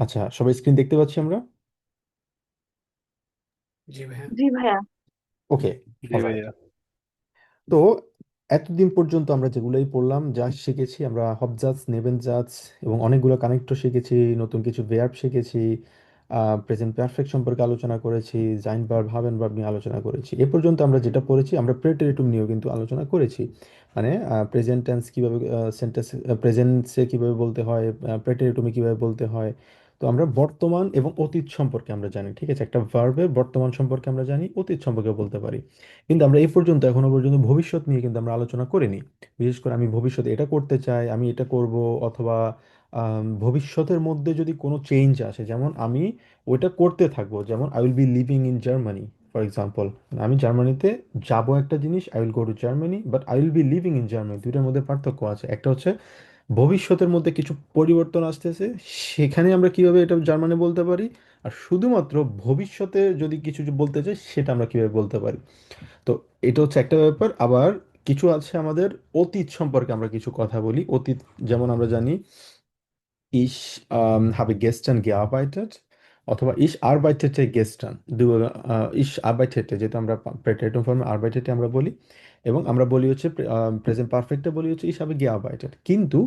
আচ্ছা, সবাই স্ক্রিন দেখতে পাচ্ছি আমরা? জি ভাইয়া। জি ভাইয়া। ওকে। জি অলরাইট। ভাইয়া। তো এতদিন পর্যন্ত আমরা যেগুলোই পড়লাম, যা শিখেছি আমরা হবজাজ, নেবেনজাজ এবং অনেকগুলো কানেক্টর শিখেছি, নতুন কিছু ভার্ব শিখেছি, প্রেজেন্ট পারফেক্ট সম্পর্কে আলোচনা করেছি, জাইন ভার্ব, হাভেন ভার্ব নিয়ে আলোচনা করেছি। এ পর্যন্ত আমরা যেটা পড়েছি, আমরা প্রেটেরিটুম নিয়েও কিন্তু আলোচনা করেছি। মানে প্রেজেন্ট টেন্স কীভাবে, সেন্টেন্স প্রেজেন্টসে কীভাবে বলতে হয়, প্রেটেরিটুমে কীভাবে বলতে হয়। তো আমরা বর্তমান এবং অতীত সম্পর্কে আমরা জানি, ঠিক আছে? একটা ভার্বের বর্তমান সম্পর্কে আমরা জানি, অতীত সম্পর্কে বলতে পারি। কিন্তু আমরা এই পর্যন্ত এখনো পর্যন্ত ভবিষ্যৎ নিয়ে কিন্তু আমরা আলোচনা করিনি। বিশেষ করে আমি ভবিষ্যতে এটা করতে চাই, আমি এটা করব, অথবা ভবিষ্যতের মধ্যে যদি কোনো চেঞ্জ আসে, যেমন আমি ওইটা করতে থাকবো, যেমন I will be living in Germany, for example. আমি জার্মানিতে যাব, একটা জিনিস, I will go to Germany, but I will be living in Germany, দুইটার মধ্যে পার্থক্য আছে। একটা হচ্ছে ভবিষ্যতের মধ্যে কিছু পরিবর্তন আসতেছে, সেখানে আমরা কিভাবে এটা জার্মানি বলতে পারি। আর শুধুমাত্র ভবিষ্যতে যদি কিছু বলতে চাই, সেটা আমরা কিভাবে বলতে পারি। তো এটা হচ্ছে একটা ব্যাপার। আবার কিছু আছে আমাদের অতীত সম্পর্কে আমরা কিছু কথা বলি। অতীত যেমন আমরা জানি ich habe gestern gearbeitet, অথবা ich arbeitete gestern। ich arbeitete, যেহেতু আমরা প্রেটেরিটম ফর্মে arbeitete আমরা বলি, এবং আমরা বলি হচ্ছে প্রেজেন্ট পারফেক্টে বলি হচ্ছে ich habe gearbeitet। কিন্তু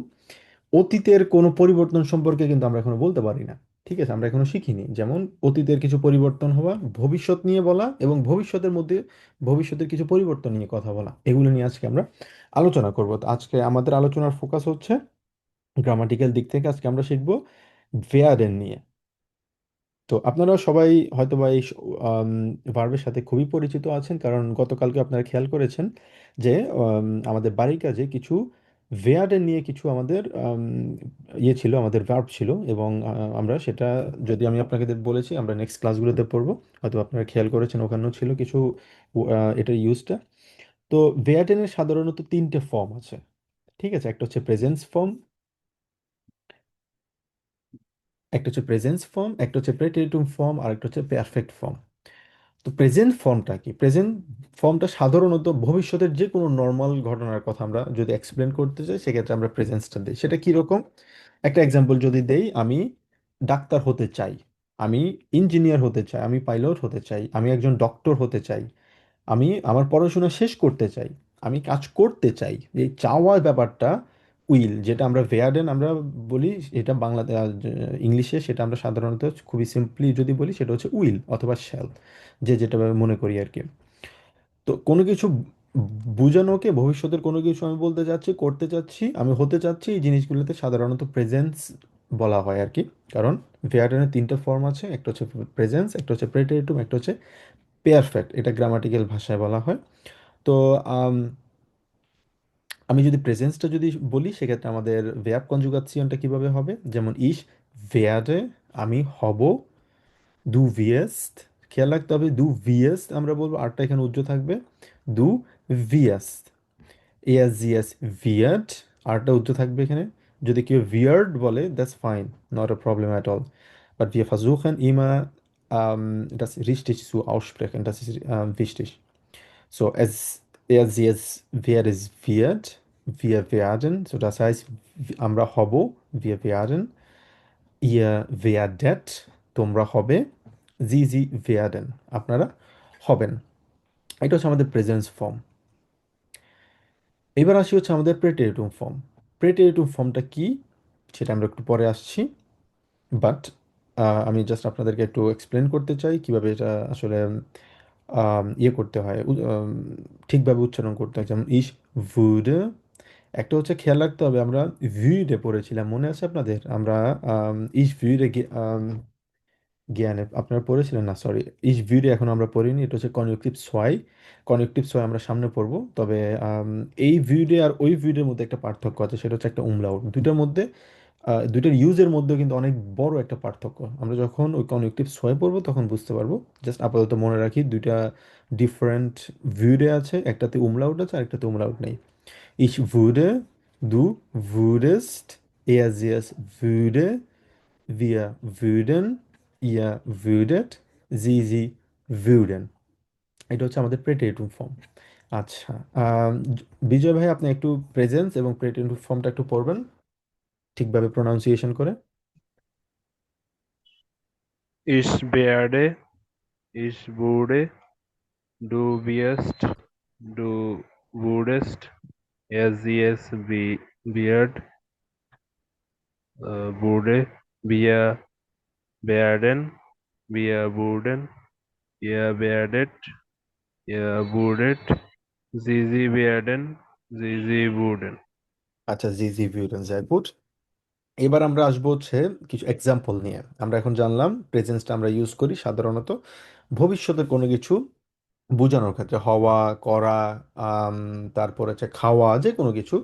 অতীতের কোনো পরিবর্তন সম্পর্কে কিন্তু আমরা এখনো বলতে পারি না। ঠিক আছে, আমরা এখনো শিখিনি। যেমন অতীতের কিছু পরিবর্তন হওয়া, ভবিষ্যৎ নিয়ে বলা, এবং ভবিষ্যতের মধ্যে ভবিষ্যতের কিছু পরিবর্তন নিয়ে কথা বলা, এগুলো নিয়ে আজকে আমরা আলোচনা করব। তো আজকে আমাদের আলোচনার ফোকাস হচ্ছে গ্রামাটিক্যাল দিক থেকে। আজকে আমরা শিখব ভেয়ারেন নিয়ে। তো আপনারা সবাই হয়তোবা এই ভার্বের সাথে খুবই পরিচিত আছেন, কারণ গতকালকে আপনারা খেয়াল করেছেন যে আমাদের বাড়ির কাজে কিছু ভেয়ারেন নিয়ে কিছু আমাদের ইয়ে ছিল, আমাদের ভার্ব ছিল। এবং আমরা সেটা, যদি আমি আপনাদের বলেছি, আমরা নেক্সট ক্লাসগুলোতে পড়বো। হয়তো আপনারা খেয়াল করেছেন ওখানেও ছিল কিছু এটার ইউজটা। তো ভেয়ারেনের সাধারণত তিনটে ফর্ম আছে, ঠিক আছে? একটা হচ্ছে প্রেজেন্স ফর্ম, একটা হচ্ছে প্রেজেন্স ফর্ম, একটা হচ্ছে প্রেটেরিটুম ফর্ম, আর একটা হচ্ছে পারফেক্ট ফর্ম। তো প্রেজেন্ট ফর্মটা কি? প্রেজেন্ট ফর্মটা সাধারণত ভবিষ্যতের যে কোনো নর্মাল ঘটনার কথা আমরা যদি এক্সপ্লেন করতে চাই, সেক্ষেত্রে আমরা প্রেজেন্সটা দিই। সেটা কীরকম? একটা এক্সাম্পল যদি দেই, আমি ডাক্তার হতে চাই, আমি ইঞ্জিনিয়ার হতে চাই, আমি পাইলট হতে চাই, আমি একজন ডক্টর হতে চাই, আমি আমার পড়াশোনা শেষ করতে চাই, আমি কাজ করতে চাই। এই চাওয়ার ব্যাপারটা উইল, যেটা আমরা ভেয়ার্ডেন আমরা বলি, এটা বাংলাতে ইংলিশে সেটা আমরা সাধারণত খুবই সিম্পলি যদি বলি, সেটা হচ্ছে উইল অথবা শ্যাল, যে যেটা মনে করি আর কি। তো কোনো কিছু বোঝানোকে, ভবিষ্যতের কোনো কিছু আমি বলতে চাচ্ছি, করতে চাচ্ছি, আমি হতে চাচ্ছি, এই জিনিসগুলোতে সাধারণত প্রেজেন্স বলা হয় আর কি। কারণ ভেয়ার্ডেনের তিনটা ফর্ম আছে, একটা হচ্ছে প্রেজেন্স, একটা হচ্ছে প্রেটেরিটুম, একটা হচ্ছে পেয়ারফেক্ট। এটা গ্রামাটিক্যাল ভাষায় বলা হয়। তো আম, আমি যদি প্রেজেন্সটা যদি বলি, সেক্ষেত্রে আমাদের ভেয়াব কনজুগাসিয়নটা কিভাবে হবে, যেমন ইস ভেয়ারে, আমি হব, দু ভিয়েস্ট, খেয়াল রাখতে হবে দু ভিয়েস্ট আমরা বলবো, আরটা এখানে উজ্জ্ব থাকবে, দু ভিয়েস্ট। এস জি এস ভিয়ার্ড, আরটা উজ্জ্ব থাকবে এখানে। যদি কেউ ভিয়ার্ড বলে, that's fine, not a problem at all, but wir versuchen immer das richtig zu aussprechen, das ist wichtig. So, sie, es, wer es wird, wir werden, so das heißt, আমরা হব, wir werden, ihr werdet, তোমরা হবে, sie werden, আপনারা হবেন। এটা হচ্ছে আমাদের presence form. এবার আসি হচ্ছে আমাদের প্রেটেরিটুম ফর্ম। প্রেটেরিটুম ফর্মটা কি, সেটা আমরা একটু পরে আসছি। বাট আমি জাস্ট আপনাদেরকে একটু এক্সপ্লেন করতে চাই কিভাবে এটা আসলে ইয়ে করতে হয়, ঠিকভাবে উচ্চারণ করতে হয়। যেমন ইস würde, একটা হচ্ছে খেয়াল রাখতে হবে, আমরা würde পড়েছিলাম, মনে আছে আপনাদের? আমরা ইস würde জ্ঞানে আপনারা পড়েছিলেন না, সরি, ইস ভিউরে এখন আমরা পড়িনি, এটা হচ্ছে কনজুক্টিভ ছয়। কনজুক্টিভ ছয় আমরা সামনে পড়বো। তবে এই ভিউরে আর ওই ভিউরের মধ্যে একটা পার্থক্য আছে, সেটা হচ্ছে একটা উমলাউট। দুইটার মধ্যে দুইটার ইউজের মধ্যেও কিন্তু অনেক বড় একটা পার্থক্য। আমরা যখন ওই কনজুক্টিভ ছয় পড়বো তখন বুঝতে পারবো। জাস্ট আপাতত মনে রাখি, দুইটা ডিফারেন্ট ভিউরে আছে, একটাতে উমলাউট আছে আর একটাতে উমলাউট নেই। Ich würde, du würdest, er sie es würde, wir würden, ihr würdet, sie würden। এটা হচ্ছে আমাদের প্রেটেরিটুম ফর্ম। আচ্ছা, আম, বিজয় ভাই আপনি একটু প্রেজেন্স এবং প্রেজেন্ট ফর্মটা একটু পড়বেন ঠিকভাবে প্রোনাউন্সিয়েশন করে। Ich werde, ich wurde, du wirst, du wurdest, es wird, wurde, wir werden, wir wurden, ihr werdet, ihr wurdet, sie werden, sie wurden. আচ্ছা, জি জি ভিউরেন জাইবুট। এবার আমরা আসবো হচ্ছে কিছু এক্সাম্পল নিয়ে। আমরা এখন জানলাম প্রেজেন্সটা আমরা ইউজ করি সাধারণত ভবিষ্যতের কোনো কিছু বোঝানোর ক্ষেত্রে, হওয়া, করা, আম, তারপর হচ্ছে খাওয়া, যে কোনো কিছু,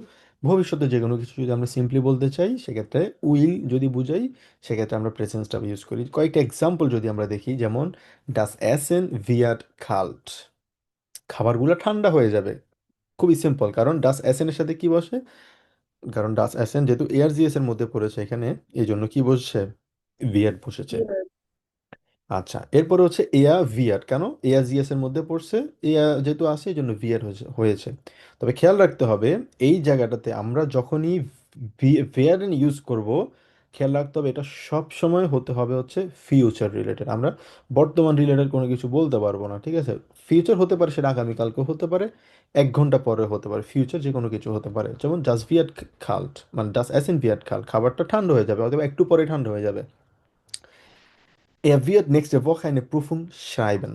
ভবিষ্যতে যে কোনো কিছু যদি আমরা সিম্পলি বলতে চাই সেক্ষেত্রে উইল যদি বুঝাই সেক্ষেত্রে আমরা প্রেজেন্সটা ইউজ করি। কয়েকটা এক্সাম্পল যদি আমরা দেখি, যেমন ডাস এসেন ভিয়াট খাল্ট, খাবারগুলো ঠান্ডা হয়ে যাবে। খুবই সিম্পল, কারণ ডাস এসেন এর সাথে কি বসে, কারণ ডাস এসেন যেহেতু এআরজিএস এর মধ্যে পড়েছে এখানে, এই জন্য কি বসছে, ভিয়াট বসেছে। আচ্ছা, এরপরে হচ্ছে এয়া ভিয়ার, কেন এয়া জিএস এর মধ্যে পড়ছে, এয়া যেহেতু আছে এই জন্য ভিয়ার হয়েছে। তবে খেয়াল রাখতে হবে এই জায়গাটাতে আমরা যখনই ভিয়ারেন ইউজ করব, খেয়াল রাখতে হবে এটা সব সময় হতে হবে হচ্ছে ফিউচার রিলেটেড। আমরা বর্তমান রিলেটেড কোনো কিছু বলতে পারবো না, ঠিক আছে? ফিউচার হতে পারে, সেটা আগামীকালকেও হতে পারে, 1 ঘন্টা পরে হতে পারে, ফিউচার যে কোনো কিছু হতে পারে। যেমন ডাস ভিয়াট খাল্ট, মানে ডাস এসেন ভিয়াট খাল্ট, খাবারটা ঠান্ডা হয়ে যাবে, অথবা একটু পরে ঠান্ডা হয়ে যাবে। Er wird nächste Woche eine Prüfung schreiben.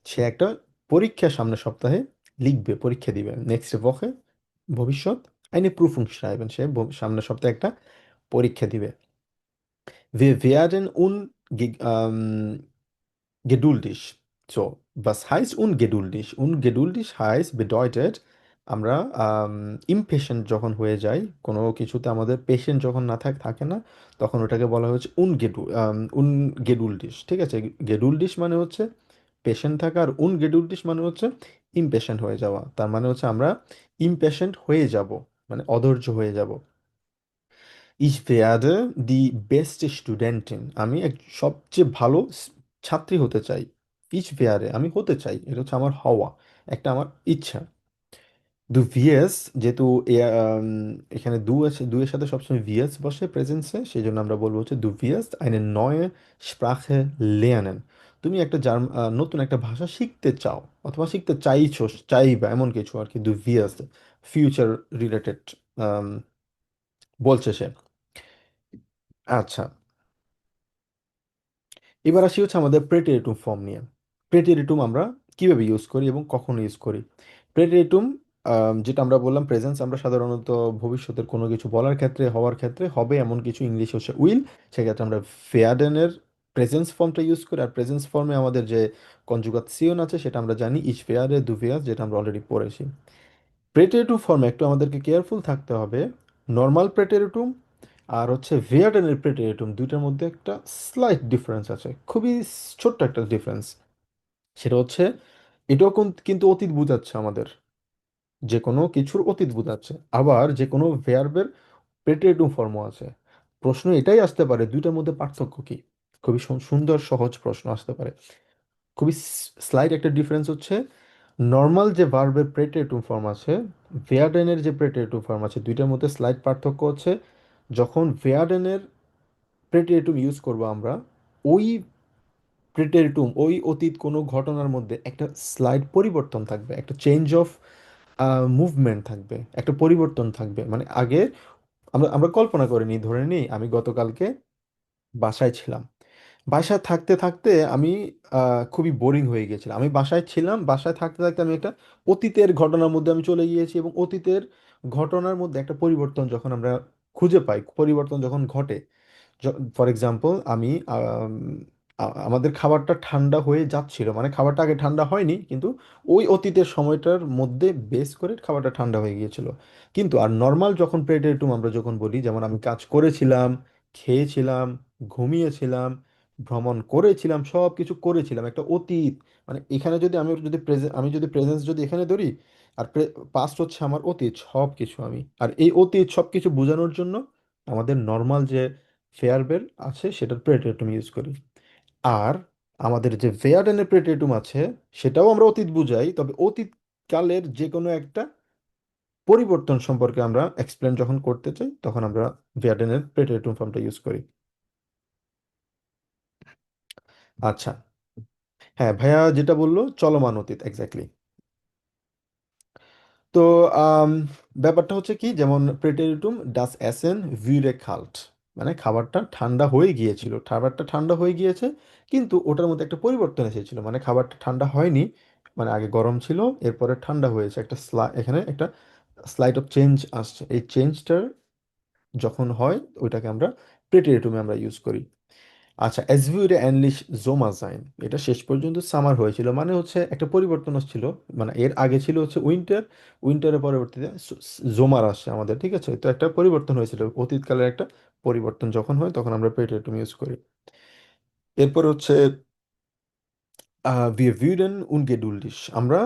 সে একটা পরীক্ষা সামনের সপ্তাহে লিখবে, পরীক্ষা দিবে। নেক্সট ওয়াকে ভবিষ্যৎ, eine Prüfung schreiben, সে সামনের সপ্তাহে একটা পরীক্ষা দিবে। Wir werden geduldig. So, was heißt ungeduldig? Ungeduldig heißt, bedeutet, আমরা impatient যখন হয়ে যাই, কোনো কিছুতে আমাদের পেশেন্ট যখন না থাকে না, তখন ওটাকে বলা হচ্ছে উনগেডুলডিশ, ঠিক আছে? গেডুলডিশ মানে হচ্ছে পেশেন্ট থাকা, আর উনগেডুলডিশ মানে হচ্ছে ইমপেশেন্ট হয়ে যাওয়া। তার মানে হচ্ছে আমরা ইমপেশেন্ট হয়ে যাব, মানে অধৈর্য হয়ে যাব। Ich werde die beste Studentin. আমি সবচেয়ে ভালো ছাত্রী হতে চাই। Ich werde, আমি হতে চাই, এটা হচ্ছে আমার হওয়া, একটা আমার ইচ্ছা। Du wirst, যেহেতু এখানে দু আছে, দুয়ের সাথে সবসময় ভিএস বসে প্রেজেন্সে, সেই জন্য আমরা বলবো হচ্ছে du wirst eine neue Sprache lernen. তুমি একটা নতুন একটা ভাষা শিখতে চাও, অথবা শিখতে চাইছো, চাইবা, এমন কিছু আর কি। Du wirst ফিউচার রিলেটেড বলছে সে। আচ্ছা, এবার আসি হচ্ছে আমাদের প্রেটেরিটুম ফর্ম নিয়ে। প্রেটেরিটুম আমরা কিভাবে ইউজ করি এবং কখন ইউজ করি? প্রেটেরিটুম, যেটা আমরা বললাম প্রেজেন্স, আমরা সাধারণত ভবিষ্যতের কোনো কিছু বলার ক্ষেত্রে, হওয়ার ক্ষেত্রে, হবে এমন কিছু, ইংলিশ হচ্ছে উইল, সেক্ষেত্রে আমরা ফেয়ার্ডেনের প্রেজেন্স ফর্মটা ইউজ করি। আর প্রেজেন্স ফর্মে আমাদের যে কনজুগাসিয়ন আছে সেটা আমরা জানি, ইচ ফেয়ারে দু ফেয়ার, যেটা আমরা অলরেডি পড়েছি। প্রেটেরিটুম ফর্মে একটু আমাদেরকে কেয়ারফুল থাকতে হবে। নর্মাল প্রেটেরিটুম আর হচ্ছে ভিয়ার্ডেনের প্রেটেরিটুম, দুইটার মধ্যে একটা স্লাইট ডিফারেন্স আছে, খুবই ছোট্ট একটা ডিফারেন্স। সেটা হচ্ছে এটাও কিন্তু অতীত বোঝাচ্ছে আমাদের, যে কোনো কিছুর অতীত বোঝাচ্ছে। আবার যে কোনো ভেয়ার্বের প্রেটেরিটুম ফর্মও আছে। প্রশ্ন এটাই আসতে পারে, দুইটার মধ্যে পার্থক্য কি? খুবই সুন্দর সহজ প্রশ্ন আসতে পারে। খুবই স্লাইট একটা ডিফারেন্স হচ্ছে, নর্মাল যে ভার্বের প্রেটেরিটুম ফর্ম আছে, ভেয়ার্ডেনের যে প্রেটেরিটুম ফর্ম আছে, দুইটার মধ্যে স্লাইট পার্থক্য হচ্ছে, যখন ভেয়ার্ডেনের প্রেটেরিটুম ইউজ করব আমরা, ওই প্রেটেরিটুম, ওই অতীত কোনো ঘটনার মধ্যে একটা স্লাইড পরিবর্তন থাকবে, একটা চেঞ্জ অফ মুভমেন্ট থাকবে, একটা পরিবর্তন থাকবে। মানে আগে আমরা আমরা কল্পনা করে নিই, ধরে নিই আমি গতকালকে বাসায় ছিলাম, বাসায় থাকতে থাকতে আমি খুবই বোরিং হয়ে গেছিলাম। আমি বাসায় ছিলাম, বাসায় থাকতে থাকতে আমি একটা অতীতের ঘটনার মধ্যে আমি চলে গিয়েছি, এবং অতীতের ঘটনার মধ্যে একটা পরিবর্তন যখন আমরা খুঁজে পাই, পরিবর্তন যখন ঘটে, ফর এক্সাম্পল আমি আমাদের খাবারটা ঠান্ডা হয়ে যাচ্ছিল, মানে খাবারটা আগে ঠান্ডা হয়নি, কিন্তু ওই অতীতের সময়টার মধ্যে বেস করে খাবারটা ঠান্ডা হয়ে গিয়েছিল। কিন্তু আর নর্মাল যখন প্রেটেরিটুম আমরা যখন বলি, যেমন আমি কাজ করেছিলাম, খেয়েছিলাম, ঘুমিয়েছিলাম, ভ্রমণ করেছিলাম, সব কিছু করেছিলাম, একটা অতীত। মানে এখানে যদি আমি যদি প্রেজেন্স যদি এখানে ধরি, আর পাস্ট হচ্ছে আমার অতীত, সব কিছু আমি, আর এই অতীত সব কিছু বোঝানোর জন্য আমাদের নর্মাল যে ফেয়ারবেল আছে সেটার প্রেটেরিটুম ইউজ করি। আর আমাদের যে ভেয়ার্ডেনের প্রেটেরিটুম আছে, সেটাও আমরা অতীত বুঝাই, তবে অতীত কালের যে কোনো একটা পরিবর্তন সম্পর্কে আমরা এক্সপ্লেন যখন করতে চাই তখন আমরা ভিয়ার্ডেনের প্রেটেরিটুম ফর্মটা ইউজ করি। আচ্ছা, হ্যাঁ ভাইয়া যেটা বললো চলমান অতীত, এক্স্যাক্টলি। তো আম, ব্যাপারটা হচ্ছে কি, যেমন প্রেটেরিটুম ডাস এসেন ভিউরে খাল্ট, মানে খাবারটা ঠান্ডা হয়ে গিয়েছিল, খাবারটা ঠান্ডা হয়ে গিয়েছে, কিন্তু ওটার মধ্যে একটা পরিবর্তন এসেছিল, মানে খাবারটা ঠান্ডা হয়নি, মানে আগে গরম ছিল, এরপরে ঠান্ডা হয়েছে, একটা এখানে একটা স্লাইড অফ চেঞ্জ আসছে, এই চেঞ্জটার যখন হয় ওইটাকে আমরা প্রেটেরিটুমে আমরা ইউজ করি। আচ্ছা, এসভিউরে অ্যানলিশ জোমা জাইন, এটা শেষ পর্যন্ত সামার হয়েছিল, মানে হচ্ছে একটা পরিবর্তন ছিল, মানে এর আগে ছিল হচ্ছে উইন্টার, উইন্টারের পরবর্তীতে জোমার আসছে আমাদের, ঠিক আছে, তো একটা পরিবর্তন হয়েছিল, অতীতকালের একটা পরিবর্তন যখন হয় তখন আমরা প্রেটেরিটুম ইউজ করি। এরপর হচ্ছে wir würden ungeduldig, আমরা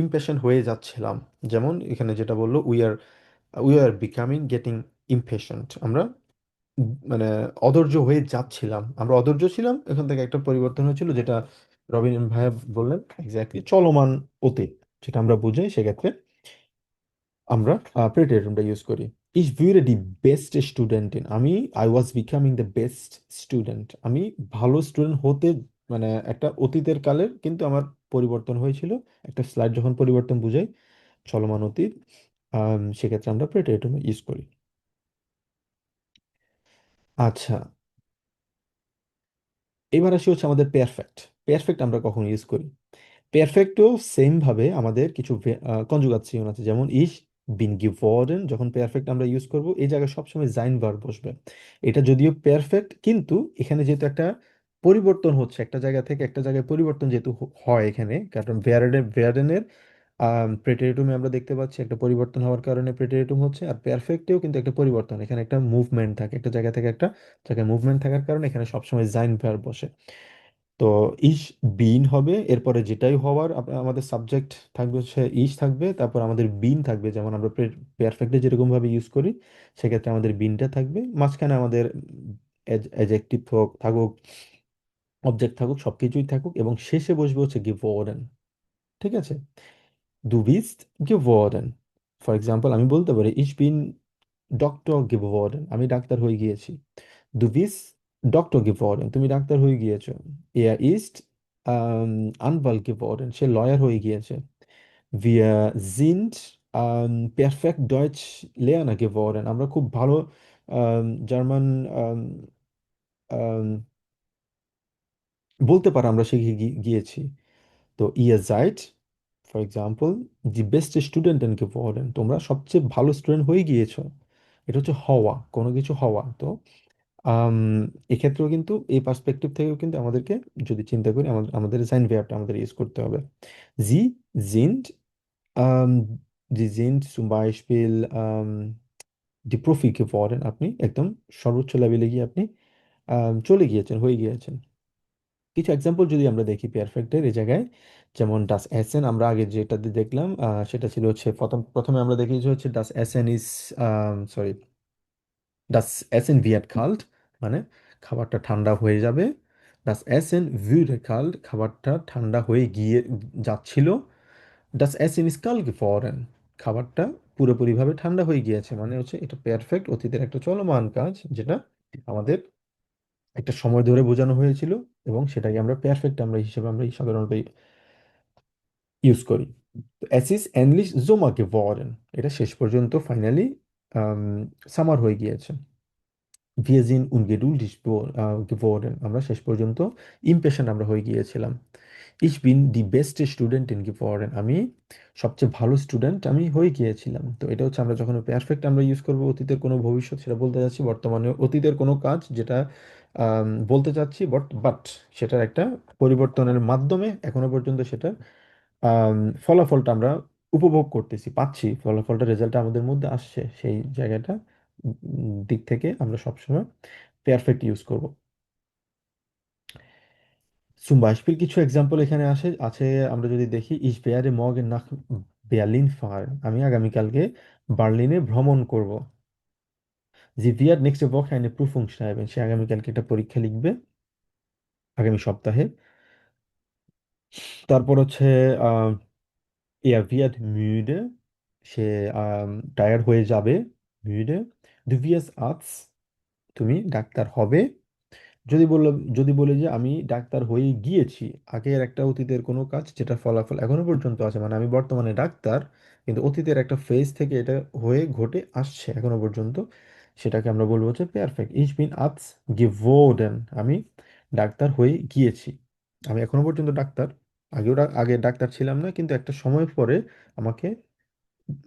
ইমপেশেন্ট হয়ে যাচ্ছিলাম, যেমন এখানে যেটা বললো we are becoming getting impatient, আমরা মানে অধৈর্য হয়ে যাচ্ছিলাম, আমরা অধৈর্য ছিলাম, এখান থেকে একটা পরিবর্তন হয়েছিল, যেটা রবিন ভাইয়া বললেন এক্স্যাক্টলি চলমান অতীত, যেটা আমরা বুঝাই সেক্ষেত্রে আমরা প্রেটেরিটুমটা ইউজ করি। ইস ভিউরে দি বেস্ট স্টুডেন্ট ইন, I was becoming the best student, আমি ভালো স্টুডেন্ট হতে, মানে একটা অতীতের কালের কিন্তু আমার পরিবর্তন হয়েছিল, একটা স্লাইড যখন পরিবর্তন বুঝাই চলমান অতীত, সেক্ষেত্রে আমরা প্রেটেরিটুম ইউজ করি। আচ্ছা, এবার আসি হচ্ছে আমাদের পেয়ারফেক্ট। পেয়ারফেক্ট আমরা কখন ইউজ করি? পেরফেক্টও সেম ভাবে আমাদের কিছু কনজুগাসিয়ন আছে, যেমন ইস বিন গিভর্ডেন, যখন পেরফেক্ট আমরা ইউজ করব এই জায়গায় সবসময় জাইন ভার্ব বসবে, এটা যদিও পেরফেক্ট কিন্তু এখানে যেহেতু একটা পরিবর্তন হচ্ছে, একটা জায়গা থেকে একটা জায়গায় পরিবর্তন যেহেতু হয় এখানে, কারণ ভেয়ারেনের প্রেটেরিটুমে আমরা দেখতে পাচ্ছি একটা পরিবর্তন হওয়ার কারণে প্রেটেরিটুম হচ্ছে, আর পেরফেক্টেও কিন্তু একটা পরিবর্তন, এখানে একটা মুভমেন্ট থাকে, একটা জায়গা থেকে একটা জায়গায় মুভমেন্ট থাকার কারণে এখানে সবসময় জাইন ভার্ব বসে। তো ইস বিন হবে, এরপরে যেটাই হওয়ার আমাদের সাবজেক্ট থাকবে হচ্ছে ইস থাকবে, তারপর আমাদের বিন থাকবে, যেমন আমরা পারফেক্টে যেরকম ভাবে ইউজ করি সেক্ষেত্রে আমাদের বিনটা থাকবে, মাঝখানে আমাদের অ্যাডজেক্টিভ থাকুক, অবজেক্ট থাকুক, সবকিছুই থাকুক, এবং শেষে বসবে হচ্ছে গিভর্ডেন, ঠিক আছে। দু বিস্ট গিভর্ডেন, ফর এক্সাম্পল আমি বলতে পারি ইস বিন ডক্টর গিভর্ডেন, আমি ডাক্তার হয়ে গিয়েছি। Du bist Doktor geworden, তুমি ডাক্তার হয়ে গিয়েছো। Er ist Anwalt geworden, সে লয়ার হয়ে গিয়েছে। Wir sind perfekt Deutsch Lerner geworden, আমরা খুব ভালো জার্মান বলতে পারা আমরা শিখে গিয়েছি। তো ihr seid for example the বেস্ট স্টুডেন্ট geworden, তোমরা সবচেয়ে ভালো স্টুডেন্ট হয়ে গিয়েছো, এটা হচ্ছে হওয়া, কোনো কিছু হওয়া। তো আম, এক্ষেত্রেও কিন্তু এই পার্সপেক্টিভ থেকেও কিন্তু আমাদেরকে যদি চিন্তা করি আমাদের আমাদের সাইন ভার্বটা আমাদের ইউজ করতে হবে। জি জিন্ড আম, জি জিন্ড zum Beispiel die Profi geworden, আপনি একদম সর্বোচ্চ লেভেলে গিয়ে আপনি চলে গিয়েছেন, হয়ে গিয়েছেন। কিছু এক্সাম্পল যদি আমরা দেখি পারফেক্টের এই জায়গায়, যেমন ডাস এসেন, আমরা আগে যেটা দেখলাম সেটা ছিল হচ্ছে প্রথমে আমরা দেখেছি হচ্ছে ডাস এসেন ইজ, সরি, ডাস এসেন ভিয়াট কাল্ট, মানে খাবারটা ঠান্ডা হয়ে যাবে। ডাস এসেন ভিউরে কাল্ট, খাবারটা ঠান্ডা হয়ে গিয়ে যাচ্ছিল। ডাস এসেন ইজ কাল গেফরেন, খাবারটা পুরোপুরিভাবে ঠান্ডা হয়ে গিয়েছে, মানে হচ্ছে এটা পারফেক্ট অতীতের একটা চলমান কাজ, যেটা আমাদের একটা সময় ধরে বোঝানো হয়েছিল, এবং সেটাকে আমরা পারফেক্ট আমরা হিসেবে আমরা সাধারণত ইউজ করি। তো es ist endlich Sommer geworden, এটা শেষ পর্যন্ত ফাইনালি সামার হয়ে গিয়েছে। Wir sind ungeduldig geworden, আমরা শেষ পর্যন্ত ইমপেশেন্ট আমরা হয়ে গিয়েছিলাম। Ich bin die beste Studentin geworden, আমি সবচেয়ে ভালো স্টুডেন্ট আমি হয়ে গিয়েছিলাম। তো এটা হচ্ছে আমরা যখন পারফেক্ট আমরা ইউজ করব অতীতের কোনো ভবিষ্যৎ সেটা বলতে যাচ্ছি, বর্তমানে অতীতের কোনো কাজ যেটা বলতে চাচ্ছি, বাট সেটার একটা পরিবর্তনের মাধ্যমে এখনো পর্যন্ত সেটা আম, ফলাফলটা আমরা উপভোগ করতেছি, পাচ্ছি, ফলাফলটা রেজাল্টটা আমাদের মধ্যে আসছে, সেই জায়গাটা দিক থেকে আমরা সবসময় পারফেক্ট ইউজ করব। zum Beispiel কিছু এক্সাম্পল এখানে আছে, আমরা যদি দেখি ich werde morgen nach Berlin fahren, আমি আগামীকালকে বার্লিনে ভ্রমণ করব। sie wird nächste Woche eine Prüfung schreiben, সে আগামীকালকে একটা পরীক্ষা লিখবে, আগামী সপ্তাহে। তারপর হচ্ছে Er wird müde, সে টায়ার্ড হয়ে যাবে, müde. Du wirst Arzt, তুমি ডাক্তার হবে। যদি বলল, যদি বলে যে আমি ডাক্তার হয়ে গিয়েছি, আগের একটা অতীতের কোনো কাজ যেটা ফলাফল এখনো পর্যন্ত আছে, মানে আমি বর্তমানে ডাক্তার, কিন্তু অতীতের একটা ফেজ থেকে এটা হয়ে ঘটে আসছে এখনো পর্যন্ত, সেটাকে আমরা বলবো হচ্ছে পারফেক্ট। ইচ বিন আর্টস গেভোর্ডেন, আমি ডাক্তার হয়ে গিয়েছি। আমি এখনো পর্যন্ত ডাক্তার, আগে ডাক্তার ছিলাম না, কিন্তু একটা সময় পরে আমাকে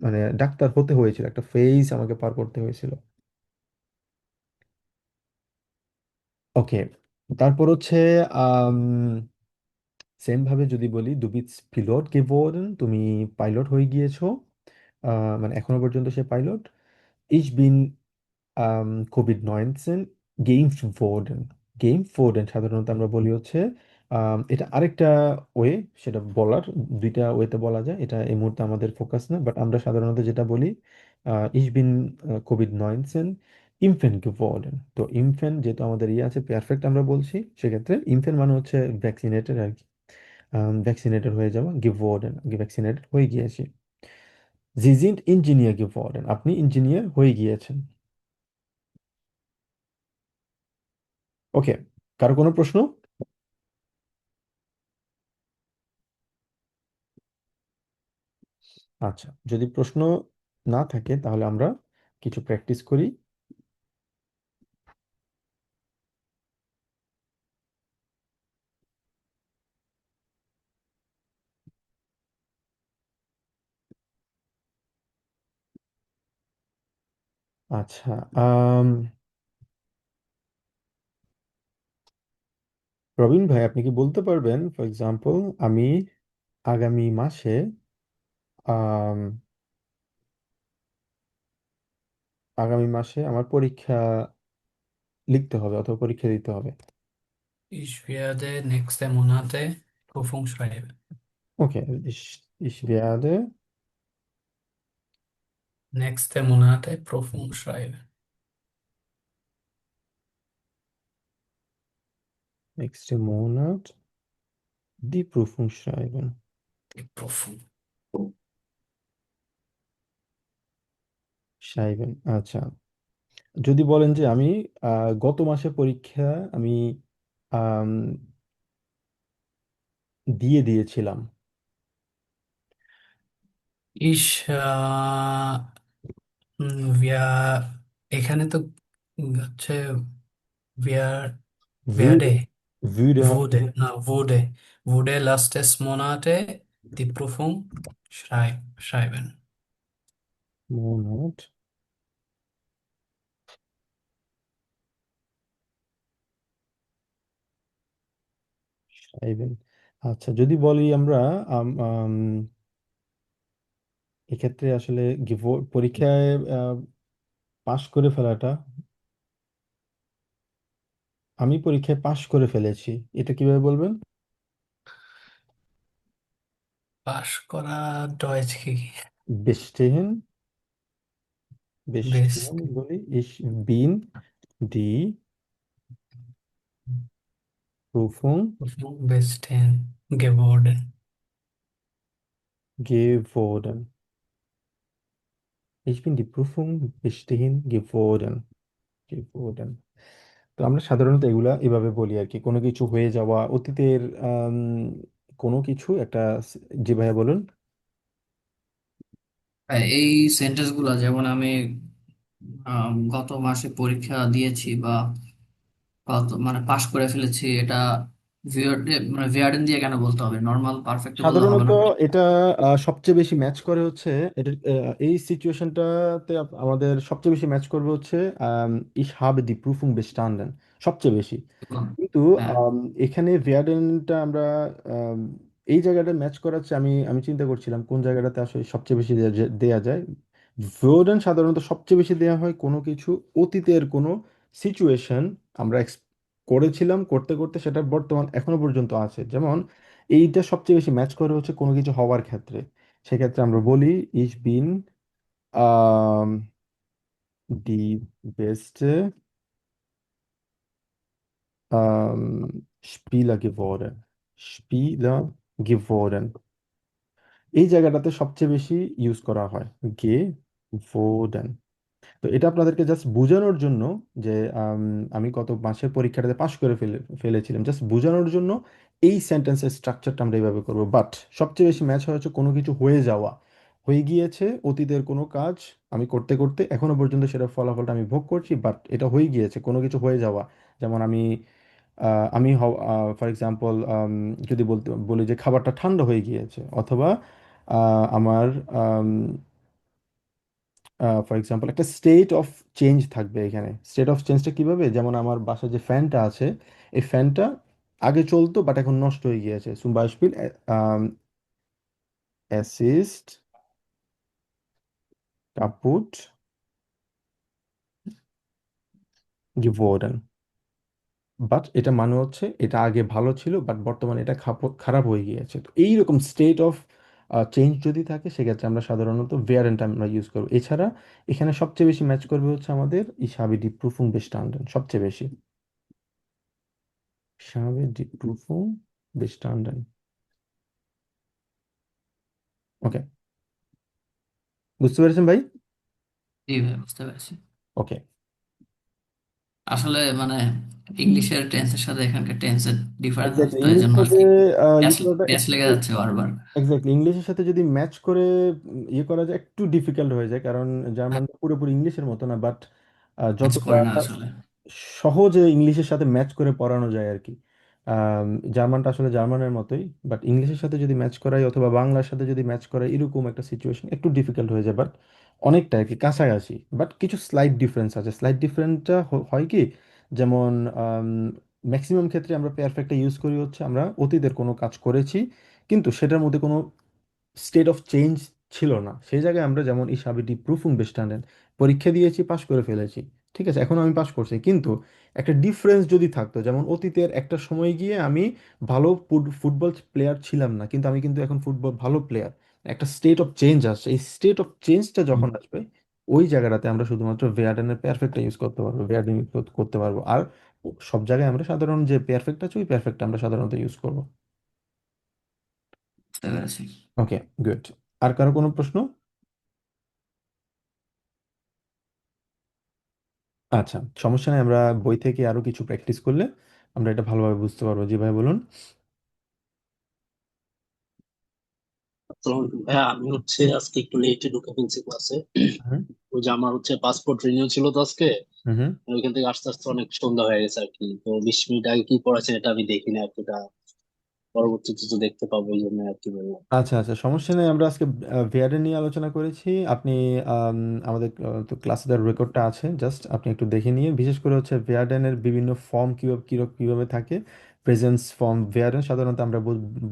মানে ডাক্তার হতে হয়েছিল, একটা ফেজ আমাকে পার করতে হয়েছিল। ওকে, তারপর হচ্ছে সেম ভাবে যদি বলি, দু বিটস পিলট গেভোর্ডেন, তুমি পাইলট হয়ে গিয়েছো, মানে এখনো পর্যন্ত সে পাইলট। ইচ বিন কোভিড-19 গেইমড worden, গেইমড worden সাধারণত আমরা বলি হচ্ছে এটা আরেকটা ওয়ে সেটা বলার, দুইটা ওয়েতে বলা যায়, এটা এই মুহূর্তে আমাদের ফোকাস না, বাট আমরা সাধারণত যেটা বলি ইচ বিন কোভিড-19 ইনফেন্ট geworden। তো ইনফেন্ট যেহেতু আমাদের ইয়ে আছে পারফেক্ট আমরা বলছি, সেক্ষেত্রে ইনফেন্ট মানে হচ্ছে ভ্যাকসিনেটেড আর কি, ভ্যাকসিনেটেড হয়ে যাওয়া, geworden ভ্যাকসিনেটেড হয়ে গিয়েছি। Sie sind Ingenieur geworden, আপনি ইঞ্জিনিয়ার হয়ে গিয়েছেন। ওকে, কারো কোনো প্রশ্ন? আচ্ছা, যদি প্রশ্ন না থাকে তাহলে আমরা কিছু প্র্যাকটিস করি। আচ্ছা, আম, রবিন ভাই, আপনি কি বলতে পারবেন, ফর এক্সাম্পল, আমি আগামী মাসে আম, আগামী মাসে আমার পরীক্ষা লিখতে হবে অথবা পরীক্ষা দিতে হবে। Ich werde nächste Monate Prüfung schreiben. ওকে, ich werde Nächste Monate Prüfung schreiben. nächsten Monat die Prüfung schreiben। Die Prüfung. schreiben, আচ্ছা। যদি বলেন যে আমি গত মাসে পরীক্ষা আমি আম, দিয়ে দিয়েছিলাম। Ich, wir, এখানে তো হচ্ছে wir würde, werde, würde wurde, wurde letztes Monate die Prüfung schreiben. Monat schreiben। আচ্ছা, যদি বলি আমরা এক্ষেত্রে আসলে পরীক্ষায় পাশ করে ফেলাটা, আমি পরীক্ষায় পাশ করে ফেলেছি, এটা কিভাবে বলবেন? পাশ করা Deutsch কি? bestehen, Best, bestehen বলি, ich bin die Prüfung Prüfung besten geworden. geworden, ich bin die Prüfung bestehen geworden, geworden। তো আমরা সাধারণত এগুলা এভাবে বলি আর কি, কোনো কিছু হয়ে যাওয়া অতীতের আম, কোনো কিছু একটা জি ভাইয়া বলুন। এই সেন্টেন্স গুলা যেমন আমি গত মাসে পরীক্ষা দিয়েছি বা মানে পাশ করে ফেলেছি, এটা মানে ভিআরএন দিয়ে কেন বলতে হবে? নর্মাল পারফেক্ট বললে হবে সাধারণত না? এটা সবচেয়ে বেশি ম্যাচ করে হচ্ছে এটা, এই সিচুয়েশনটাতে আমাদের সবচেয়ে বেশি ম্যাচ করবে হচ্ছে ich habe die Prüfung bestanden, সবচেয়ে বেশি। কিন্তু হ্যাঁ। আম, এখানে ভেয়ার্ডেনটা আমরা আম, এই জায়গাটা ম্যাচ করাচ্ছে, আমি আমি চিন্তা করছিলাম কোন জায়গাটাতে আসলে সবচেয়ে বেশি দেয়া যায়। ভেয়ার্ডেন সাধারণত সবচেয়ে বেশি দেয়া হয় কোনো কিছু অতীতের কোনো সিচুয়েশন আমরা করেছিলাম, করতে করতে সেটা বর্তমান এখনো পর্যন্ত আছে, যেমন এইটা সবচেয়ে বেশি ম্যাচ করে হচ্ছে কোনো কিছু হওয়ার ক্ষেত্রে। সেক্ষেত্রে আমরা বলি ইস বিন D বেস্টে Spieler geworden, Spieler geworden। এই জায়গাটাতে সবচেয়ে বেশি ইউজ করা হয় গে ভোডেন। তো এটা আপনাদেরকে জাস্ট বোঝানোর জন্য যে আমি গত মাসের পরীক্ষাটাতে পাশ করে ফেলেছিলাম, জাস্ট বোঝানোর জন্য এই সেন্টেন্সের স্ট্রাকচারটা আমরা এইভাবে করবো। বাট সবচেয়ে বেশি ম্যাচ হচ্ছে কোনো কিছু হয়ে যাওয়া, হয়ে গিয়েছে অতীতের কোনো কাজ আমি করতে করতে এখনো পর্যন্ত সেটা ফলাফলটা আমি ভোগ করছি, বাট এটা হয়ে গিয়েছে কোনো কিছু হয়ে যাওয়া। যেমন আমি ফর এক্সাম্পল যদি বলি যে খাবারটা ঠান্ডা হয়ে গিয়েছে, অথবা আমার ফর এক্সাম্পল একটা স্টেট অফ চেঞ্জ থাকবে এখানে। স্টেট অফ চেঞ্জটা কিভাবে, যেমন আমার বাসায় যে ফ্যানটা আছে, এই ফ্যানটা আগে চলতো বাট এখন নষ্ট হয়ে গিয়েছে। zum Beispiel es ist kaputt geworden। But এটা মানে হচ্ছে এটা আগে ভালো ছিল বাট বর্তমানে এটা খারাপ হয়ে গিয়েছে। তো এইরকম স্টেট অফ চেঞ্জ যদি থাকে সেক্ষেত্রে আমরা সাধারণত ভেয়ারেন্ট আমরা ইউজ করবো। এছাড়া এখানে সবচেয়ে বেশি ম্যাচ করবে হচ্ছে আমাদের ich habe die Prüfung bestanden, সবচেয়ে বেশি ich habe die Prüfung bestanden। ওকে, বুঝতে পেরেছেন ভাই? জি ভাই, বুঝতে পারছি। ওকে। আসলে মানে ইংলিশের টেন্সের সাথে এখানকার টেন্সের ডিফারেন্স আছে, এক্স্যাক্টলি, তো এই ইংলিশ জন্য আর সাথে কি ইয়ে প্যাচ করাটা প্যাচ লেগে একটু, যাচ্ছে বারবার। এক্স্যাক্টলি ইংলিশের সাথে যদি ম্যাচ করে ইয়ে করা যায় একটু ডিফিকাল্ট হয়ে যায়, কারণ জার্মানটা পুরোপুরি ইংলিশের মতো না, বাট ম্যাচ যতটা করে না আসলে। সহজে ইংলিশের সাথে ম্যাচ করে পড়ানো যায় আর কি। জার্মানটা আসলে জার্মানের মতোই, বাট ইংলিশের সাথে যদি ম্যাচ করাই অথবা বাংলার সাথে যদি ম্যাচ করাই এরকম একটা সিচুয়েশন একটু ডিফিকাল্ট হয়ে যায়, বাট অনেকটা আর কি কাছাকাছি। বাট কিছু স্লাইড ডিফারেন্স আছে। স্লাইড ডিফারেন্সটা হয় কি, যেমন ম্যাক্সিমাম ক্ষেত্রে আমরা পেয়ারফেক্টটা ইউজ করি হচ্ছে আমরা অতীতের কোনো কাজ করেছি কিন্তু সেটার মধ্যে কোনো স্টেট অফ চেঞ্জ ছিল না, সেই জায়গায় আমরা যেমন ইসাবিটি প্রুফুং বেস্টান্ডেন, পরীক্ষা দিয়েছি পাশ করে ফেলেছি, ঠিক আছে এখন আমি পাশ করছি, কিন্তু একটা ডিফারেন্স যদি থাকতো, যেমন অতীতের একটা সময় গিয়ে আমি ভালো ফুটবল প্লেয়ার ছিলাম না কিন্তু আমি কিন্তু এখন ফুটবল ভালো প্লেয়ার, একটা স্টেট অফ চেঞ্জ আসছে। এই স্টেট অফ চেঞ্জটা যখন আসবে ওই জায়গাটাতে আমরা শুধুমাত্র ভেয়ার্ডেনের পেয়ারফেক্টটা ইউজ করতে পারবো, ভেয়ার্ডেন ইউজ করতে পারবো। আর সব জায়গায় আমরা সাধারণ যে পেয়ারফেক্ট আছে ওই পেয়ারফেক্টটা আমরা সাধারণত ইউজ করবো। বুঝতে পেরেছি। ওকে, গুড। আর কারো কোনো প্রশ্ন? আচ্ছা, সমস্যা নেই, আমরা বই থেকে আরো কিছু প্র্যাকটিস করলে আমরা এটা ভালোভাবে বুঝতে পারবো। জি ভাই বলুন। আসসালামু আলাইকুম ভাইয়া, আমি আজকে একটু লেটে ঢুকে ফেলছি ক্লাসে। হুম ওই যে আমার পাসপোর্ট রিনিউ ছিল তো আজকে, হুম হুম। ওইখান থেকে আস্তে আস্তে অনেক সন্ধ্যা হয়ে গেছে আর কি। তো 20 মিনিট আগে কি পড়াছেন এটা আমি দেখিনি আর কি, এটা পরবর্তীতে তো দেখতে পাবো, এই জন্য আর কি বললাম। আচ্ছা আচ্ছা, সমস্যা নেই, আমরা আজকে ভিআরএন নিয়ে আলোচনা করেছি। আপনি আমাদের তো ক্লাসের রেকর্ডটা আছে, জাস্ট আপনি একটু দেখে নিয়ে, বিশেষ করে হচ্ছে ভিআরএন এর বিভিন্ন ফর্ম কিভাবে কিভাবে থাকে। প্রেজেন্স ফর্ম ভিআরএন সাধারণত আমরা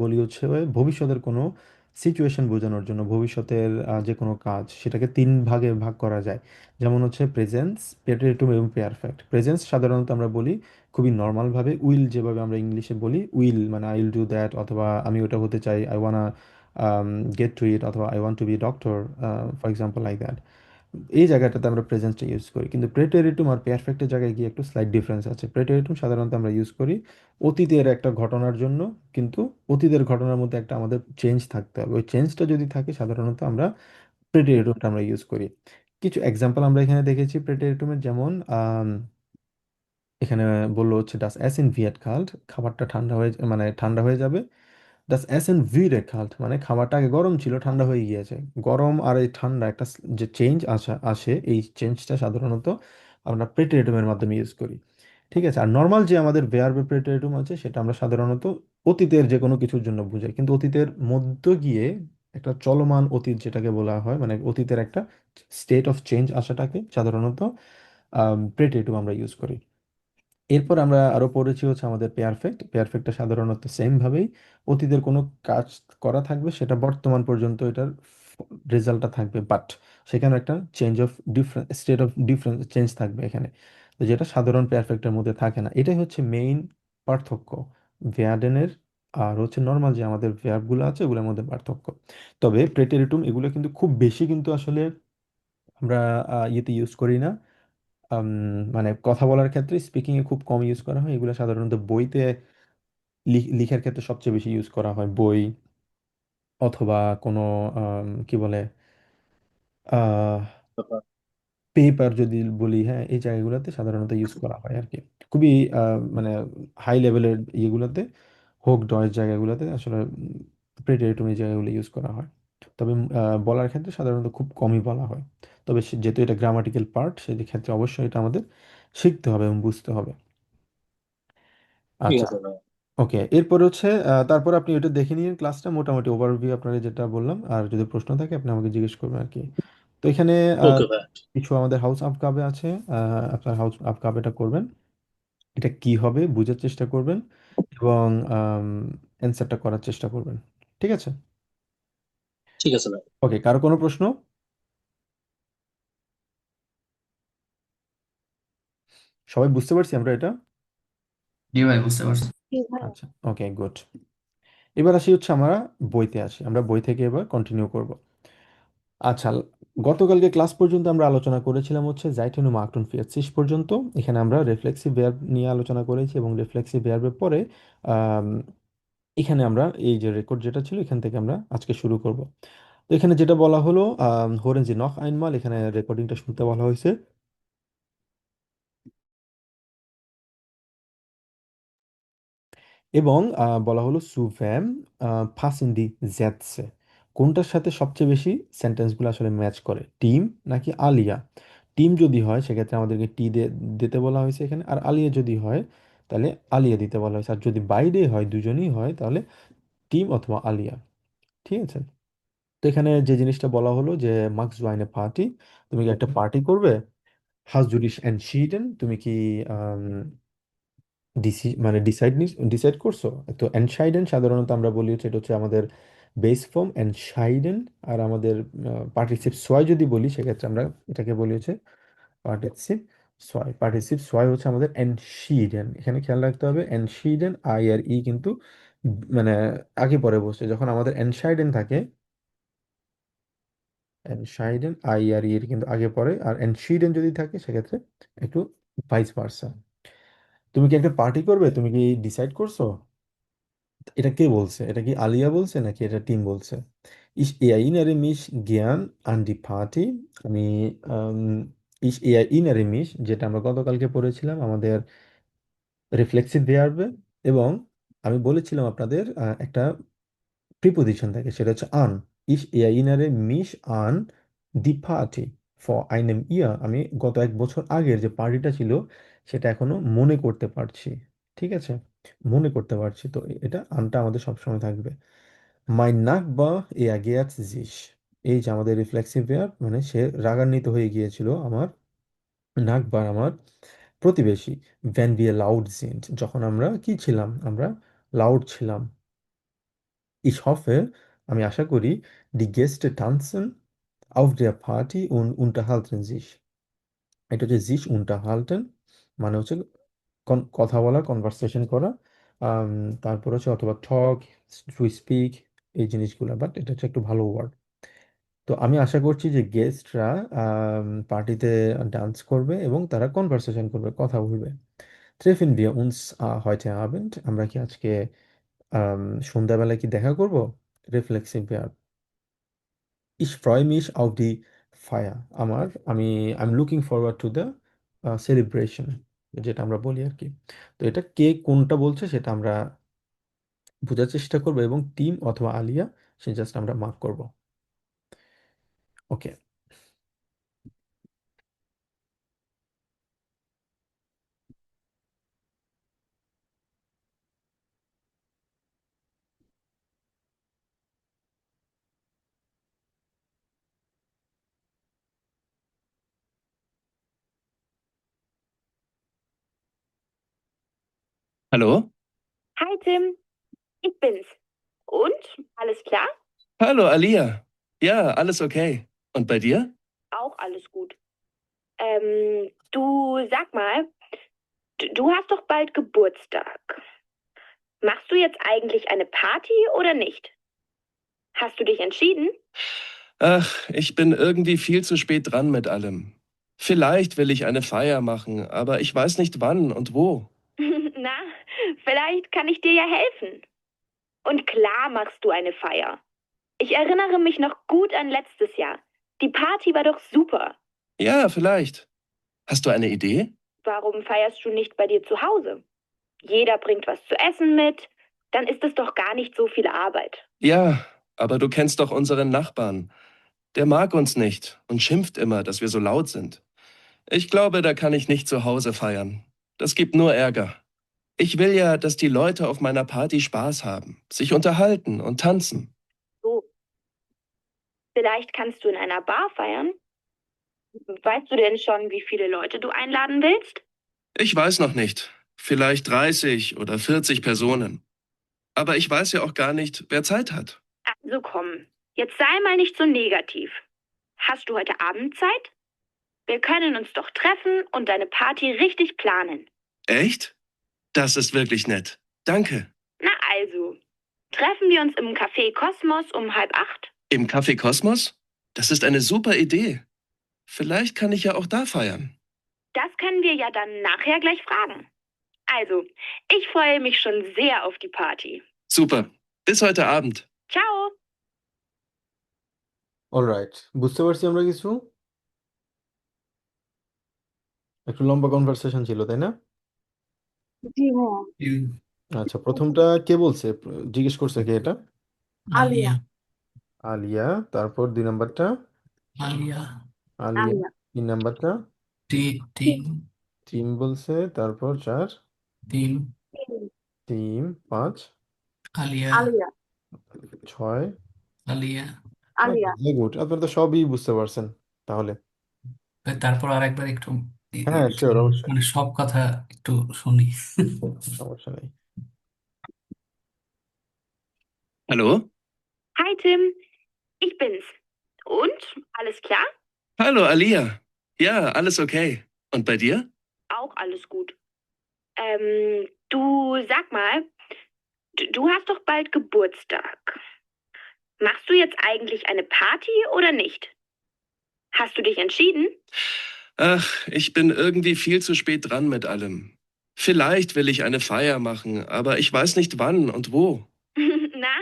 বলি হচ্ছে ওই ভবিষ্যতের কোনো সিচুয়েশন বোঝানোর জন্য, ভবিষ্যতের যে কোনো কাজ সেটাকে তিন ভাগে ভাগ করা যায়। যেমন হচ্ছে প্রেজেন্স, পেটেটিভ এবং পেয়ারফেক্ট। প্রেজেন্স সাধারণত আমরা বলি খুবই নর্মালভাবে উইল, যেভাবে আমরা ইংলিশে বলি উইল মানে আই উইল ডু দ্যাট, অথবা আমি ওটা হতে চাই I wanna get to it, অথবা I want to be doctor, for example like that. এই জায়গাটাতে আমরা প্রেজেন্সটা ইউজ করি, কিন্তু প্রেটেরিটুম আর পারফেক্টের জায়গায় গিয়ে একটু স্লাইড ডিফারেন্স আছে। প্রেটেরিটুম সাধারণত আমরা ইউজ করি অতীতের একটা ঘটনার জন্য, কিন্তু অতীতের ঘটনার মধ্যে একটা আমাদের চেঞ্জ থাকতে হবে, ওই চেঞ্জটা যদি থাকে সাধারণত আমরা প্রেটেরিটুমটা আমরা ইউজ করি। কিছু এক্সাম্পল আমরা এখানে দেখেছি প্রেটেরিটুমের, যেমন এখানে বললো হচ্ছে ডাস এস ইন ভিয়েট কাল্ট, খাবারটা ঠান্ডা হয়ে মানে ঠান্ডা হয়ে যাবে। ডাস এস ইন ভিরে কাল্ট মানে খাবারটা আগে গরম ছিল ঠান্ডা হয়ে গিয়েছে। গরম আর এই ঠান্ডা একটা যে চেঞ্জ আসে এই চেঞ্জটা সাধারণত আমরা প্রেটেরিটুমের মাধ্যমে ইউজ করি, ঠিক আছে। আর নর্মাল যে আমাদের ভেয়ারবে প্রেটেরিটুম আছে সেটা আমরা সাধারণত অতীতের যে কোনো কিছুর জন্য বুঝাই, কিন্তু অতীতের মধ্য গিয়ে একটা চলমান অতীত যেটাকে বলা হয়, মানে অতীতের একটা স্টেট অফ চেঞ্জ আসাটাকে সাধারণত প্রেটেরিটুম আমরা ইউজ করি। এরপর আমরা আরো পড়েছি হচ্ছে আমাদের পেয়ারফেক্ট। পেয়ারফেক্টটা সাধারণত সেম ভাবেই অতীতের কোনো কাজ করা থাকবে সেটা বর্তমান পর্যন্ত এটার রেজাল্টটা থাকবে, বাট সেখানে একটা change of different state of difference change থাকবে এখানে, তো যেটা সাধারণ পেয়ারফেক্টের মধ্যে থাকে না। এটাই হচ্ছে মেইন পার্থক্য ভেয়ার্ডেনের আর হচ্ছে নর্মাল যে আমাদের ভেয়ার্বগুলো আছে ওগুলোর মধ্যে পার্থক্য। তবে প্রেটেরিটুম এগুলো কিন্তু খুব বেশি কিন্তু আসলে আমরা ইয়েতে ইউজ করি না। আম, মানে কথা বলার ক্ষেত্রে স্পিকিং এ খুব কম ইউজ করা হয়, এগুলো সাধারণত বইতে লিখার ক্ষেত্রে সবচেয়ে বেশি ইউজ করা হয়। বই, অথবা কোনো কি বলে পেপার যদি বলি, হ্যাঁ, এই জায়গাগুলোতে সাধারণত ইউজ করা হয় আর কি। খুবই মানে হাই লেভেলের ইয়েগুলোতে, হোক ডয়ের জায়গাগুলোতে আসলে প্রেটেরিটম এই জায়গাগুলো ইউজ করা হয়। তবে বলার ক্ষেত্রে সাধারণত খুব কমই বলা হয়। তবে যেহেতু এটা গ্রামাটিক্যাল পার্ট, সেই ক্ষেত্রে অবশ্যই এটা আমাদের শিখতে হবে এবং বুঝতে হবে। ঠিক আচ্ছা, আছে ভাই। ওকে। এরপর হচ্ছে তারপর আপনি ওটা দেখে নিন ক্লাসটা, মোটামুটি ওভারভিউ আপনারা যেটা বললাম, আর যদি প্রশ্ন থাকে আপনি আমাকে জিজ্ঞেস করবেন আর কি। তো এখানে ওকে ভাই। কিছু আমাদের হাউস আপ কাবে আছে, আপনার হাউস আপ কাবেটা করবেন, এটা কি হবে বোঝার চেষ্টা করবেন এবং অ্যান্সারটা করার চেষ্টা করবেন। ঠিক আছে? ঠিক আছে ভাই। ওকে, কারো কোনো প্রশ্ন? সবাই বুঝতে পারছি আমরা এটা? জি ভাই, বুঝতে পারছি। আচ্ছা, ওকে, গুড। এবার আসি হচ্ছে আমরা বইতে আসি, আমরা বই থেকে এবার কন্টিনিউ করব। আচ্ছা, গতকালকে ক্লাস পর্যন্ত আমরা আলোচনা করেছিলাম হচ্ছে জাইটেনু মাকটুন ফিয়াটসিস পর্যন্ত। এখানে আমরা রিফ্লেক্সিভ ভার্ব নিয়ে আলোচনা করেছি এবং রিফ্লেক্সিভ ভার্বের পরে আম, এখানে আমরা এই যে রেকর্ড যেটা ছিল এখান থেকে আমরা আজকে শুরু করব। তো এখানে যেটা বলা হলো, হোরেন জি নখ আইনমাল, এখানে রেকর্ডিংটা শুনতে বলা হয়েছে। এবং বলা হলো সুভ্যাম ফাস ইন দি জেটসে, কোনটার সাথে সবচেয়ে বেশি সেন্টেন্সগুলো আসলে ম্যাচ করে, টিম নাকি আলিয়া? টিম যদি হয় সেক্ষেত্রে আমাদেরকে দিতে বলা হয়েছে এখানে, আর আলিয়া যদি হয় তাহলে আলিয়া দিতে বলা হয়েছে, আর যদি বাইরে হয় দুজনেই হয় তাহলে টিম অথবা আলিয়া। ঠিক আছে? তো এখানে যে জিনিসটা বলা হলো যে মার্কস জোয়াইনে পার্টি, তুমি কি একটা পার্টি করবে? হাজ জুডিশ এনশিডেন, তুমি কি মানে ডিসাইড করছো? তো এনশাইডেন সাধারণত আমরা বলি হচ্ছে এটা হচ্ছে আমাদের বেস ফর্ম এনশাইডেন, আর আমাদের পার্টিসিপ সোয় যদি বলি সেক্ষেত্রে আমরা এটাকে বলি হচ্ছে পার্টিসিপ সোয় হচ্ছে আমাদের এনশিডেন। এখানে খেয়াল রাখতে হবে এনশিডেন আই আর ই কিন্তু মানে আগে পরে বসে, যখন আমাদের এনশাইডেন থাকে এনশাইডেন আই আর ই এর কিন্তু আগে পরে, আর এনশিডেন যদি থাকে সেক্ষেত্রে একটু ভাইস ভার্সা। তুমি কি একটা পার্টি করবে, তুমি কি ডিসাইড করছো? এটা কে বলছে? এটা কি আলিয়া বলছে নাকি এটা টিম বলছে? Ich erinnere mich gern an die Party। আমি ich erinnere mich, যেটা আমরা গতকালকে পড়েছিলাম আমাদের রিফ্লেক্সিভ ভার্বে, এবং আমি বলেছিলাম আপনাদের একটা প্রিপোজিশন থাকে, সেটা হচ্ছে আন। Ich erinnere mich an die Party vor einem Jahr। আমি গত 1 বছর আগের যে পার্টিটা ছিল সেটা এখনো মনে করতে পারছি। ঠিক আছে? মনে করতে পারছি, তো এটা আনটা আমাদের সবসময় থাকবে। Mein Nachbar ärgert sich, এই যে আমাদের রিফ্লেক্সিভ ভার্ব, মানে সে রাগান্বিত হয়ে গিয়েছিল, আমার নাকবার আমার প্রতিবেশী। Wenn wir laut sind, যখন আমরা কি ছিলাম, আমরা লাউড ছিলাম। Ich hoffe, আমি আশা করি, die Gäste tanzen auf der Party und unterhalten sich। এটা হচ্ছে sich unterhalten, মানে হচ্ছে কথা বলা, কনভারসেশন করা। আম, তারপর হচ্ছে অথবা টক, টু স্পিক, এই জিনিসগুলো, বাট এটা হচ্ছে একটু ভালো ওয়ার্ড। তো আমি আশা করছি যে গেস্টরা পার্টিতে ডান্স করবে এবং তারা কনভারসেশন করবে, কথা বলবে। Treffen wir uns heute Abend, আমরা কি আজকে সন্ধ্যাবেলায় কি দেখা করব? Reflexive verb. Ich freue mich auf die Feier, I'm looking forward to the celebration, যেটা আমরা বলি আর কি। তো এটা কে কোনটা বলছে সেটা আমরা বোঝার চেষ্টা করবো, এবং টিম অথবা আলিয়া সে জাস্ট আমরা মার্ক করব। ওকে। Hallo? Hi Tim, ich bin's. Und? Alles klar? Hallo, Alia. Ja, alles okay. Und bei dir? Auch alles gut. Du sag mal, du hast doch bald Geburtstag. Machst du jetzt eigentlich eine Party oder nicht? Hast du dich entschieden? Ach, ich bin irgendwie viel zu spät dran mit allem. Vielleicht will ich eine Feier machen, aber ich weiß nicht wann und wo. Na, vielleicht kann ich dir ja helfen. Und klar machst du eine Feier. Ich erinnere mich noch gut an letztes Jahr. Die Party war doch super. Ja, vielleicht. Hast du eine Idee? Warum feierst du nicht bei dir zu Hause? Jeder bringt was zu essen mit, dann ist es doch gar nicht so viel Arbeit. Ja, aber du kennst doch unseren Nachbarn. Der mag uns nicht und schimpft immer, dass wir so laut sind. Ich glaube, da kann ich nicht zu Hause feiern. Das gibt nur Ärger. Ich will ja, dass die Leute auf meiner Party Spaß haben, sich unterhalten und tanzen. So, vielleicht kannst du in einer Bar feiern. Weißt du denn schon, wie viele Leute du einladen willst? Ich weiß noch nicht. Vielleicht 30 oder 40 Personen. Aber ich weiß ja auch gar nicht, wer Zeit hat. Also komm, jetzt sei mal nicht so negativ. Hast du heute Abend Zeit? Wir können uns doch treffen und deine Party richtig planen. Echt? Das ist wirklich nett. Danke. Na also, treffen wir uns im Café Kosmos um 7:30? Im Café Kosmos? Das ist eine super Idee. Vielleicht kann ich ja auch da feiern. Das können wir ja dann nachher gleich fragen. Also, ich freue mich schon sehr auf die Party. Super. Bis heute Abend. Ciao! Alright, বুঝতে পারছি আমরা কিছু। একটু লম্বা conversation ছিল, তাই না? জি ভাইয়া। আচ্ছা, প্রথমটা কে বলছে? জিজ্ঞেস করছে কে এটা? আলিয়া আলিয়া। তারপর 2 নাম্বারটা? আলিয়া আলিয়া। আলিয়া। 3 নাম্বারটা? টিম টিম বলছে। তারপর 4? Team team. 5? Alia Alia. 6? Alia Alia. Good, আপনারা তো সবই বুঝতে পারছেন তাহলে। তারপর আরেকবার একটু হ্যাঁ, শিওর, অবশ্যই, মানে সব কথা একটু শুনি। সমস্যা নেই। Hallo? Hi Tim, ich bin's. Und? Alles klar? Hallo, Alia. Ja, alles okay. Und bei dir? Auch alles gut. Du sag mal, du hast doch bald Geburtstag. Machst du jetzt eigentlich eine Party oder nicht? Hast du dich entschieden? Ach, ich bin irgendwie viel zu spät dran mit allem. Vielleicht will ich eine Feier machen, aber ich weiß nicht wann und wo. Na,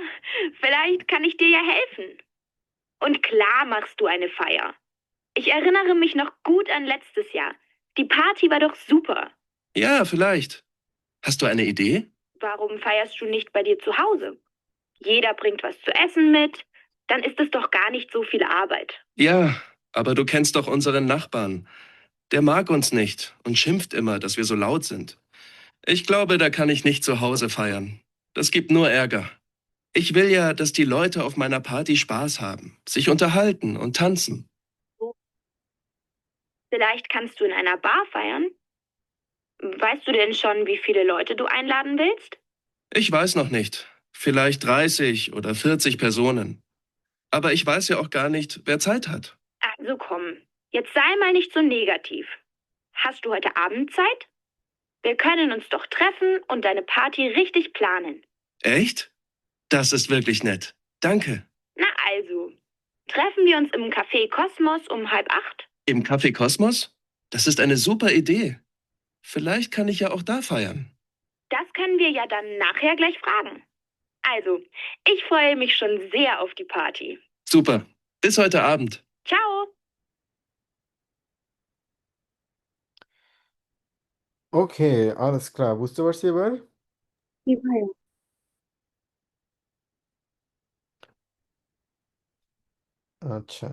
vielleicht kann ich dir ja helfen. Und klar machst du eine Feier. Ich erinnere mich noch gut an letztes Jahr. Die Party war doch super. Ja, vielleicht. Hast du eine Idee? Warum feierst du nicht bei dir zu Hause? Jeder bringt was zu essen mit, dann ist es doch gar nicht so viel Arbeit. Ja, aber du kennst doch unseren Nachbarn. Der mag uns nicht und schimpft immer, dass wir so laut sind. Ich glaube, da kann ich nicht zu Hause feiern. Das gibt nur Ärger. Ich will ja, dass die Leute auf meiner Party Spaß haben, sich unterhalten und tanzen. Vielleicht kannst du in einer Bar feiern. Weißt du denn schon, wie viele Leute du einladen willst? Ich weiß noch nicht. Vielleicht 30 oder 40 Personen. Aber ich weiß ja auch gar nicht, wer Zeit hat. Also komm, jetzt sei mal nicht so negativ. Hast du heute Abend Zeit? Wir können uns doch treffen und deine Party richtig planen. Echt? Das ist wirklich nett. Danke. Na also, treffen wir uns im Café Kosmos um 7:30? Im Café Kosmos? Das ist eine super Idee. Vielleicht kann ich ja auch da feiern. Das können wir ja dann nachher gleich fragen. Also, ich freue mich schon sehr auf die Party. Super. Bis heute Abend. Ciao! Okay, alles klar, বুঝতে পারছি এবার। জি ভাইয়া। আচ্ছা,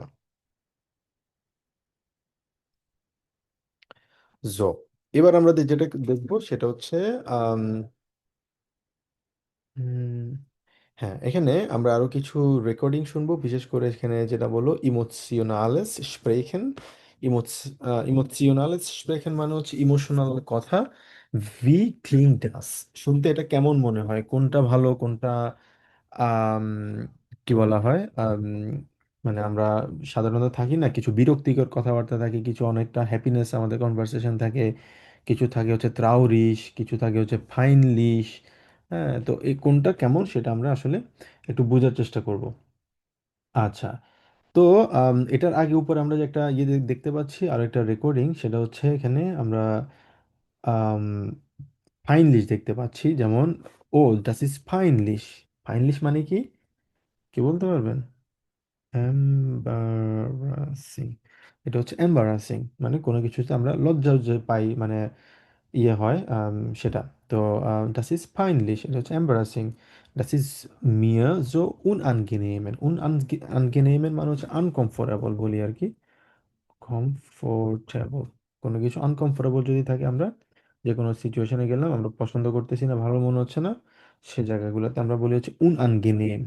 জো, এবার আমরা যেটা দেখবো সেটা হচ্ছে আম, উম, হ্যাঁ, এখানে আমরা আরো কিছু রেকর্ডিং শুনবো, বিশেষ করে এখানে যেটা বলো ইমোশনালেস স্প্রেখেন। ইমোশনালেস স্প্রেখেন মানে হচ্ছে ইমোশনাল কথা। ভি ক্লিং ডাস, শুনতে এটা কেমন মনে হয়, কোনটা ভালো, কোনটা আম, কি বলা হয়, মানে আমরা সাধারণত থাকি না, কিছু বিরক্তিকর কথাবার্তা থাকে, কিছু অনেকটা হ্যাপিনেস আমাদের কনভারসেশন থাকে, কিছু থাকে হচ্ছে ত্রাউরিশ, কিছু থাকে হচ্ছে ফাইনলিশ। হ্যাঁ, তো এই কোনটা কেমন সেটা আমরা আসলে একটু বোঝার চেষ্টা করব। আচ্ছা, তো এটার আগে উপরে আমরা যে একটা ইয়ে দেখতে পাচ্ছি আর একটা রেকর্ডিং, সেটা হচ্ছে এখানে আমরা ফাইনলিশ দেখতে পাচ্ছি। যেমন, ও, দাস ইজ ফাইনলিশ। ফাইনলিশ মানে কি, কি বলতে পারবেন? এম্বারাসিং, এটা হচ্ছে এম্বারাসিং, মানে কোনো কিছুতে আমরা লজ্জা যে পাই, মানে ইয়ে হয়, সেটা। তো das ist peinlich, এটা হচ্ছে embarrassing. das ist mir so unangenehm, unangenehm মানে হচ্ছে আনকমফোর্টেবল বলি আর কি, কমফোর্টেবল। কোনো কিছু আনকমফোর্টেবল যদি থাকে, আমরা যে কোনো সিচুয়েশনে গেলাম, আমরা পছন্দ করতেছি না, ভালো মনে হচ্ছে না, সে জায়গাগুলোতে আমরা বলি হচ্ছে unangenehm।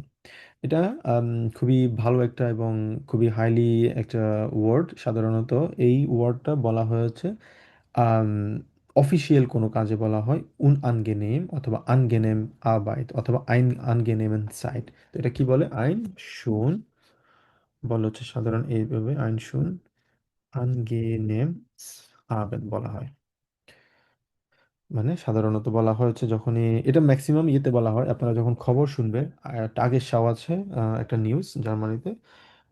এটা আম, খুবই ভালো একটা এবং খুবই হাইলি একটা ওয়ার্ড। সাধারণত এই ওয়ার্ডটা বলা হয়েছে অফিসিয়াল কোনো কাজে বলা হয় unangenehm অথবা angenehm Arbeit অথবা ein angenehmen Zeit। তো এটা কি বলে? আইন শুন বলা হচ্ছে সাধারণ এইভাবে, আইন শুন angenehm Arbeit বলা হয়। মানে সাধারণত বলা হয়েছে যখনই, এটা ম্যাক্সিমাম ইয়েতে বলা হয়, আপনারা যখন খবর শুনবেন, টাগেশাও আছে একটা নিউজ জার্মানিতে,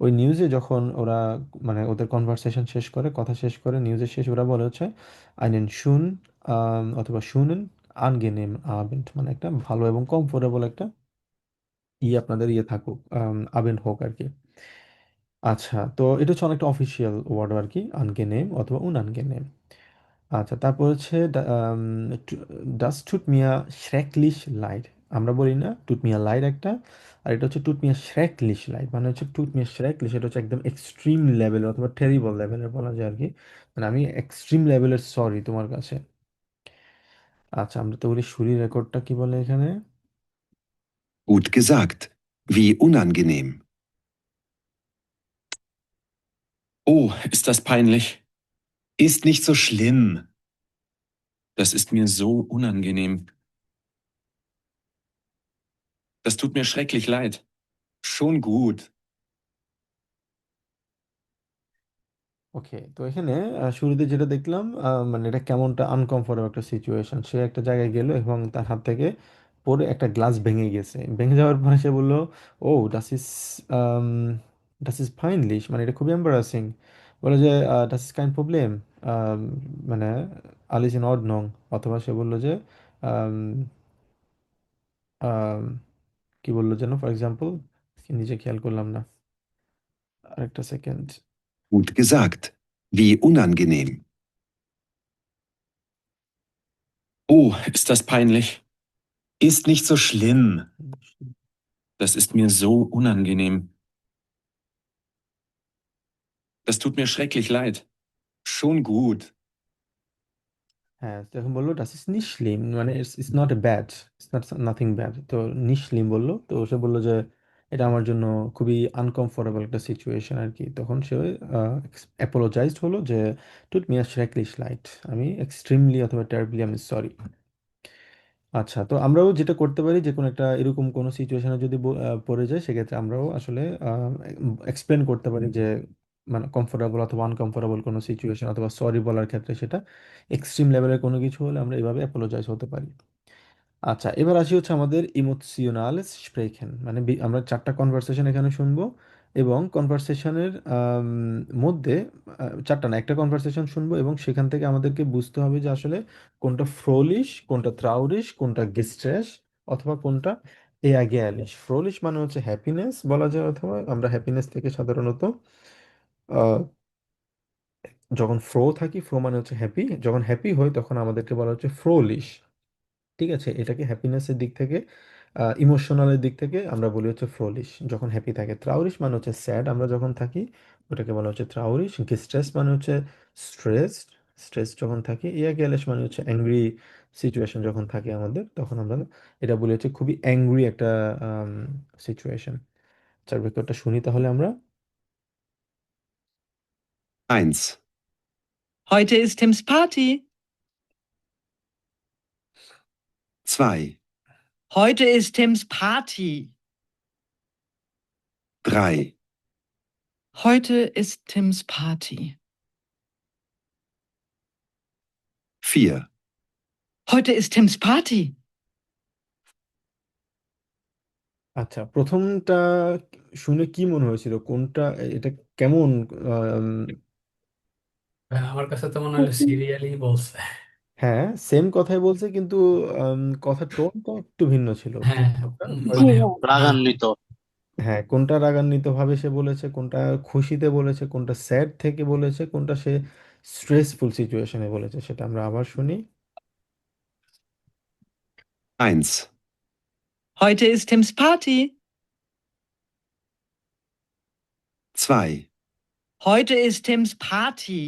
ওই নিউজে যখন ওরা মানে ওদের কনভারসেশন শেষ করে, কথা শেষ করে, নিউজের শেষ ওরা বলে হচ্ছে আইনেন শুন অথবা শুনেন আনগেনেম আবেন্ট, মানে একটা ভালো এবং কমফোর্টেবল একটা আপনাদের থাকুক, আবেন্ট হোক আর কি। আচ্ছা, তো এটা হচ্ছে অনেকটা অফিসিয়াল ওয়ার্ড আর কি, আনগেনেম অথবা উনআনগেনেম। আচ্ছা, তারপর হচ্ছে ডাস টুট মিয়া শ্রেকলিশ লাইট। আমরা বলি না টুট মিয়া লাইট একটা, আর এটা হচ্ছে টুট মিয়া শ্রেকলিশ লাইট, মানে হচ্ছে টুট মিয়া শ্রেকলিশ, এটা হচ্ছে একদম এক্সট্রিম লেভেলের অথবা টেরিবল লেভেলের বলা যায় আর কি, মানে আমি এক্সট্রিম লেভেলের সরি তোমার কাছে। আচ্ছা, আমরা তো বলি সুরি রেকর্ডটা কি বলে এখানে? Gut gesagt. Wie unangenehm. Oh, ist das peinlich. Ist nicht so schlimm. Das ist mir so unangenehm. Das tut mir schrecklich leid. Schon gut. ওকে, তো এখানে শুরুতে যেটা দেখলাম, মানে এটা কেমনটা আনকমফোর্টেবল একটা সিচুয়েশন, সে একটা জায়গায় গেল এবং তার হাত থেকে পড়ে একটা গ্লাস ভেঙে গেছে, ভেঙে যাওয়ার পরে সে বলল, ও ডাস ইজ পাইনলিশ, মানে এটা খুবই এম্বারাসিং। বলে যে ডাস ইজ কাইন প্রবলেম, মানে আলিস ইন অড নং, অথবা সে বললো যে আম, আম, কি বললো যেন, ফর এক্সাম্পল নিজে খেয়াল করলাম না, আরেকটা second. Gut gesagt. Wie unangenehm. Oh, ist das peinlich. Ist nicht so schlimm. Das ist mir so unangenehm. Das tut mir schrecklich leid. Schon gut. হ্যাঁ, তো এখন বললো ডাস ইজ নিশলিম, মানে it's not a bad, it's not nothing bad. তো নিশলিম বললো, তো সে বললো যে এটা আমার জন্য খুবই আনকমফোর্টেবল একটা সিচুয়েশন আর কি। তখন সে অ্যাপোলোজাইজড হলো যে টুট মি আ শ্রেকলিশ লাইট, আমি এক্সট্রিমলি অথবা টেরিবলি আমি সরি। আচ্ছা, তো আমরাও যেটা করতে পারি, যে কোনো একটা এরকম কোনো সিচুয়েশনে যদি পড়ে যায়, সেক্ষেত্রে আমরাও আসলে এক্সপ্লেন করতে পারি যে মানে কমফোর্টেবল অথবা আনকমফোর্টেবল কোনো সিচুয়েশন অথবা সরি বলার ক্ষেত্রে সেটা এক্সট্রিম লেভেলের কোনো কিছু হলে আমরা এভাবে অ্যাপোলোজাইজ হতে পারি। আচ্ছা, এবার আসি হচ্ছে আমাদের ইমোশনাল স্প্রেখেন, মানে আমরা চারটা কনভারসেশন এখানে শুনবো, এবং কনভারসেশনের মধ্যে চারটা না, একটা কনভারসেশন শুনবো, এবং সেখান থেকে আমাদেরকে বুঝতে হবে যে আসলে কোনটা ফ্রোলিশ, কোনটা ত্রাউরিশ, কোনটা গেস্ট্রেস, অথবা কোনটা এয়াগেয়ালিশ। ফ্রোলিশ মানে হচ্ছে হ্যাপিনেস বলা যায়, অথবা আমরা হ্যাপিনেস থেকে সাধারণত আহ, যখন ফ্রো থাকি, ফ্রো মানে হচ্ছে হ্যাপি, যখন হ্যাপি হই তখন আমাদেরকে বলা হচ্ছে ফ্রোলিশ। ঠিক আছে, এটাকে হ্যাপিনেসের দিক থেকে, ইমোশনালের দিক থেকে আমরা বলি হচ্ছে ফ্রোলিশ যখন হ্যাপি থাকে। ত্রাউরিশ মানে হচ্ছে স্যাড আমরা যখন থাকি, ওটাকে বলা হচ্ছে ত্রাউরিশ। স্ট্রেস মানে হচ্ছে স্ট্রেসড, স্ট্রেস যখন থাকি। গেলেশ মানে হচ্ছে অ্যাংরি সিচুয়েশন যখন থাকে আমাদের, তখন আমরা এটা বলি হচ্ছে খুবই অ্যাংরি একটা সিচুয়েশন। চার বাক্যটা শুনি তাহলে আমরা। 1. Heute ist Tims Party. 2. Heute ist Tims Party. 3. Heute ist Tims Party. 4. Heute ist Tims Party. আচ্ছা, প্রথমটা শুনে কি মনে হয়েছিল, কোনটা, এটা কেমন? আম, আমার কাছে তো মনে হলো সিরিয়ালি বলছে। হ্যাঁ, সেম কথাই বলছে, কিন্তু কথার টোনটা একটু ভিন্ন ছিল। হ্যাঁ, ফর মানে জি ভাইয়া। রাগান্বিত। হ্যাঁ, কোনটা রাগান্বিত ভাবে সে বলেছে, কোনটা খুশিতে বলেছে, কোনটা স্যাড থেকে বলেছে, কোনটা সে স্ট্রেসফুল সিচুয়েশনে বলেছে, সেটা আমরা আবার শুনি। 1, Heute ist Tims Party. 2, Heute ist Tims Party.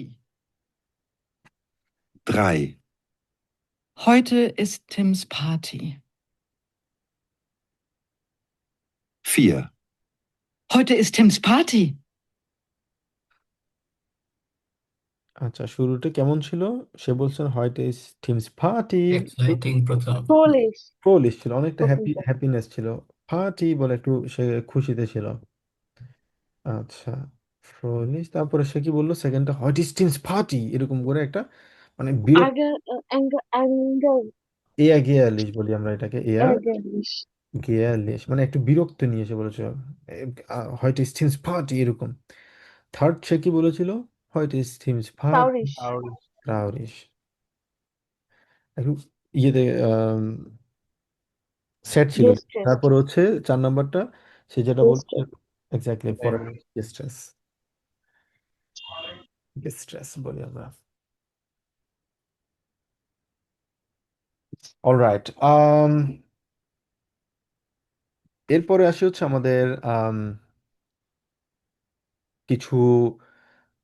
3, Heute ist Tims Party. 4, Heute ist Tims Party. আচ্ছা, শুরুটা কেমন ছিল? সে বলছেন white is teams party. Exciting প্রথম। ফ্রোলিশ ফ্রোলিশ ছিল, অনেকটা প্রথমটা। হ্যাপিনেস ছিল। পার্টি বলে একটু সে খুশিতে ছিল। আচ্ছা, ফ্রোলিশ। তারপরে সে কি বললো সেকেন্ডটা, হোয়াইট ইজ টিমস পার্টি, এরকম করে একটা মানে বিরক্ত, আগে অ্যাঙ্গার অ্যাঙ্গার এয়া গেয়ালিশ বলি আমরা এটাকে, এয়া অ্যাঙ্গারিশ গেয়ালিশ, মানে একটু বিরক্ত নিয়ে এসে বলেছে হোয়াইট ইজ টিমস পার্টি এরকম। থার্ড সে কি বলেছিল, হোয়াইট ইজ টিমস পার্টি সাউরিশ রাউরিশ, একটু ইয়েতে সেট ছিল। ডিস্ট্রেসড তারপর হচ্ছে 4 নাম্বারটা, সে যেটা বলছে distress exactly for stress, stress বলি আমরা। অলরাইট, এরপরে আসি হচ্ছে আমাদের কিছু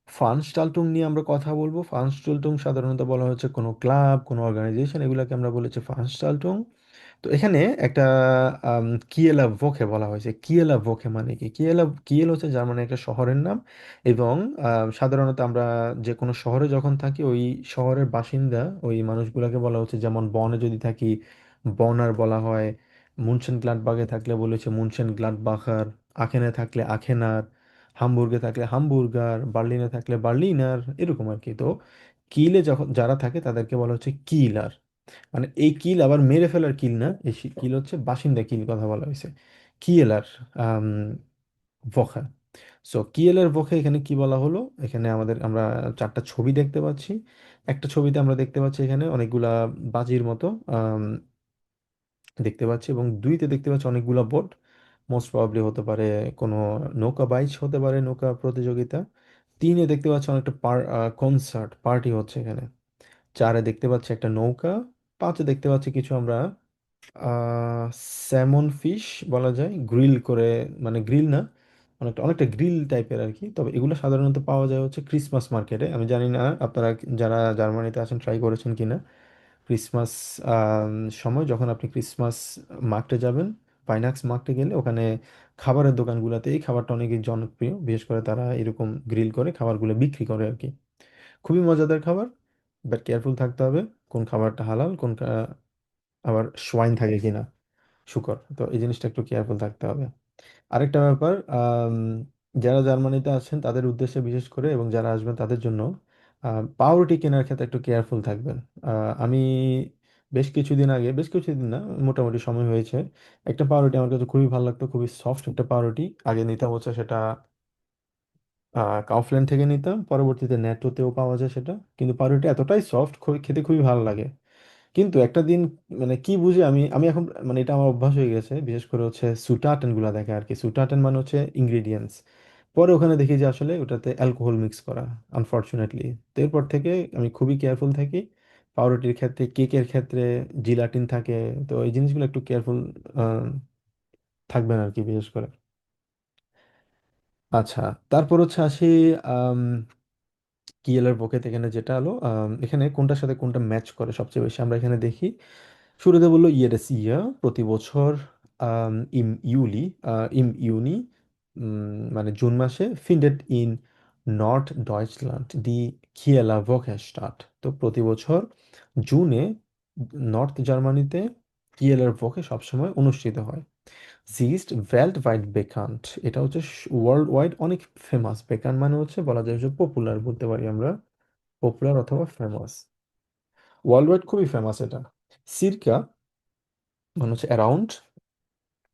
ফানস্টাল্টুং নিয়ে আমরা কথা বলবো। ফানস্টাল্টুং সাধারণত বলা হচ্ছে কোনো ক্লাব, কোনো অর্গানাইজেশন, এগুলোকে আমরা বলেছি ফানস্টাল্টুং। তো এখানে একটা কিয়েলা ভোকে বলা হয়েছে। কিয়েলা ভোকে মানে কি? কিয়েল হচ্ছে জার্মানি একটা শহরের নাম, এবং সাধারণত আমরা যে কোনো শহরে যখন থাকি ওই শহরের বাসিন্দা ওই মানুষগুলোকে বলা হচ্ছে, যেমন বনে যদি থাকি বনার বলা হয়, মুনশেন গ্লাডবাগে থাকলে বলেছে মুনশেন গ্লাডবাখার, আখেনে থাকলে আখেনার, হামবুর্গে থাকলে হামবুর্গার, বার্লিনে থাকলে বার্লিনার, এরকম আর কি। তো কিলে যখন যারা থাকে তাদেরকে বলা হচ্ছে কিলার। মানে এই কিল আবার মেরে ফেলার কিল না, এই কিল হচ্ছে বাসিন্দা কিল কথা বলা হয়েছে, কিয়েলার ভোখা। সো কিয়েলার ভোখে এখানে কি বলা হলো, এখানে আমরা 4টা ছবি দেখতে পাচ্ছি। একটা ছবিতে আমরা দেখতে পাচ্ছি এখানে অনেকগুলা বাজির মতো দেখতে পাচ্ছি, এবং 2তে দেখতে পাচ্ছি অনেকগুলা বোট, মোস্ট প্রবাবলি হতে পারে কোনো নৌকা বাইচ হতে পারে, নৌকা প্রতিযোগিতা। 3-এ দেখতে পাচ্ছি অনেকটা কনসার্ট পার্টি হচ্ছে এখানে। 4-এ দেখতে পাচ্ছি একটা নৌকা। 5-এ দেখতে পাচ্ছি কিছু আমরা স্যামন ফিশ বলা যায়, গ্রিল করে, মানে গ্রিল না, অনেকটা অনেকটা গ্রিল টাইপের আর কি। তবে এগুলো সাধারণত পাওয়া যায় হচ্ছে ক্রিসমাস মার্কেটে। আমি জানি না আপনারা যারা জার্মানিতে আছেন ট্রাই করেছেন কিনা। ক্রিসমাস আম, সময় যখন আপনি ক্রিসমাস মার্কেটে যাবেন, পাইনাক্স মার্কেটে গেলে ওখানে খাবারের দোকানগুলোতে এই খাবারটা অনেকই জনপ্রিয়, বিশেষ করে তারা এরকম গ্রিল করে খাবারগুলো বিক্রি করে আর কি। খুবই মজাদার খাবার, বাট কেয়ারফুল থাকতে হবে কোন খাবারটা হালাল, আবার সোয়াইন থাকে কিনা, শুকর। তো এই জিনিসটা একটু কেয়ারফুল থাকতে হবে। আরেকটা ব্যাপার, যারা জার্মানিতে আছেন তাদের উদ্দেশ্যে বিশেষ করে, এবং যারা আসবেন তাদের জন্য, পাউরুটি কেনার ক্ষেত্রে একটু কেয়ারফুল থাকবেন। আমি বেশ কিছুদিন না, মোটামুটি সময় হয়েছে, একটা পাউরুটি আমার কাছে খুবই ভালো লাগতো, খুবই সফট একটা পাউরুটি আগে নিতাম হচ্ছে সেটা কাউফল্যান্ড থেকে নিতাম, পরবর্তীতে নেটোতেও পাওয়া যায় সেটা। কিন্তু পাউরুটি এতটাই সফট, খেতে খুবই ভালো লাগে। কিন্তু একটা দিন মানে কি বুঝি আমি আমি এখন মানে এটা আমার অভ্যাস হয়ে গেছে, বিশেষ করে হচ্ছে সুটাটেন গুলা দেখে আর কি। সুটাটেন মানে হচ্ছে ইনগ্রিডিয়েন্টস, পরে ওখানে দেখি যে আসলে ওটাতে অ্যালকোহল মিক্স করা, আনফর্চুনেটলি। তো এরপর থেকে আমি খুবই কেয়ারফুল থাকি। পাউরুটির ক্ষেত্রে, কেকের ক্ষেত্রে জিলাটিন থাকে, তো এই জিনিসগুলো একটু কেয়ারফুল থাকবেন আর কি, বিশেষ করে। আচ্ছা, তারপর হচ্ছে আসি কিয়েলের পকেট। এখানে যেটা হলো এখানে কোনটার সাথে কোনটা ম্যাচ করে সবচেয়ে বেশি আমরা এখানে দেখি। শুরুতে বললো ইয়েরেস ইয়া, প্রতি বছর ইম ইউলি, ইউনি, মানে জুন মাসে, ফিন্ডেড ইন নর্থ ডয়েচল্যান্ড দি কিয়েলা ভোকেস্টাট। তো প্রতি বছর জুনে নর্থ জার্মানিতে কিয়েলার ভোকে সবসময় অনুষ্ঠিত হয়। জিস্ট ওয়েল্ট ওয়াইড বেকান্ট, এটা হচ্ছে ওয়ার্ল্ড ওয়াইড অনেক ফেমাস। বেকান্ট মানে হচ্ছে বলা যায় যে পপুলার বলতে পারি আমরা, পপুলার অথবা ফেমাস, ওয়ার্ল্ড ওয়াইড খুবই ফেমাস এটা। সিরকা মানে হচ্ছে অ্যারাউন্ড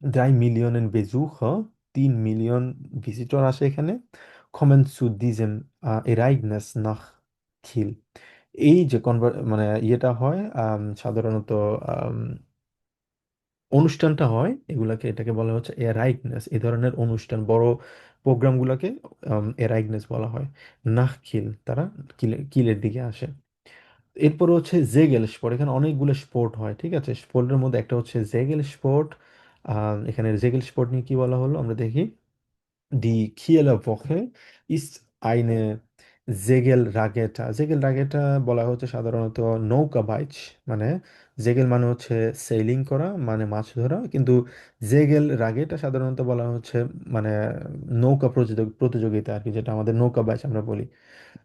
3 মিলিয়ন বেজুচার, 3 মিলিয়ন ভিজিটর আসে এখানে। kommen zu diesem Ereignis nach Kiel, এই যে মানে ইয়েটা হয় সাধারণত অনুষ্ঠানটা হয় এগুলাকে, এটাকে বলা হচ্ছে এরাইগনেস। এই ধরনের অনুষ্ঠান, বড় প্রোগ্রামগুলোকে এরাইগনেস বলা হয়। নাখকিল, তারা কিলের দিকে আসে। এরপর হচ্ছে জেগেল স্পোর্ট। এখানে অনেকগুলো স্পোর্ট হয়, ঠিক আছে? স্পোর্টের মধ্যে একটা হচ্ছে জেগেল স্পোর্ট। এখানে জেগেল স্পোর্ট নিয়ে কি বলা হলো আমরা দেখি। Die Kieler Woche ist eine Segelregatta। Saigal রাগেটা বলা হচ্ছে সাধারণত নৌকা বাইচ, মানে জেগেল মানে হচ্ছে সেলিং করা, মানে মাছ ধরা, কিন্তু জেগেল রাগেটা সাধারণত বলা হচ্ছে মানে নৌকা প্রতিযোগিতা আর কি, যেটা আমাদের নৌকা বাইচ আমরা বলি।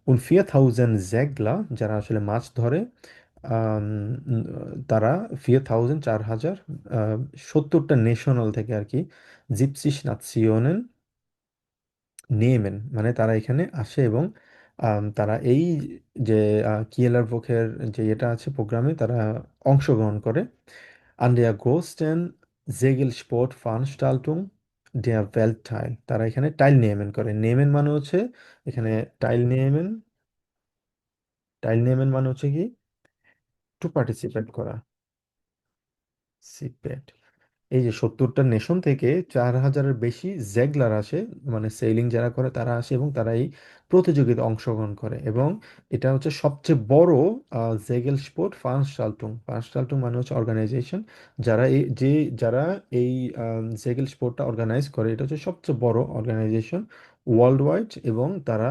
Und 4000 Segler, যারা আসলে মাছ ধরে, আম, উম, তারা 4000, 4000, 70টা নেশনাল থেকে আর কি, জিপসিস নাৎসিওনেন নেমেন, মানে তারা এখানে আসে এবং তারা এই যে কিয়েলার ভোখের যে এটা আছে প্রোগ্রামে তারা অংশগ্রহণ করে। An der größten Segelsport-Veranstaltung der Welt teil। তারা এখানে টাইল নেমেন করে। নেমেন মানে হচ্ছে এখানে টাইল নেমেন, টাইল নেমেন মানে হচ্ছে কি টু পার্টিসিপেট করা, সিপেট। এই যে 70টা নেশন থেকে 4000-এর বেশি জেগলার আসে, মানে সেইলিং যারা করে তারা আসে এবং তারা এই প্রতিযোগিতায় অংশগ্রহণ করে। এবং এটা হচ্ছে সবচেয়ে বড় জেগেল স্পোর্ট ফান্সটাল্টুং। ফান্সটাল্টুং মানে হচ্ছে অর্গানাইজেশন, যারা এই জেগেল স্পোর্টটা অর্গানাইজ করে। এটা হচ্ছে সবচেয়ে বড় অর্গানাইজেশন ওয়ার্ল্ড ওয়াইড, এবং তারা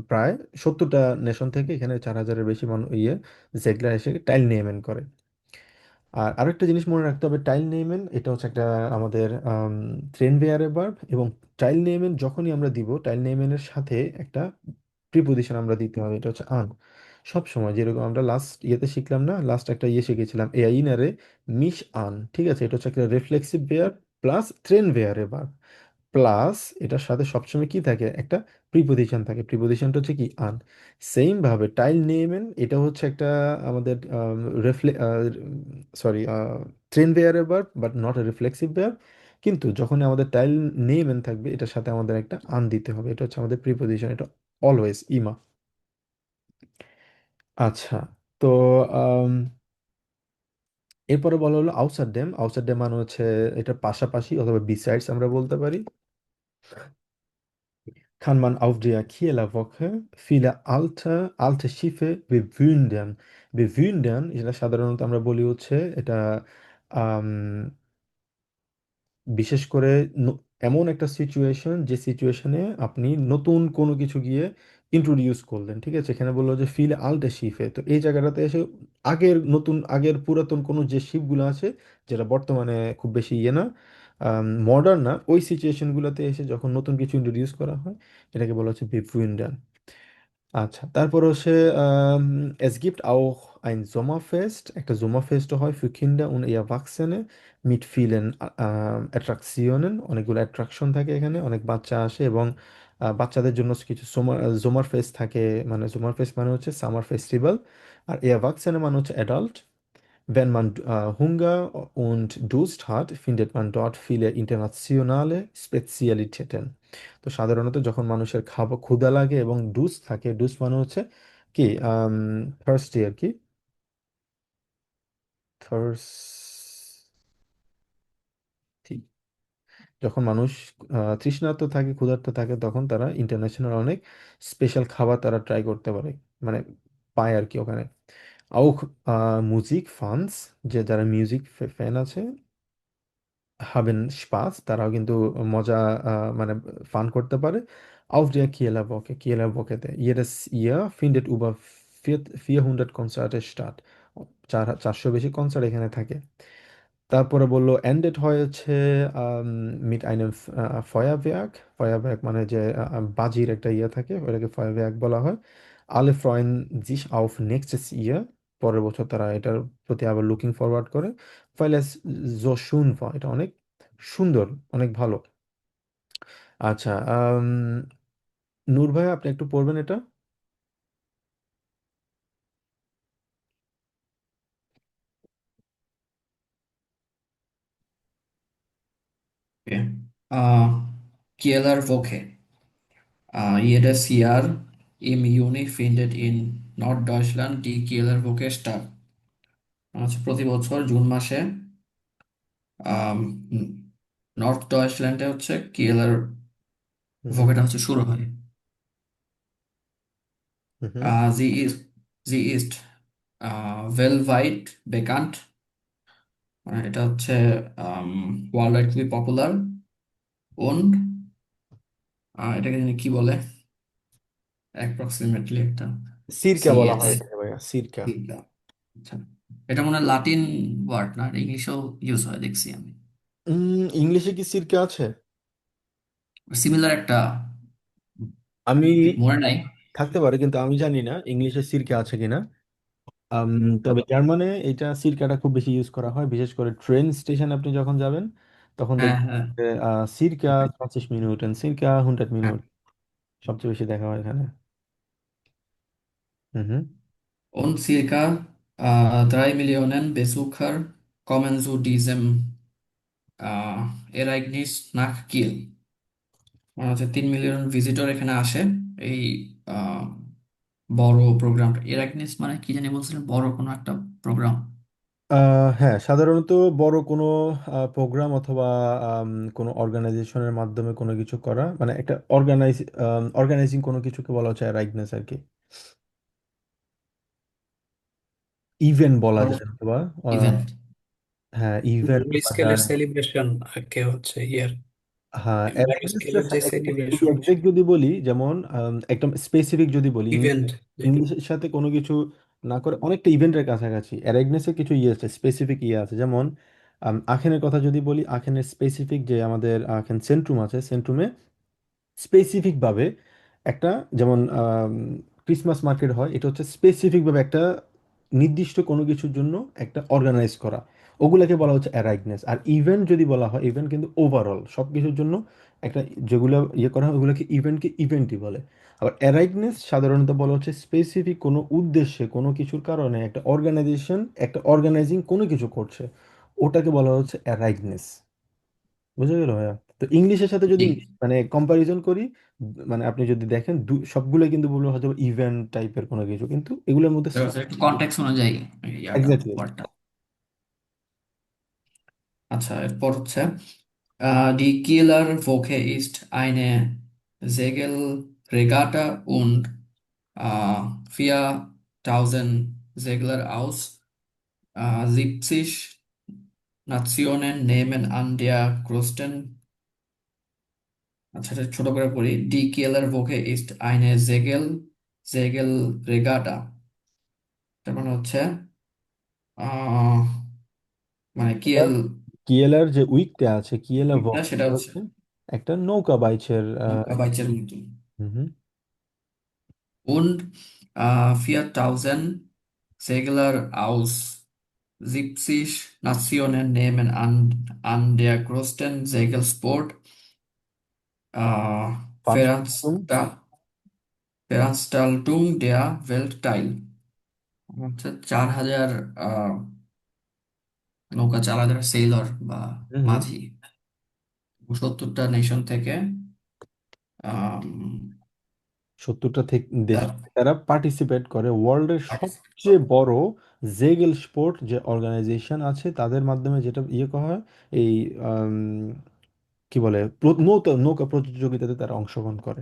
প্রায় 70টা নেশন থেকে এখানে 4000-এর বেশি মানুষ জেগলার এসে টাইল নিয়মন করে। আর আরেকটা জিনিস মনে রাখতে হবে, টাইল নেমেন এটা হচ্ছে একটা আমাদের ট্রেন ভেয়ারে ভার্ব। এবং টাইল নেমেন যখনই আমরা দিব, টাইল নেমেনের সাথে একটা প্রিপোজিশন আমরা দিতে হবে, এটা হচ্ছে আন। সব সময় যেরকম আমরা লাস্ট ইয়েতে শিখলাম না, লাস্ট একটা শিখেছিলাম এআইনারে, মিশ আন, ঠিক আছে? এটা হচ্ছে একটা রিফ্লেক্সিভ ভেয়ার প্লাস ট্রেন ভেয়ারে ভার্ব, প্লাস এটার সাথে সবসময় কি থাকে, একটা প্রিপোজিশন থাকে। প্রিপোজিশনটা হচ্ছে কি আন। সেম ভাবে টাইল নেমেন এটা হচ্ছে একটা আমাদের রেফ্লে সরি ট্রেন ভেয়ারের verb, but not a reflexive verb. কিন্তু যখন আমাদের টাইল নেমেন থাকবে এটার সাথে আমাদের একটা আন দিতে হবে, এটা হচ্ছে আমাদের প্রিপোজিশন, এটা অলওয়েজ ইমা। আচ্ছা, তো আম, এরপরে বলা হলো আউটসাইড ড্যাম। আউটসাইড ড্যাম মানে হচ্ছে এটার পাশাপাশি অথবা বিসাইডস আমরা বলতে পারি। Kann man auf der Kieler Woche viele alte Schiffe bewundern। bewundern এটা সাধারণত আমরা বলি হচ্ছে এটা আম, বিশেষ করে এমন একটা সিচুয়েশন যে সিচুয়েশনে আপনি নতুন কোনো কিছু গিয়ে ইন্ট্রোডিউস করলেন, ঠিক আছে? এখানে বললো যে ফিল আলটে শিফে, তো এই জায়গাটাতে এসে আগের পুরাতন কোনো যে শিপগুলো আছে যেটা বর্তমানে খুব বেশি ইয়ে না, মডার্ন না, ওই সিচুয়েশনগুলোতে এসে যখন নতুন কিছু ইন্ট্রোডিউস করা হয় এটাকে বলা হচ্ছে বিফুইন্ডান। আচ্ছা, তারপর হচ্ছে es gibt auch ein Sommerfest। একটা Sommerfest হয় für Kinder und Erwachsene mit vielen Attraktionen। অনেকগুলো অ্যাট্রাকশন থাকে এখানে, অনেক বাচ্চা আসে এবং বাচ্চাদের জন্য কিছু Sommerfest থাকে। মানে Sommerfest মানে হচ্ছে সামার ফেস্টিভ্যাল। আর Erwachsene মানে হচ্ছে adult. Wenn man Hunger und Durst hat, findet man dort viele internationale Spezialitäten। তো সাধারণত যখন মানুষের ক্ষুধা লাগে এবং ডুস থাকে, ডুস মানে হচ্ছে কি থার্স্টি আর কি, থার্স্টি, যখন মানুষ তৃষ্ণার্ত থাকে, ক্ষুধার্ত থাকে, তখন তারা ইন্টারন্যাশনাল অনেক স্পেশাল খাবার তারা ট্রাই করতে পারে, মানে পায় আর কি ওখানে। auch Musik Fans, যে যারা মিউজিক ফ্যান আছে, haben Spaß, তারাও কিন্তু মজা মানে ফান করতে পারে। Auf der Kieler Woche, Kieler Woche-তে jedes Jahr findet über 400 Konzerte statt। 400 বেশি কনসার্ট এখানে থাকে। তারপরে বললো ended হয় হচ্ছে mit einem Feuerwerk। Feuerwerk মানে যে বাজির একটা ইয়ে থাকে, ওটাকে Feuerwerk বলা হয়। Alle freuen sich auf nächstes Jahr। পরের বছর তারা এটার প্রতি আবার লুকিং ফরওয়ার্ড করে। weil es so schön war। এটা অনেক সুন্দর, অনেক ভালো। আচ্ছা, নূর ভাই আপনি একটু পড়বেন এটা। Okay. Kieler Woche. Jedes Jahr im Juni findet in Norddeutschland die Kieler Woche statt. হচ্ছে প্রতি বছর জুন মাসে আম, নর্থ ডয়েচল্যান্ডে হচ্ছে কিয়েলার হুম ভোগেটা হচ্ছে শুরু হয়। হুম জি ইস্ট জি ইস্ট ওয়েলভাইট বেকান্ট, মানে এটা হচ্ছে ওয়ার্ল্ড ওয়াইড খুবই পপুলার ওন, এটাকে জানি কি বলে অ্যাপ্রক্সিমেটলি একটা সিরকা বলা সিএস। হয় এটাকে ভাইয়া, সিরকা। আচ্ছা, এটা মনে হয় লাতিন ওয়ার্ড না, ইংলিশেও ইউজ হয় দেখছি আমি। ইংলিশে কি সিরকা আছে? সিমিলার একটা, আমি ঠিক মনে নাই। থাকতে পারে, কিন্তু আমি জানি না ইংলিশে সিরকা আছে কিনা। আম, তবে জার্মানে এটা সিরকাটা খুব বেশি ইউজ করা হয়, বিশেষ করে ট্রেন স্টেশনে আপনি যখন যাবেন তখন হ্যাঁ দেখবেন হ্যাঁ যে, সিরকা 20 মিনিট সিরকা 100 হ্যাঁ। মিনিট সবচেয়ে বেশি দেখা হয় এখানে। হুম হুম Und circa 3 Millionen Besucher kommen zu diesem Ereignis nach Kiel। মানে হচ্ছে 3 মিলিয়ন ভিজিটর এখানে আসে এই আহ, বড় প্রোগ্রামটা। এরাইগনিস মানে কি জানি বলছিলেন, বড় কোনো একটা প্রোগ্রাম। হ্যাঁ, সাধারণত বড় কোনো প্রোগ্রাম অথবা কোনো অর্গানাইজেশনের মাধ্যমে কোনো কিছু করা, মানে একটা অর্গানাইজিং কোনো কিছুকে বলা হচ্ছে রাইটনেস আর কি। ইভেন্ট বলা বড় যায় অথবা আহ, ইভেন্ট। হ্যাঁ ইভেন্ট বড় স্কেলের সেলিব্রেশন কে হচ্ছে ইয়ার, হ্যাঁ বড় স্কেলের যে সেলিব্রেশন এক্সাক্ট যদি বলি, যেমন একদম স্পেসিফিক যদি বলি, ইভেন্ট যেটা। ইংলিশের সাথে কোনো কিছু না করে অনেকটা ইভেন্টের কাছাকাছি অ্যারাইগনেসের কিছু ইয়ে আছে, স্পেসিফিক ইয়ে আছে। যেমন আখেনের কথা যদি বলি, আখেনের স্পেসিফিক যে আমাদের আখেন সেন্ট্রুম আছে, সেন্ট্রুমে স্পেসিফিকভাবে একটা, যেমন ক্রিসমাস মার্কেট হয়, এটা হচ্ছে স্পেসিফিকভাবে একটা নির্দিষ্ট কোনো কিছুর জন্য একটা অর্গানাইজ করা, ওগুলাকে বলা হচ্ছে অ্যারাইগনেস। আর ইভেন্ট যদি বলা হয়, ইভেন্ট কিন্তু ওভারঅল সব কিছুর জন্য একটা, যেগুলো ইয়ে করা হয় ওগুলোকে ইভেন্টকে ইভেন্টই বলে। আবার অ্যারাইগনেস সাধারণত বলা হচ্ছে স্পেসিফিক কোনো উদ্দেশ্যে কোনো কিছুর কারণে একটা অর্গানাইজেশন একটা অর্গানাইজিং কোনো কিছু করছে, ওটাকে বলা হচ্ছে অ্যারাইগনেস। বুঝা গেল ভাইয়া? তো ইংলিশের সাথে যদি জি, মানে কম্পারিজন করি, মানে আপনি যদি দেখেন সবগুলো কিন্তু বলবো হয়তো ইভেন্ট টাইপের কোনো কিছু, কিন্তু এগুলোর মধ্যে এটা হচ্ছে একটু কনটেক্সট অনুযায়ী ইয়াটা এক্স্যাক্টলি। ওয়ার্ডটা। আচ্ছা, এরপর হচ্ছে Die Kieler Woche ist eine Segelregatta und 4000 Segler aus 70 Nationen nehmen an der größten, আচ্ছা এটা ছোট করে পড়ি, Die Kieler Woche ist eine Segelregatta, তার মানে হচ্ছে আহ মানে কিয়েল কিয়েলার যে উইকটা আছে, কিয়েলা উইকটা ভক, সেটা এটা হচ্ছে হচ্ছে একটা নৌকা বাইচের নৌকা বাইচের মতো। হুম হুম। Und 4000 Segler aus 70 Nationen nehmen an der größten Segelsport äh, Veranstaltung Veranstaltung der Welt teil। হচ্ছে 4,000 নৌকা চালায় যারা সেলর বা হুম হুম। মাঝি 70টা নেশন থেকে আম, 70টা থেকে দেশ তার তারা পার্টিসিপেট করে ওয়ার্ল্ডের participate সবচেয়ে করে। বড় জেগেল স্পোর্ট যে অর্গানাইজেশন আছে তাদের মাধ্যমে, যেটা ইয়ে করা হয় এই আম, কি বলে নৌকা নৌকা প্রতিযোগিতাতে তারা অংশগ্রহণ করে।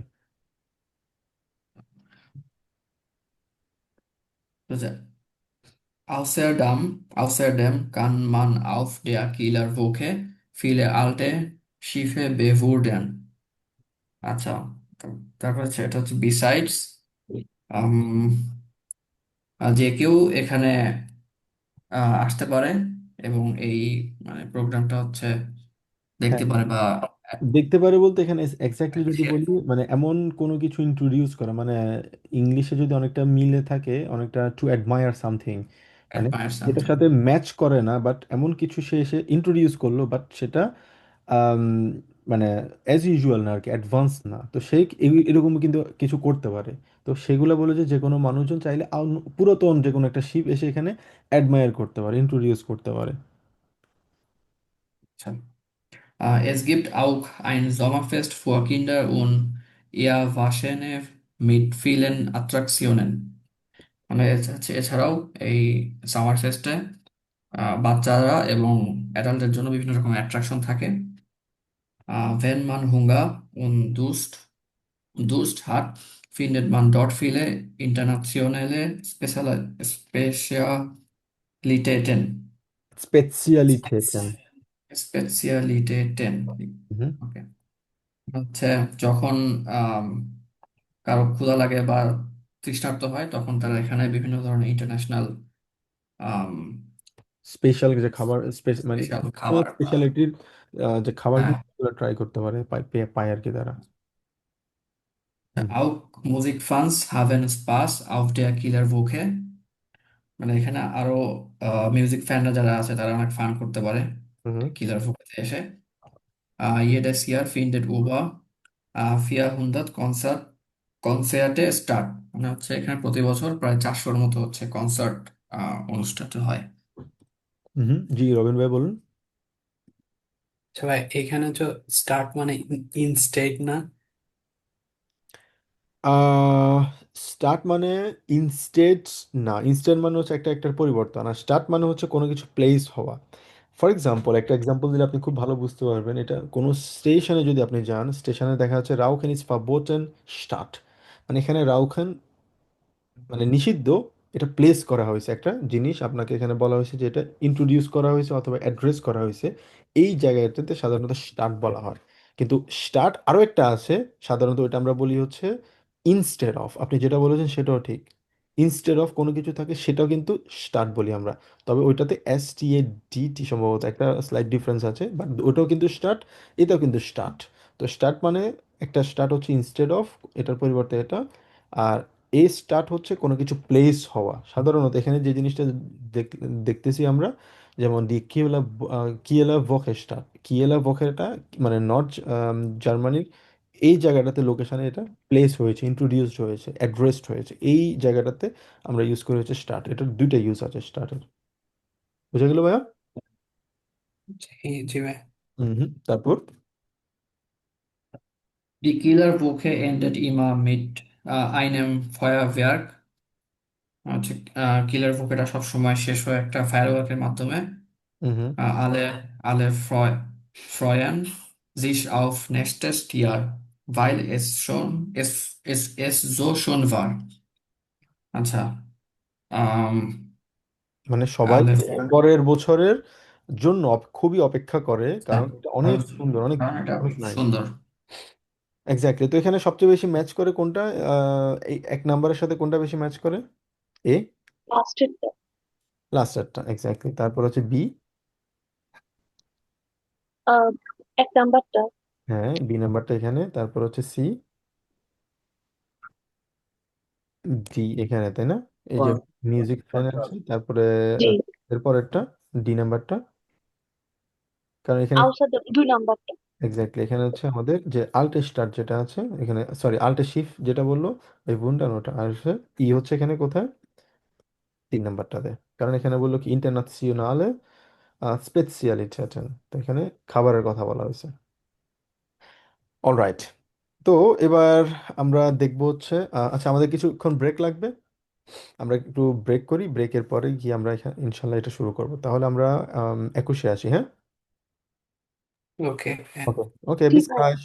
Außerdem kann man auf der Kieler Woche viele alte Schiffe bewundern। আচ্ছা, তারপর হচ্ছে এটা হচ্ছে বিসাইডস, যে কেউ এখানে আসতে পারে এবং এই মানে প্রোগ্রামটা হচ্ছে দেখতে হ্যাঁ, পারে বা দেখতে পারে বলতে এখানে এক্স্যাক্টলি যদি শেয়ার বলি, মানে এমন কোনো কিছু ইন্ট্রোডিউস করা, মানে ইংলিশে যদি অনেকটা মিলে থাকে, অনেকটা টু অ্যাডমায়ার সামথিং, মানে অ্যাডমায়ার যেটার সামথিং। সাথে ম্যাচ করে না, বাট এমন কিছু সে এসে ইন্ট্রোডিউস করলো, বাট সেটা আম, মানে অ্যাজ ইউজুয়াল না আর কি, অ্যাডভান্স না, তো সে এরকম কিন্তু কিছু করতে পারে। তো সেগুলো বলে যে যে কোনো মানুষজন চাইলে পুরাতন যে কোনো একটা শিপ এসে এখানে অ্যাডমায়ার করতে পারে, ইন্ট্রোডিউস করতে পারে। আচ্ছা, es gibt auch ein Sommerfest für Kinder und Erwachsene mit vielen Attraktionen। মানে এছাড়াও এই সামার ফেস্টে বাচ্চারা এবং অ্যাডাল্টের জন্য বিভিন্ন রকম অ্যাট্রাকশন থাকে। Wenn man Hunger und Durst hat, findet man dort viele internationale Spezialitäten. স্পেশালিটেটেন। Spezialitäten. হুম। ওকে, হচ্ছে যখন আম, কারো ক্ষুধা লাগে বা তৃষ্ণার্ত হয় তখন তারা এখানে বিভিন্ন ধরনের ইন্টারন্যাশনাল স্পেশাল যে খাবার মানে স্পেশাল খাবার বা স্পেশালিটির যে হ্যাঁ, খাবারগুলো ট্রাই করতে পারে পায় আর কি তারা। হুম। auch Musikfans haben Spaß auf der Killerwoche. মানে এখানে আরো মিউজিক ফ্যানরা যারা আছে তারা অনেক ফান করতে পারে হুম। কিলার ফুকেতে এসে। Jedes Jahr findet über 400 Konzerte statt। মানে হচ্ছে এখানে প্রতি বছর প্রায় 400-র মতো হচ্ছে কনসার্ট অনুষ্ঠিত হয়। হুম। জি রবিন ভাই বলুন। আচ্ছা ভাই, এখানে তো স্টার্ট মানে ইনস্টেড না? আহ স্টার্ট মানে ইনস্টেড না, ইনস্ট্যান্ট মানে হচ্ছে একটা একটার পরিবর্তন, আর স্টার্ট মানে হচ্ছে কোনো কিছু প্লেস হওয়া। ফর এক্সাম্পল, একটা এক্সাম্পল দিলে আপনি খুব ভালো বুঝতে পারবেন। এটা কোনো স্টেশনে যদি আপনি যান, স্টেশনে দেখা যাচ্ছে রাউখেন ইজ ভার্বোটেন স্টার্ট, মানে এখানে রাউখেন মানে নিষিদ্ধ, এটা প্লেস করা হয়েছে একটা জিনিস, আপনাকে এখানে বলা হয়েছে যে এটা ইন্ট্রোডিউস করা হয়েছে অথবা অ্যাড্রেস করা হয়েছে, এই জায়গাটাতে সাধারণত স্টার্ট বলা হয়। কিন্তু স্টার্ট আরও একটা আছে, সাধারণত এটা আমরা বলি হচ্ছে ইনস্টেড অফ। আপনি যেটা বলেছেন সেটাও ঠিক, ইনস্টেড অফ কোনো কিছু থাকে সেটাও কিন্তু স্টার্ট বলি আমরা। তবে ওইটাতে STADT সম্ভবত একটা স্লাইড ডিফারেন্স আছে, বাট ওটাও কিন্তু স্টার্ট, এটাও কিন্তু স্টার্ট। তো স্টার্ট মানে একটা স্টার্ট হচ্ছে ইনস্টেড অফ, এটার পরিবর্তে এটা। আর এ স্টার্ট হচ্ছে কোনো কিছু প্লেস হওয়া। সাধারণত এখানে যে জিনিসটা দেখতেছি আমরা, যেমন দি কিয়েলা ভোখে স্টার্ট, কিয়েলা ভোখেটা মানে নর্থ জার্মানির এই জায়গাটাতে লোকেশনে এটা প্লেস হয়েছে, ইন্ট্রোডিউসড হয়েছে, অ্যাড্রেসড হয়েছে, এই জায়গাটাতে আমরা ইউজ করে হচ্ছে স্টার্ট। এটার দুইটা ইউজ আছে স্টার্টের। বুঝা গেল ভাইয়া? জি জি ভাই। হুম। তারপর Die Killerwoche endet immer mit einem Feuerwerk। হচ্ছে কিলার ওকেটা সবসময় শেষ হয় একটা ফায়ারওয়ার্কের মাধ্যমে। হুম। Freuen sich auf nächstes Jahr, weil es so schon war। আচ্ছা, আম, মানে সবাই alle পরের বছরের জন্য খুবই অপেক্ষা করে, কারণ এটা অনেক কারণ সুন্দর, অনেক কারণ এটা অনেক নাইস। সুন্দর। এক্স্যাক্টলি। তো এখানে সবচেয়ে বেশি ম্যাচ করে কোনটা, এই এক নাম্বারের সাথে কোনটা বেশি ম্যাচ করে? এ, লাস্টেরটা। লাস্টারটা, এক্স্যাক্টলি। তারপর হচ্ছে বি। আহ, এক নাম্বারটা। হ্যাঁ, বি নাম্বারটা এখানে। তারপর হচ্ছে সি, ডি এখানে, তাই না? এই যে মিউজিক ফ্যান আছে, তারপরে জি, এরপরেরটা ডি নাম্বারটা, কারণ এখানে আউসার 2 নাম্বারটা। এক্স্যাক্টলি এখানে হচ্ছে আমাদের যে আল্টে স্টার্ট যেটা আছে এখানে, সরি আল্টে শিফট যেটা বললো ওই বুনটা ওটা আসবে। ই হচ্ছে এখানে কোথায়? 3 নাম্বারটাতে। কারণ এখানে বললো কি ইন্টারন্যাশনালে স্পেশালিটেটেন, তো এখানে খাবারের কথা বলা হয়েছে। অলরাইট। তো এবার আমরা দেখবো হচ্ছে আচ্ছা আমাদের কিছুক্ষণ ব্রেক লাগবে, আমরা একটু ব্রেক করি, ব্রেকের পরে গিয়ে আমরা ইনশাল্লাহ এটা শুরু করব। তাহলে আমরা 21-এ আসি, হ্যাঁ? ওকে। ওকে ওকে, ঠিক bis আছে। gleich.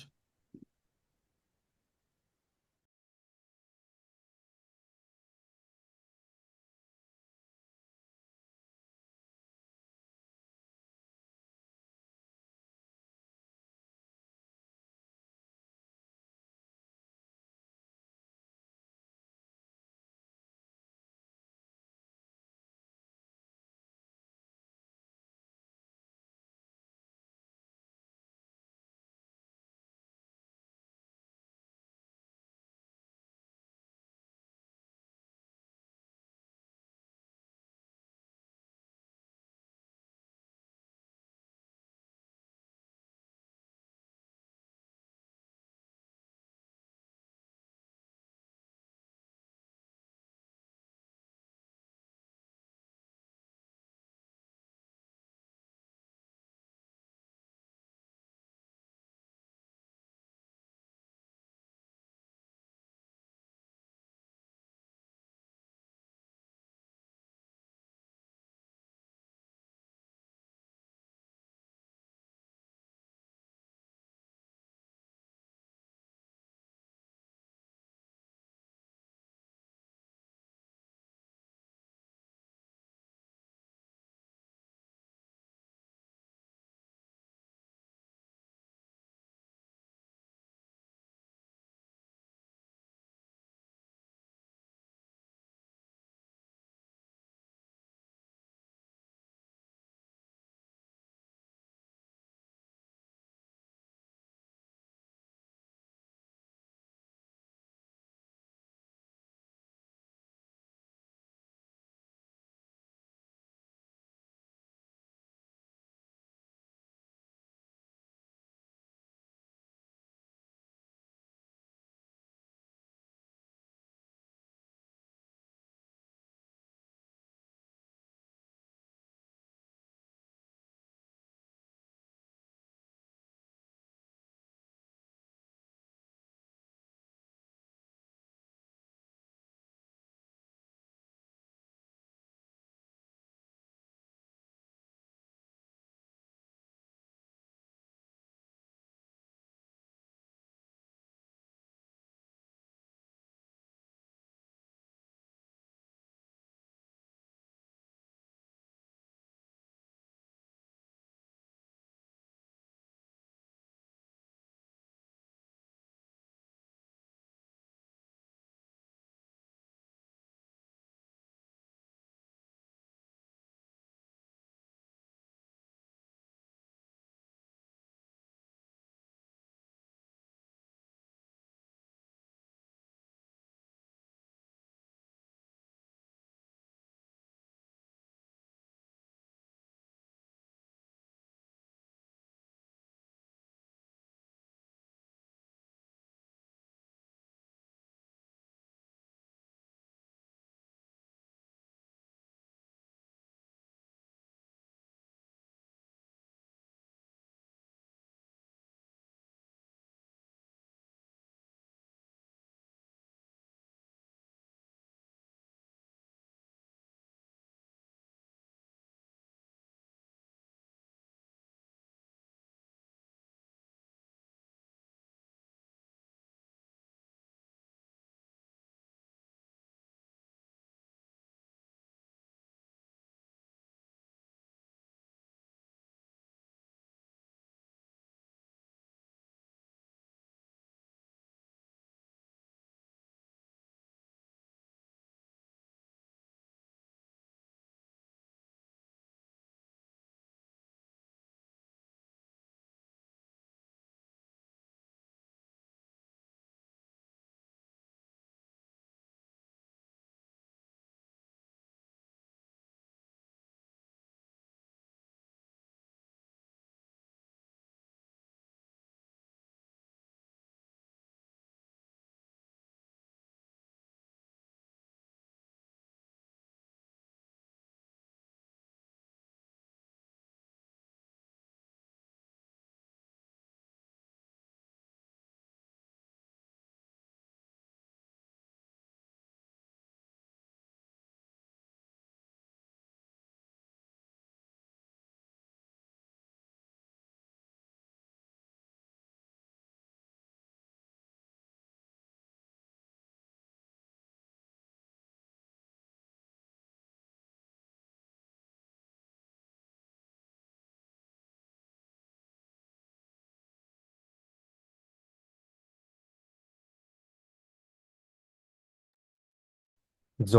জ।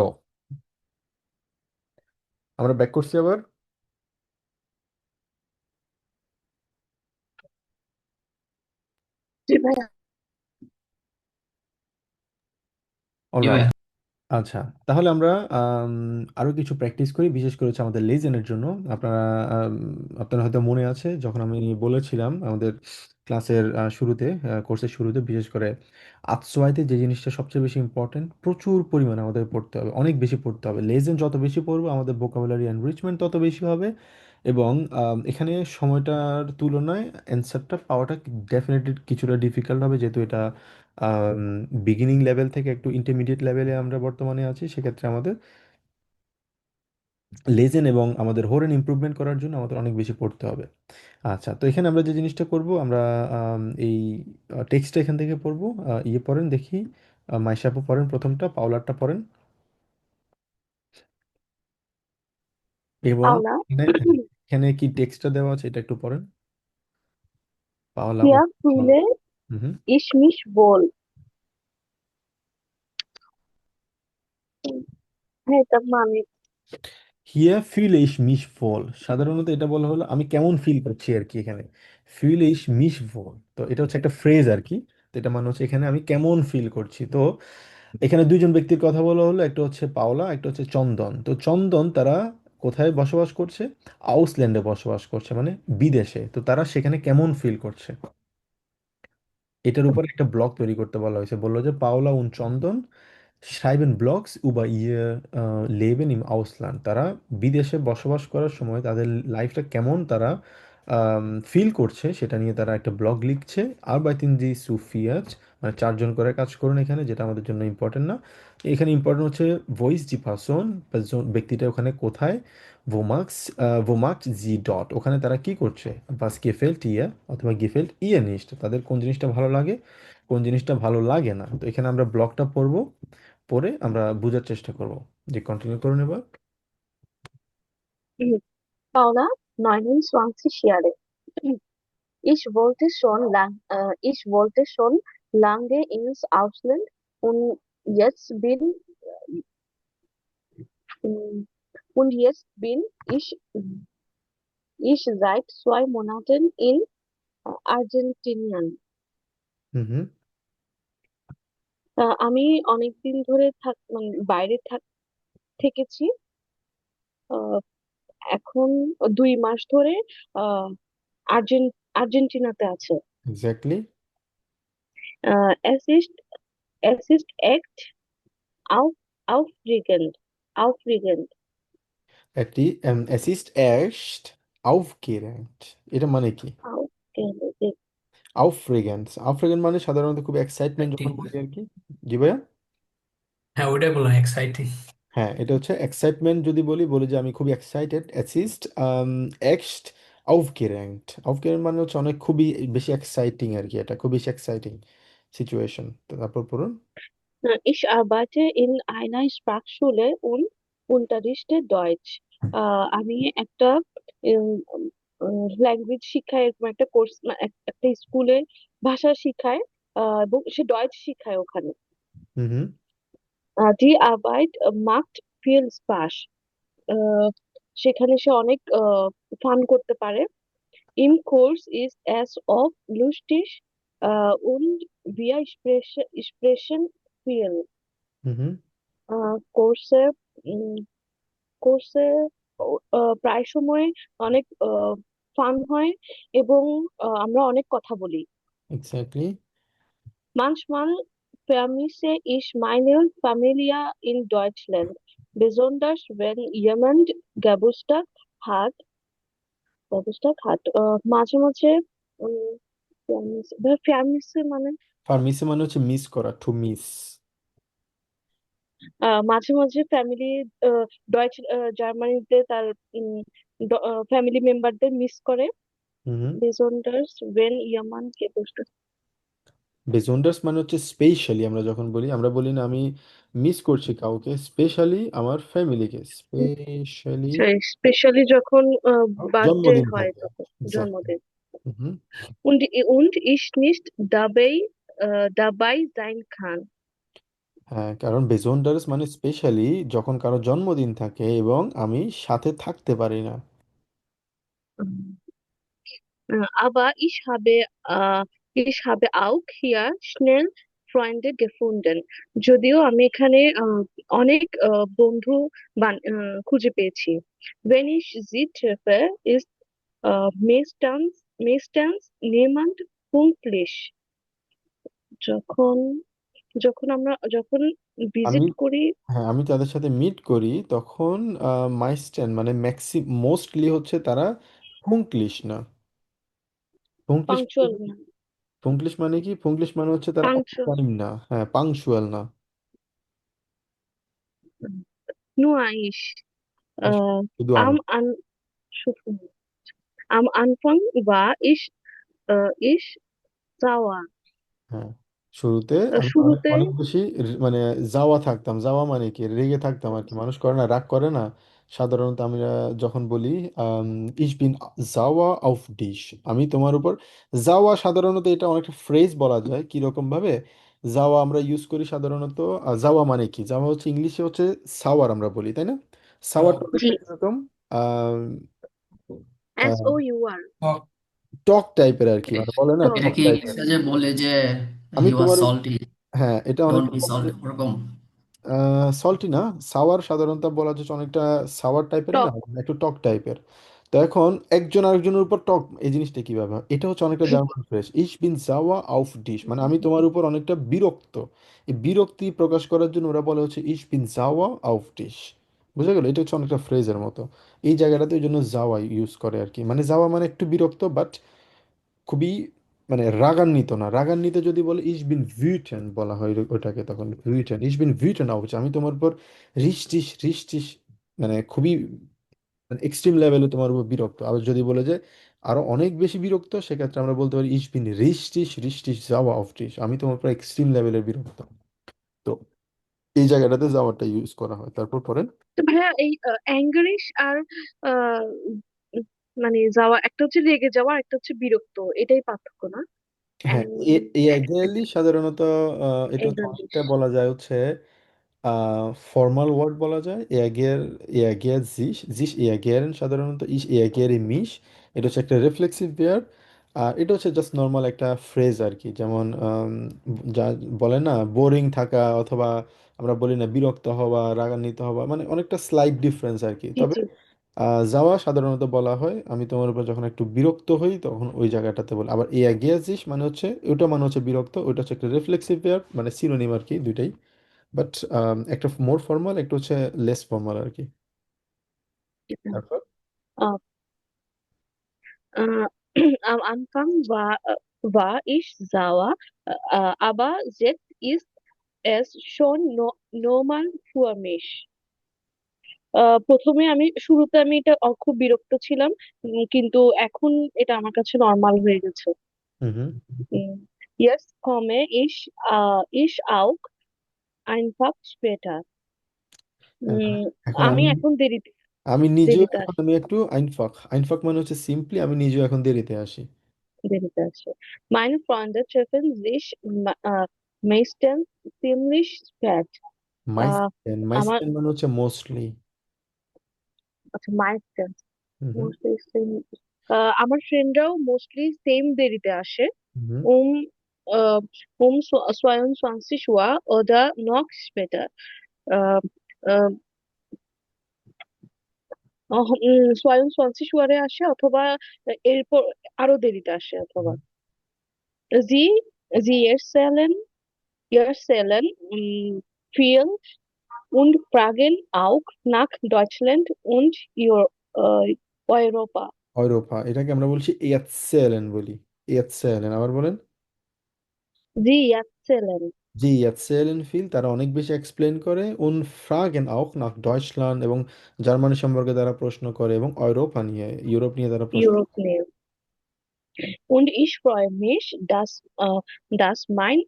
আমরা ব্যাক করছি আবার। জি ভাইয়া। জি অলরাইট। ভাইয়া। আচ্ছা, তাহলে আমরা আরো কিছু প্র্যাকটিস করি, বিশেষ করে হচ্ছে আমাদের লেজেনের জন্য। আপনারা আম, আপনার হয়তো মনে আছে যখন আমি বলেছিলাম আমাদের ক্লাসের শুরুতে, কোর্সের শুরুতে, বিশেষ করে আতসোয়াইতে যে জিনিসটা সবচেয়ে বেশি ইম্পর্টেন্ট, প্রচুর পরিমাণে আমাদের পড়তে হবে, অনেক বেশি পড়তে হবে। লেজেন যত বেশি পড়বো আমাদের ভোকাবুলারি এনরিচমেন্ট তত বেশি হবে। এবং এখানে সময়টার তুলনায় অ্যান্সারটা পাওয়াটা ডেফিনেটলি কিছুটা ডিফিকাল্ট হবে, যেহেতু এটা বিগিনিং লেভেল থেকে একটু ইন্টারমিডিয়েট লেভেলে আমরা বর্তমানে আছি। সেক্ষেত্রে আমাদের লেজেন এবং আমাদের হোরেন ইমপ্রুভমেন্ট করার জন্য আমাদের অনেক বেশি পড়তে হবে। আচ্ছা, তো এখানে আমরা যে জিনিসটা করব, আমরা এই টেক্সটটা এখান থেকে পড়বো। ইয়ে পড়েন দেখি, মাইশাপু পড়েন, প্রথমটা পাওলারটা পড়েন। এবং পাওলা। এখানে এখানে কি টেক্সটটা দেওয়া আছে এটা একটু পড়েন। পাওলা ও Hier fühle হুম। ich mich wohl. হ্যাঁ, এটা মানে হিয়া ফিল ইস মিশ ফল, সাধারণত এটা বলা হলো আমি কেমন ফিল করছি আর কি। এখানে ফিল ইস মিশ ফল, তো এটা হচ্ছে একটা ফ্রেজ আর কি। তো এটা মানে হচ্ছে এখানে আমি কেমন ফিল করছি। তো এখানে দুইজন ব্যক্তির কথা বলা হলো, একটা হচ্ছে পাওলা, একটা হচ্ছে চন্দন। তো চন্দন তারা কোথায় বসবাস করছে? আউসল্যান্ডে বসবাস করছে, মানে বিদেশে। তো তারা সেখানে কেমন ফিল করছে এটার উপর একটা ব্লগ তৈরি করতে বলা হয়েছে। বললো যে পাওলা উন চন্দন schreiben Blogs über ihr Leben im Ausland. তারা বিদেশে বসবাস করার সময় তাদের লাইফটা কেমন তারা ফিল করছে সেটা নিয়ে তারা একটা ব্লগ লিখছে। Arbeiten Sie zu viert, মানে চারজন করে কাজ করুন এখানে, যেটা আমাদের জন্য ইম্পর্টেন্ট না। এখানে ইম্পর্টেন্ট হচ্ছে ভয়েস জি পারসন, ব্যক্তিটা ওখানে কোথায়। wo macht sie dort, ওখানে তারা কি করছে। was gefällt ihr অথবা gefällt ihr nicht, তাদের কোন জিনিসটা ভালো লাগে, কোন জিনিসটা ভালো লাগে না। তো এখানে আমরা ব্লগটা পড়বো, পরে আমরা বোঝার চেষ্টা করব। যে কন্টিনিউ করুন এবার। Paula, 29 Jahre. Ich wollte schon lange ins Ausland und jetzt bin und jetzt bin ich seit 2 Monaten in Argentinien. হুম। আমি অনেকদিন ধরে মানে বাইরে থেকেছি। আহ, এখন 2 মাস ধরে আহ আর্জেন্টিনাতে আছে। Exactly. Es ist echt aufregend. Aufregend. একটি es ist echt aufregend, এটা মানে কি? Aufregend. aufregend, aufregend মানে সাধারণত খুব এক্সাইটমেন্ট যখন বলি আর কি। জি ভাইয়া। হ্যাঁ, ওটাই বললাম, এক্সাইটিং। হ্যাঁ, এটা হচ্ছে এক্সাইটমেন্ট। যদি বলি যে আমি খুবই excited, es ist echt aufgeregt। aufgeregt মানে হচ্ছে অনেক, খুবই বেশি এক্সাইটিং আর কি, এটা খুব বেশি এক্সাইটিং সিচুয়েশন। তো তারপর পড়ুন। Ich arbeite in einer Sprachschule und unterrichte Deutsch. আমি একটা ল্যাঙ্গুয়েজ শিখায়, এরকম একটা কোর্স, একটা স্কুলে ভাষা শিখায়, এবং সে ডয়েচ শিখায় ওখানে। হুম। Die Arbeit macht viel Spaß. আহ, সেখানে সে অনেক ফান করতে পারে। Im Kurs ist es oft lustig und wir sprechen viel. হুম। কোর্সে কোর্সে প্রায় সময় অনেক ফান হয় এবং আমরা অনেক কথা বলি। Exactly. Manchmal vermisse ich meine Familie in Deutschland, besonders wenn jemand Geburtstag hat। মাঝে মাঝে ফ্যামিলি মানে ফার্মেসি মানে হচ্ছে মিস করা, টু মিস। মাঝে মাঝে ফ্যামিলি ডয়েচ জার্মানিতে তার ফ্যামিলি মেম্বারদের মিস করে। হুম। besonders wenn jemand Geburtstag। বেজন্ডার্স মানে হচ্ছে স্পেশালি, আমরা যখন বলি, আমরা বলি না আমি মিস করছি কাউকে, স্পেশালি আমার ফ্যামিলিকে, স্পেশালি স্পেশালি যখন বার্থডে জন্মদিন হয় থাকে। তখন, এক্স্যাক্টলি। জন্মদিন। হুম। und ich nicht dabei sein kann। হ্যাঁ, কারণ বেজন্ডারস মানে স্পেশালি যখন কারো জন্মদিন থাকে এবং আমি সাথে থাকতে পারি না। Aber ich habe auch hier schnell Freunde gefunden. যদিও আমি এখানে অনেক বন্ধু খুঁজে পেয়েছি। Wenn ich sie treffe, ist meistens niemand pünktlich. যখন যখন আমি ভিজিট করি, হ্যাঁ, আমি তাদের সাথে মিট করি তখন মাইস্টেন মানে মোস্টলি হচ্ছে তারা পুংক্লিশ না। পুংক্লিশ মানে পাংচুয়াল কি? না, পুংক্লিশ মানে কি? পুংক্লিশ মানে হচ্ছে তারা অন পাংচুয়াল, টাইম না, হ্যাঁ পাংচুয়াল না। nur ich. হ্যাঁ, Äh, শুধু আমি। am, an, am Anfang war ich sauer. হ্যাঁ, শুরুতে আমি অনেক শুরুতে অনেক বেশি মানে যাওয়া থাকতাম। যাওয়া মানে কি? রেগে থাকতাম আর কি। মানুষ করে না, রাগ করে না। সাধারণত আমরা যখন বলি ইস বিন যাওয়া অফ ডিশ, আমি তোমার উপর যাওয়া, সাধারণত এটা অনেকটা ফ্রেজ বলা যায় কিরকম ভাবে। যাওয়া আমরা ইউজ করি সাধারণত। যাওয়া মানে কি? যাওয়া হচ্ছে ইংলিশে হচ্ছে সাওয়ার আমরা বলি, তাই না? সাওয়ারটা জি, অনেকটা কিরকম আহ SOUR, টক টাইপের আর কি, মানে বলে না টক। এটা টক কি টাইপের। ইংলিশে যে বলে যে আমি হি ওয়াজ তোমার সল্টি, হ্যাঁ, এটা ডোন্ট অনেকটা বি সল্টি, ওরকম। সল্টি না, সাওয়ার সাধারণত বলা যাচ্ছে অনেকটা সাওয়ার টাইপের না, টক। একটু টক টাইপের। তো এখন একজন আরেকজনের উপর টক, এই জিনিসটা কিভাবে হয়? এটা হচ্ছে অনেকটা জার্মান ফ্রেজ, ইস বিন সাওয়া আউফ ডিশ, মানে আমি তোমার উপর অনেকটা বিরক্ত। এই বিরক্তি প্রকাশ করার জন্য ওরা বলে হচ্ছে ইস বিন সাওয়া আউফ ডিশ। বুঝা গেল? এটা হচ্ছে অনেকটা ফ্রেজের মতো। এই জায়গাটাতে ওই জন্য যাওয়া ইউজ করে আর কি, মানে যাওয়া মানে একটু বিরক্ত, বাট খুবই মানে রাগান্বিত না। রাগান্বিত যদি বলে ইস বিন ভিটেন বলা হয় ওটাকে, তখন ভিটেন, ইস বিন ভিটেন আউচ, আমি তোমার উপর রিস্টিস রিস্টিস, মানে খুবই মানে এক্সট্রিম লেভেলে তোমার উপর বিরক্ত। আবার যদি বলে যে আরো অনেক বেশি বিরক্ত, সেক্ষেত্রে আমরা বলতে পারি ইস বিন রিস্টিস রিস্টিস যাওয়া অফ ডিস, আমি তোমার উপর এক্সট্রিম লেভেলের বিরক্ত। তো এই জায়গাটাতে যাওয়াটা ইউজ করা হয়। তারপর পরে তো ভাইয়া এই অ্যাঙ্গারিশ আর আহ, উম, মানে যাওয়া, একটা হচ্ছে রেগে যাওয়া, একটা হচ্ছে বিরক্ত, এটাই পার্থক্য না? হ্যাঁ, এই এক্স্যাক্টলি সাধারণত এটা হচ্ছে অ্যাঙ্গারিশ। অনেকটা বলা যায় হচ্ছে ফর্মাল ওয়ার্ড বলা যায়। এয়াগের জিস এয়াগেরেন, সাধারণত ইস এয়াগেরে মিশ, এটা হচ্ছে একটা রিফ্লেক্সিভ ভার্ব। আর এটা হচ্ছে জাস্ট নর্মাল একটা ফ্রেজ আর কি। যেমন যা বলে না বোরিং থাকা, অথবা আমরা বলি না বিরক্ত হওয়া, রাগান্বিত হওয়া, মানে অনেকটা স্লাইট ডিফারেন্স আর কি। জি তবে জি। যাওয়া সাধারণত বলা হয় আমি তোমার উপর যখন একটু বিরক্ত হই তখন ওই জায়গাটাতে বলি। আবার এয়াগেজিস মানে হচ্ছে ওটা, মানে হচ্ছে বিরক্ত, ওটা হচ্ছে একটা রিফ্লেক্সিভ ভার্ব, মানে সিনোনিম আর কি দুইটাই। বাট একটা মোর ফর্মাল, একটা হচ্ছে লেস ফর্মাল আর কি। তারপর আহ, আহ, am Anfang war ich sauer, aber jetzt ist es schon normal für mich. প্রথমে শুরুতে আমি এটা খুব বিরক্ত ছিলাম, কিন্তু এখন এটা আমার কাছে নর্মাল হয়ে গেছে। হুম হুম। Jetzt komme ich auch einfach später. এখন আমি আমি এখন আমি নিজেও দেরিতে এখন আসি, আমি একটু আইনফাক, আইনফাক মানে হচ্ছে সিম্পলি আমি নিজেও এখন দেরিতে আসি। দেরিতে আসি। Meine Freunde treffen sich meistens ziemlich spät. আহ, আমার মাইস্টেন মানে হচ্ছে মোস্টলি। আচ্ছা, meistens হুম হুম। mostly same, আমার ফ্রেন্ডরাও মোস্টলি সেম দেরিতে আসে। হুম um äh, um 22 Uhr oder noch später. Äh, äh, 22 Uhr আসে, অথবা এরপর আরো দেরিতে আসে, অথবা sie erzählen viel und fragen auch nach Deutschland und Europa. Europa, এটাকে আমরা বলছি এয়াতসেলেন বলি। এয়াতসেলেন, আবার বলেন। Sie erzählen জি, erzählen viel, তারা অনেক বেশি এক্সপ্লেন করে। und fragen auch nach Deutschland, এবং জার্মানি সম্পর্কে তারা প্রশ্ন করে, এবং ইউরোপা নিয়ে, ইউরোপ নিয়ে তারা প্রশ্ন Europe nehmen. Und ich freue mich, dass mein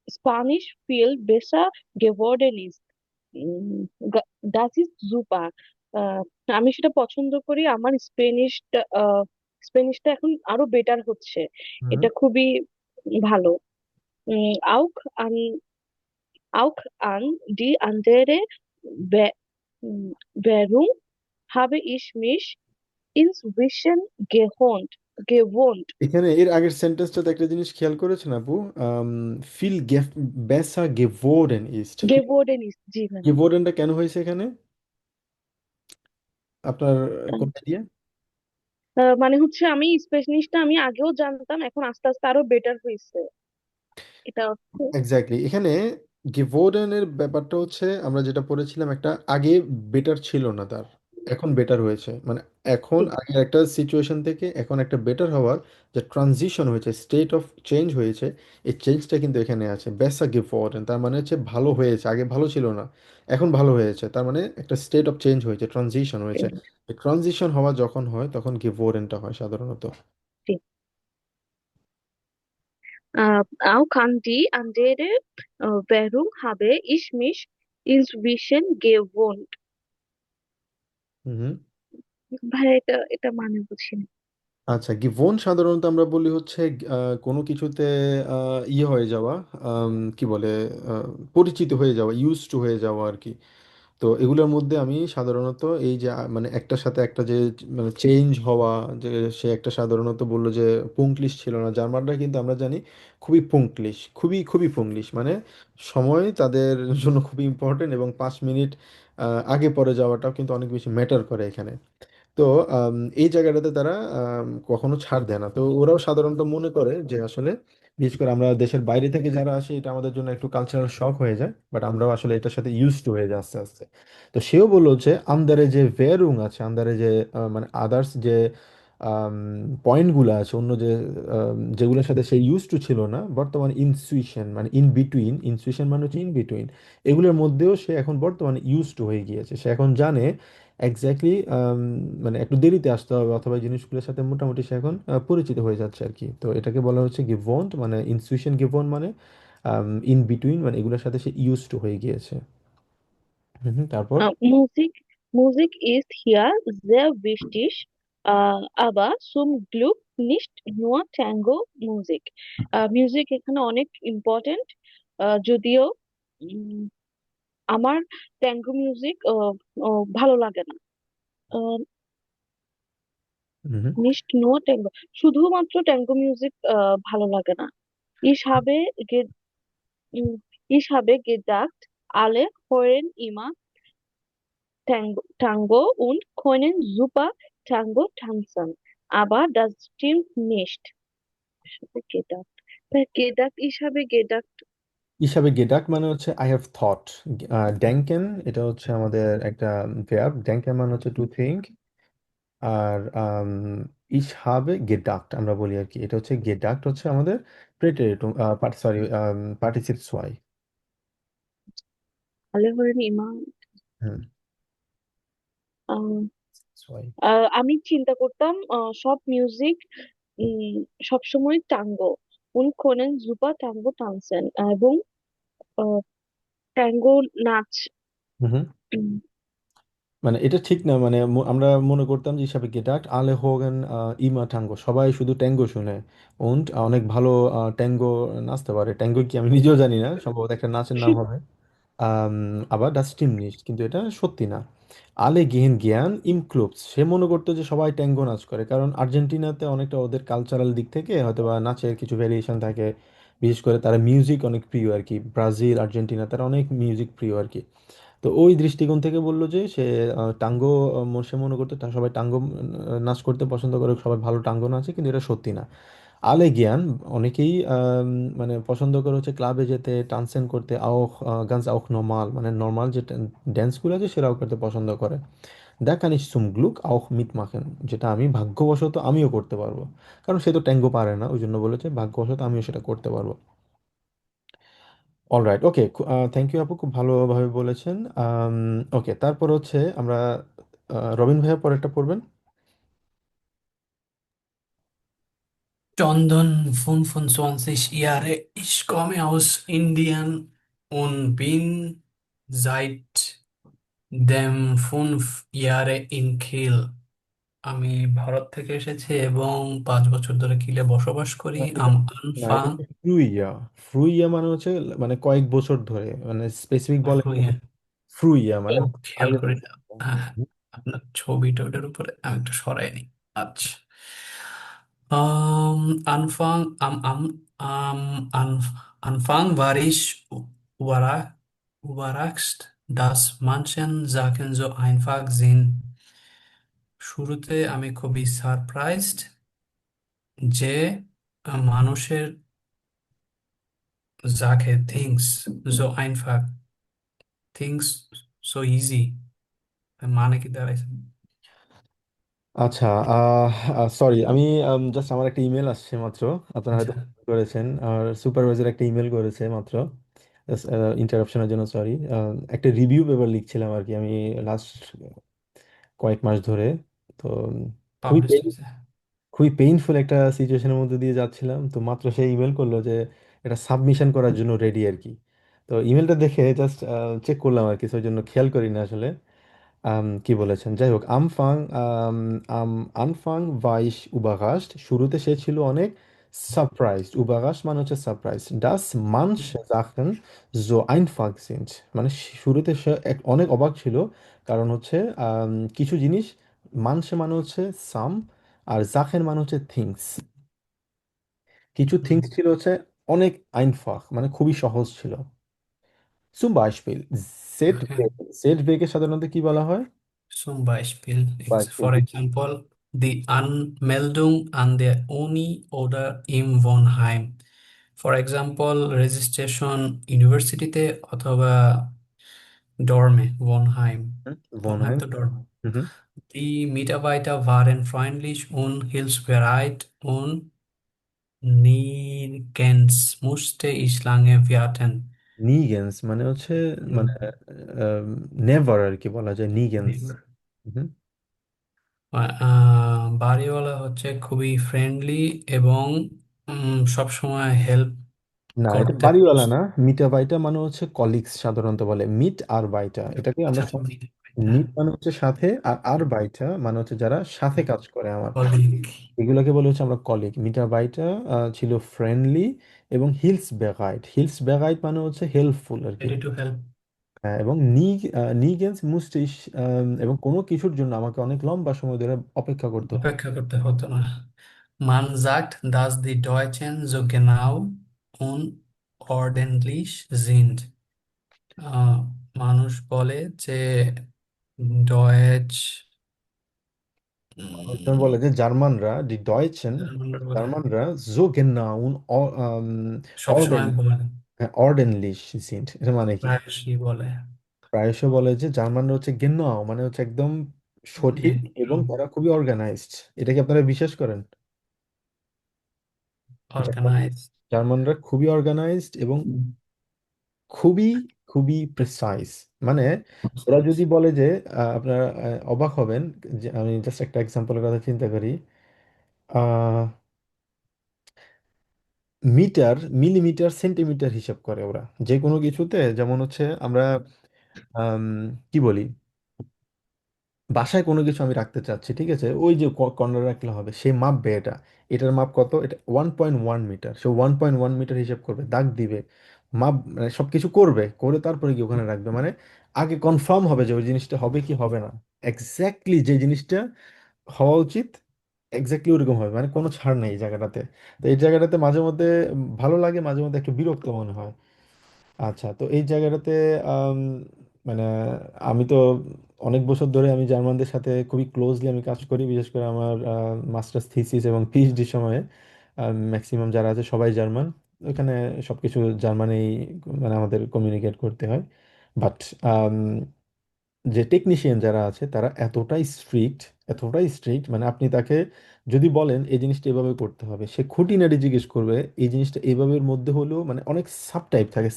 Spanisch viel besser geworden ist. Das ist super. আমি সেটা পছন্দ করি, আমার স্পেনিশটা এখন আরো বেটার হচ্ছে। হুম। এটা খুবই ভালো। Auch auch an die andere Be Währung habe ich mich inzwischen gewohnt. এখানে এর আগের সেন্টেন্সটাতে একটা জিনিস খেয়াল করেছেন আপু, ফিল বেসা গেভোরেন ইস্ট। Geworden ist, জি ম্যাম। গেভোরেনটা কেন হয়েছে এখানে আপনার কোন আইডিয়া? মানে হচ্ছে আমি স্পেশালিস্টটা আমি আগেও জানতাম, এখন আস্তে আস্তে আরো বেটার হয়েছে এটা হচ্ছে। এক্স্যাক্টলি, এখানে গেভোরেনের ব্যাপারটা হচ্ছে আমরা যেটা পড়েছিলাম, একটা আগে বেটার ছিল না তার, এখন বেটার হয়েছে, মানে এখন আগে একটা সিচুয়েশন থেকে এখন একটা বেটার হওয়ার যে ট্রানজিশন হয়েছে, স্টেট অফ চেঞ্জ হয়েছে, এই চেঞ্জটা কিন্তু এখানে আছে। বেসা গেভোরেন তার মানে হচ্ছে ভালো হয়েছে, আগে ভালো ছিল না এখন ভালো হয়েছে, তার মানে একটা স্টেট অফ চেঞ্জ হয়েছে, ট্রানজিশন হয়েছে। ট্রানজিশন হওয়া যখন হয় তখন গেভোরেনটা হয় সাধারণত। জি। Auch an die andere Währung habe ich mich inzwischen gewohnt. হুম। ভাই এটা এটা মানে বুঝি না। আচ্ছা, গিভন সাধারণত আমরা বলি হচ্ছে কোনো কিছুতে ইয়ে হয়ে যাওয়া, কি বলে, পরিচিত হয়ে যাওয়া, ইউজ টু হয়ে যাওয়া আর কি। তো এগুলোর মধ্যে আমি সাধারণত এই যে মানে একটার সাথে একটা যে মানে চেঞ্জ হওয়া, যে সে একটা সাধারণত বললো যে পুংলিশ ছিল না, জার্মানরা কিন্তু আমরা জানি খুবই পুংলিশ, খুবই খুবই পুংলিশ, মানে সময় তাদের জন্য খুবই ইম্পর্টেন্ট, এবং 5 মিনিট আগে পরে যাওয়াটাও কিন্তু অনেক বেশি ম্যাটার করে এখানে। তো এই জায়গাটাতে তারা কখনো ছাড় দেয় না। তো ওরাও সাধারণত মনে করে যে আসলে, বিশেষ করে আমরা দেশের বাইরে থেকে যারা আসে, এটা আমাদের জন্য একটু কালচারাল শক হয়ে যায়, বাট আমরাও আসলে এটার সাথে ইউজ টু হয়ে যায় আস্তে আস্তে। তো সেও বললো যে আন্দারে যে ভেরুং আছে, আন্দারে যে মানে আদার্স যে পয়েন্টগুলো আছে, অন্য যে যেগুলোর সাথে সে ইউজ টু ছিল না, বর্তমানে ইনসুইশন মানে ইন বিটুইন, ইনসুইশন মানে হচ্ছে ইন বিটুইন, এগুলোর মধ্যেও সে এখন বর্তমানে ইউজ টু হয়ে গিয়েছে। সে এখন জানে এক্স্যাক্টলি, মানে একটু দেরিতে আসতে হবে, অথবা এই জিনিসগুলোর সাথে মোটামুটি সে এখন পরিচিত হয়ে যাচ্ছে আর কি। তো এটাকে বলা হচ্ছে গিভন্ট, মানে ইনস্টিটিউশন গিভন মানে ইন বিটুইন, মানে এগুলোর সাথে সে ইউজ টু হয়ে গিয়েছে। তারপর Musik ist hier sehr wichtig, aber zum Glück nicht nur Tango-Musik. Music এখানে অনেক ইম্পর্টেন্ট, যদিও উম, আমার ট্যাঙ্গো মিউজিক ভালো লাগে না। nicht nur ট্যাঙ্গো, শুধুমাত্র ট্যাঙ্গো মিউজিক ভালো লাগে না। Ich habe ge ich habe gedacht, alle hören immer Tango und können super Tango tanzen. Aber das stimmt nicht. Ich habe gedacht. Gedacht, ich habe gedacht. হিসাবে গেডাক মানে হচ্ছে I have thought. ড্যাঙ্কেন এটা হচ্ছে আমাদের একটা ভেয়াব, ড্যাঙ্কেন মানে হচ্ছে টু থিঙ্ক। আর ইস হাবে গেডাক্ট আমরা বলি আর কি, এটা হচ্ছে গেডাক্ট হচ্ছে আমাদের প্রেটেরিটুম, সরি, পার্টিসিপস ওয়াই। Alle hören immer. হুম, আহ, ওয়াই। আমি চিন্তা করতাম সব মিউজিক সবসময় tango und können super Tango tanzen, এবং ট্যাঙ্গো নাচ হুম, উম, মানে এটা ঠিক না, মানে আমরা মনে করতাম যে হিসাবে গেটাক্ট আলে হোগেন ইমা ট্যাঙ্গো, সবাই শুধু ট্যাঙ্গো শুনে, und অনেক ভালো ট্যাঙ্গো নাচতে পারে। ট্যাঙ্গো কি আমি নিজেও জানি না, সম্ভবত একটা নাচের নাম হবে। আবার ডাস স্টিম নিস্ট, কিন্তু এটা সত্যি না। আলে গেহেন জ্ঞান ইম ক্লুবস, সে মনে করতো যে সবাই ট্যাঙ্গো নাচ করে, কারণ আর্জেন্টিনাতে অনেকটা ওদের কালচারাল দিক থেকে হয়তো বা নাচের কিছু ভ্যারিয়েশন থাকে, বিশেষ করে তারা মিউজিক অনেক প্রিয় আর কি, ব্রাজিল আর্জেন্টিনা তারা অনেক মিউজিক প্রিয় আর কি। তো ওই দৃষ্টিকোণ থেকে বললো যে সে টাঙ্গো, সে মনে করতো সবাই টাঙ্গো নাচ করতে পছন্দ করে, সবাই ভালো টাঙ্গো নাচে, কিন্তু এটা সত্যি না। আলে জ্ঞান অনেকেই মানে পছন্দ করে হচ্ছে ক্লাবে যেতে, টানসেন করতে, গানস আউক নর্মাল, মানে নর্মাল যে ড্যান্সগুলো আছে সেটাও করতে পছন্দ করে। দা কান ইস সুম গ্লুক আউক মিট মাখেন, যেটা আমি ভাগ্যবশত আমিও করতে পারবো, কারণ সে তো ট্যাঙ্গো পারে না, ওই জন্য বলেছে ভাগ্যবশত আমিও সেটা করতে পারবো। অলরাইট, ওকে, থ্যাংক ইউ আপু, খুব ভালোভাবে বলেছেন। ওকে, তারপর হচ্ছে আমরা রবিন ভাইয়া পরেরটা পড়বেন। Jondan, 25 Jahre. Ich komme aus Indien und bin seit dem 5 Jahre in Kiel. আমি ভারত থেকে এসেছি এবং 5 বছর ধরে কিলে বসবাস করি। এটা আম না, এটা আনফাং হচ্ছে ফ্রুইয়া। ফ্রুইয়া মানে হচ্ছে মানে কয়েক বছর ধরে, মানে স্পেসিফিক বলে না। রুইয়ে। ফ্রুইয়া ও, মানে খেয়াল আগে করি না। হ্যাঁ হ্যাঁ, আপনার ছবিটা ওটার উপরে আমি একটু সরাই নিই। আচ্ছা। Anfang war ich überrascht, dass manche Sachen so einfach sind. শুরুতে আমি খুবই সারপ্রাইজড যে মানুষের যাকে things so einfach, things so easy, মানে কি দাঁড়াইছে? আচ্ছা, সরি, আমি জাস্ট আমার একটা ইমেল আসছে মাত্র। আপনারা আচ্ছা, হয়তো করেছেন, আর সুপারভাইজার একটা ইমেল করেছে মাত্র। ইন্টারাপশনের জন্য সরি। একটা রিভিউ পেপার লিখছিলাম আর কি আমি লাস্ট কয়েক মাস ধরে। তো খুবই পাবলিশ হয়েছে। খুবই পেইনফুল একটা সিচুয়েশনের মধ্যে দিয়ে যাচ্ছিলাম, তো মাত্র সে ইমেল করলো যে এটা সাবমিশন করার জন্য রেডি আর কি। তো ইমেলটা দেখে জাস্ট চেক করলাম আর কি, সেই জন্য খেয়াল করি না আসলে কি বলেছেন। যাই হোক, আম আনফাং ভাইশ উবাগাস্ট, শুরুতে সে ছিল অনেক সারপ্রাইজড। উবাগাস্ট মানে হচ্ছে সারপ্রাইজ। ডাস মানস জাখেন জো আইনফাক সিন্ট, মানে শুরুতে সে অনেক অবাক ছিল, কারণ হচ্ছে কিছু জিনিস, মানসে মানে হচ্ছে সাম, আর জাখেন মানে হচ্ছে থিংস। কিছু থিংস ছিল হচ্ছে অনেক আইনফাক মানে খুবই সহজ ছিল। zum Beispiel সেট ওকে। ভেগ। সেট ভেগে সাধারণত কি বলা হয়? Zum Beispiel, Beispiel for example, die Anmeldung an der Uni oder im Wohnheim. For example, registration ইউনিভার্সিটিতে অথবা ডর্মে, Wohnheim. Wohnheim Wohnheim. তো dorm. Mhm. Die Mitarbeiter waren freundlich und hilfsbereit und nirgends musste ich lange warten. নিগেন্স মানে হচ্ছে মানে never আর কি বলা যায় নিগেন্স। বাড়িওয়ালা হচ্ছে খুবই ফ্রেন্ডলি এবং সবসময় হেল্প না, এটা করতে। বাড়িওয়ালা না। মিটা বাইটা মানে হচ্ছে কলিগস সাধারণত বলে, মিট আর বাইটা এটাকে আচ্ছা আমরা আচ্ছা, মিট মানে হচ্ছে সাথে, আর বাইটা মানে হচ্ছে যারা সাথে কাজ করে আমার, কলিগ, এগুলোকে বলে হচ্ছে আমরা কলিগ। মিটা বাইটা ছিল ফ্রেন্ডলি এবং হিলস বেগাইট। হিলস বেগাইট মানে হচ্ছে হেল্পফুল আর কি। রেডি টু হেল্প, হ্যাঁ, এবং নিগেন্স মুস্টিস, এবং কোনো কিছুর জন্য আমাকে অনেক লম্বা সময় ধরে অপেক্ষা করতে হতো। অপেক্ষা করতে হতো না। Man sagt, dass die Deutschen so genau und ordentlich sind. আহ, মানুষ বলে যে ডয়েচ, মানুষজন বলে যে জার্মানরা, ডি ডয়েচেন, জার্মানরা বলে জার্মানরা সো গেনাউ und সবসময় বলে, অর্ডেনলিশ সিন্ট, এটা মানে কি? প্রায়শই বলে। প্রায়শ বলে যে জার্মানরা হচ্ছে গেনাউ মানে হচ্ছে একদম সঠিক, এবং তারা খুবই অর্গানাইজড। এটা কি আপনারা বিশ্বাস করেন? অর্গানাইজ। জার্মানরা খুবই অর্গানাইজড এবং খুবই খুবই প্রিসাইজ। মানে ওরা যদি বলে যে আপনারা অবাক হবেন, যে আমি জাস্ট একটা এক্সাম্পলের কথা চিন্তা করি। আহ মিটার, মিলিমিটার, সেন্টিমিটার হিসাব করে ওরা যে কোনো কিছুতে। যেমন হচ্ছে আমরা আম, কি বলি, বাসায় কোনো কিছু আমি রাখতে চাচ্ছি, ঠিক আছে, ওই যে কর্নার রাখলে হবে, সে মাপবে এটা, এটার মাপ কত, এটা 1.1 মিটার, সে 1.1 মিটার হিসাব করবে, দাগ দিবে, মাপ মানে সবকিছু করবে, করে তারপরে কি ওখানে রাখবে, মানে আগে কনফার্ম হবে যে ওই জিনিসটা হবে কি হবে না। এক্স্যাক্টলি যে জিনিসটা হওয়া উচিত এক্স্যাক্টলি ওরকম হবে, মানে কোনো ছাড় নেই এই জায়গাটাতে। তো এই জায়গাটাতে মাঝে মধ্যে ভালো লাগে, মাঝে মধ্যে একটু বিরক্ত মনে হয়। আচ্ছা, তো এই জায়গাটাতে আম, মানে আমি তো অনেক বছর ধরে আমি জার্মানদের সাথে খুবই ক্লোজলি আমি কাজ করি, বিশেষ করে আমার মাস্টার্স থিসিস এবং পিএইচডি সময়ে ম্যাক্সিমাম যারা আছে সবাই জার্মান। ওখানে সবকিছু জার্মানেই মানে আমাদের কমিউনিকেট করতে হয়। বাট যে টেকনিশিয়ান যারা আছে তারা এতটাই স্ট্রিক্ট, মানে আপনি তাকে যদি বলেন এই জিনিসটা এভাবে করতে হবে, সে খুঁটিনাটি জিজ্ঞেস করবে এই জিনিসটা এভাবের মধ্যে হলেও, মানে অনেক সাব টাইপ থাকে,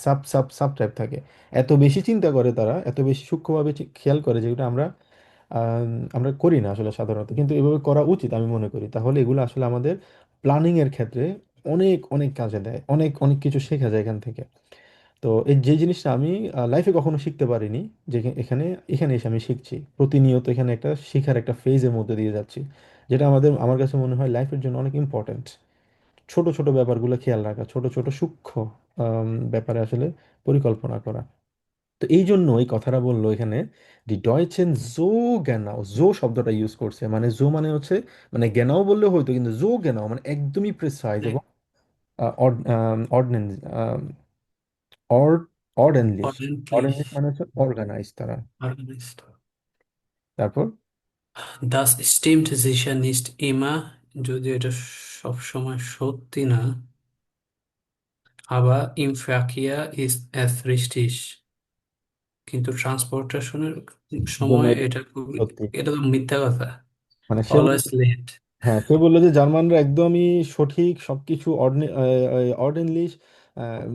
সাব টাইপ থাকে। এত বেশি চিন্তা করে তারা, এত বেশি সূক্ষ্মভাবে খেয়াল করে, যেটা আমরা করি না আসলে সাধারণত, কিন্তু এভাবে করা উচিত আমি মনে করি। তাহলে এগুলো আসলে আমাদের প্ল্যানিং এর ক্ষেত্রে অনেক অনেক কাজে দেয়, অনেক অনেক কিছু শেখা যায় এখান থেকে। তো এই যে জিনিসটা আমি লাইফে কখনো শিখতে পারিনি, যে এখানে এখানে এসে আমি শিখছি প্রতিনিয়ত, এখানে একটা শেখার একটা ফেজের মধ্যে দিয়ে যাচ্ছি, যেটা আমার কাছে মনে হয় লাইফের জন্য অনেক ইম্পর্ট্যান্ট। ছোট ছোট ব্যাপারগুলো খেয়াল রাখা, ছোট ছোট সূক্ষ্ম ব্যাপারে আসলে পরিকল্পনা করা। তো এই জন্য এই কথাটা বললো এখানে, ডি ডয়চেন জো জ্ঞানাও, জো শব্দটা ইউজ করছে, মানে জো মানে হচ্ছে, মানে জ্ঞানাও বললে হয়তো, কিন্তু জো জ্ঞানাও মানে একদমই প্রিসাইজ এবং অর্ডিনেন্স, অর্ডেনলিশ। Ordentlich অর্ডেনলিশ মানে হচ্ছে অর্গানাইজ তারা। organisiert. তারপর Das stimmt sicher nicht immer, যদিও এটা সবসময় সত্যি না, aber im Verkehr ist es richtig. কিন্তু ট্রান্সপোর্টেশনের জন্য সময় এটা এটা খুবই, সত্যি, এটা তো মিথ্যা কথা। মানে সে অলওয়েজ লেট। হ্যাঁ, সে বললো যে জার্মানরা একদমই সঠিক সবকিছু অর্ডেনলিশ,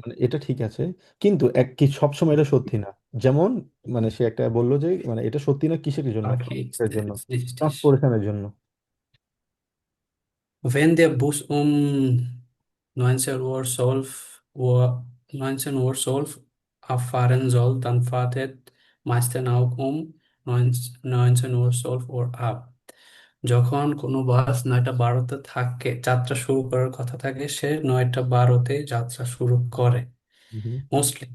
মানে এটা ঠিক আছে, কিন্তু এক কি সবসময় এটা সত্যি না। যেমন মানে সে একটা বললো যে মানে এটা সত্যি না কিসের জন্য, Okay, ist এর জন্য, es richtig. ট্রান্সপোর্টেশনের জন্য। Wenn der Bus um 19:12 Uhr abfahren soll, dann fährt er meistens auch um 19:12 Uhr ab. যখন কোনো বাস 9:12 থাকে যাত্রা শুরু করার কথা থাকে, সে 9:12 যাত্রা শুরু করে হুম। Mostly.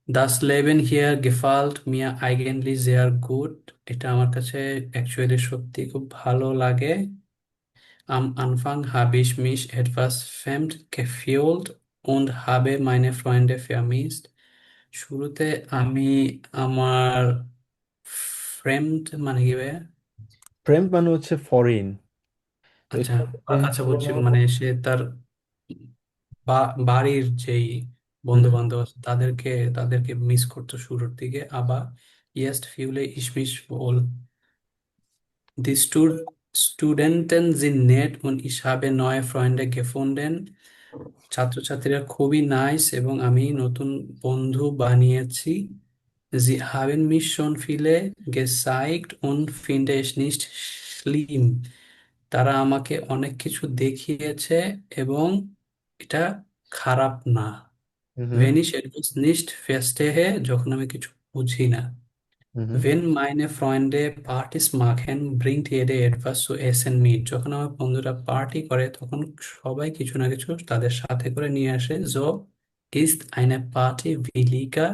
Das Leben hier gefällt mir eigentlich sehr gut. এটা আমার কাছে অ্যাকচুয়ালি সত্যি খুব ভালো লাগে। Am Anfang habe ich mich etwas fremd gefühlt und habe meine Freunde vermisst. শুরুতে আমি আমার ফ্রেন্ড মানে কি ভাইয়া? ফ্রেন্ড মানে হচ্ছে ফরেন, তো আচ্ছা, এখানে ফ্রেন্ড আচ্ছা বুঝছি, মানে সে তার বাড়ির যেই বন্ধু বান্ধব আছে তাদেরকে মিস করতো শুরুর দিকে। আবার jetzt fühle ich mich wohl. Die Studenten sind nett und ich habe neue Freunde gefunden. ছাত্রছাত্রীরা খুবই নাইস এবং আমি নতুন বন্ধু বানিয়েছি। Sie haben mich schon viele gezeigt und finde ich nicht schlimm. তারা আমাকে অনেক কিছু দেখিয়েছে এবং এটা খারাপ না। হুম Wenn ich etwas nicht verstehe, যখন আমি কিছু বুঝি না। হুম Wenn meine Freunde Partys machen, bringt jeder etwas zu essen mit. যখন আমার বন্ধুরা পার্টি করে তখন সবাই কিছু না কিছু তাদের সাথে করে নিয়ে আসে। So ist eine Party billiger,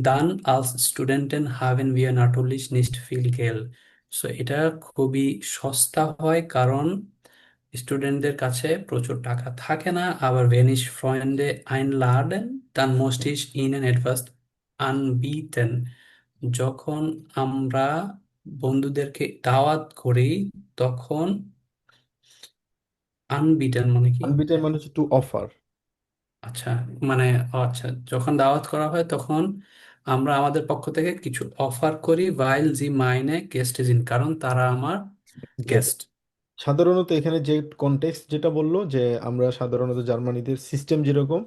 dann als Studenten haben wir natürlich nicht viel Geld. So এটা খুবই সস্তা হয় কারণ স্টুডেন্টদের কাছে প্রচুর টাকা থাকে না। আবার wenn ich Freunde einladen, dann muss ich ihnen etwas anbieten. যখন আমরা বন্ধুদেরকে দাওয়াত করি তখন আনবিটেন মানে কি? আনবিটেন মানে হচ্ছে টু অফার। আচ্ছা, মানে আচ্ছা, যখন দাওয়াত করা হয় তখন আমরা আমাদের পক্ষ থেকে কিছু অফার করি, ভাইল জি মাইনে গেস্ট ইন, কারণ তারা আমার গেস্ট। সাধারণত এখানে যে কনটেক্সট যেটা বললো, যে আমরা সাধারণত জার্মানিদের সিস্টেম যেরকম,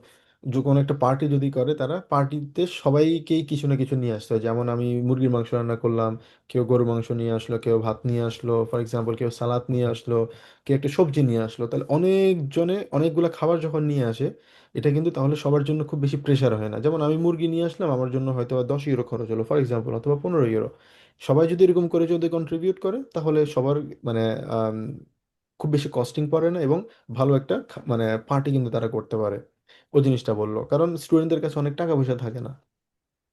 যে কোনো একটা পার্টি যদি করে, তারা পার্টিতে সবাইকেই কিছু না কিছু নিয়ে আসতে হয়। যেমন আমি মুরগির মাংস রান্না করলাম, কেউ গরু মাংস নিয়ে আসলো, কেউ ভাত নিয়ে আসলো, ফর এক্সাম্পল কেউ সালাদ নিয়ে আসলো, কেউ একটা সবজি নিয়ে আসলো, তাহলে অনেকজনে অনেকগুলো খাবার যখন নিয়ে আসে, এটা কিন্তু তাহলে সবার জন্য খুব বেশি প্রেশার হয় না। যেমন আমি মুরগি নিয়ে আসলাম, আমার জন্য হয়তো বা 10 ইউরো খরচ হলো ফর এক্সাম্পল, অথবা 15 ইউরো। সবাই যদি এরকম করে যদি কন্ট্রিবিউট করে, তাহলে সবার মানে খুব বেশি কস্টিং পড়ে না, এবং ভালো একটা মানে পার্টি কিন্তু তারা করতে পারে। ওই জিনিসটা বললো, কারণ স্টুডেন্টদের কাছে অনেক টাকা পয়সা থাকে না।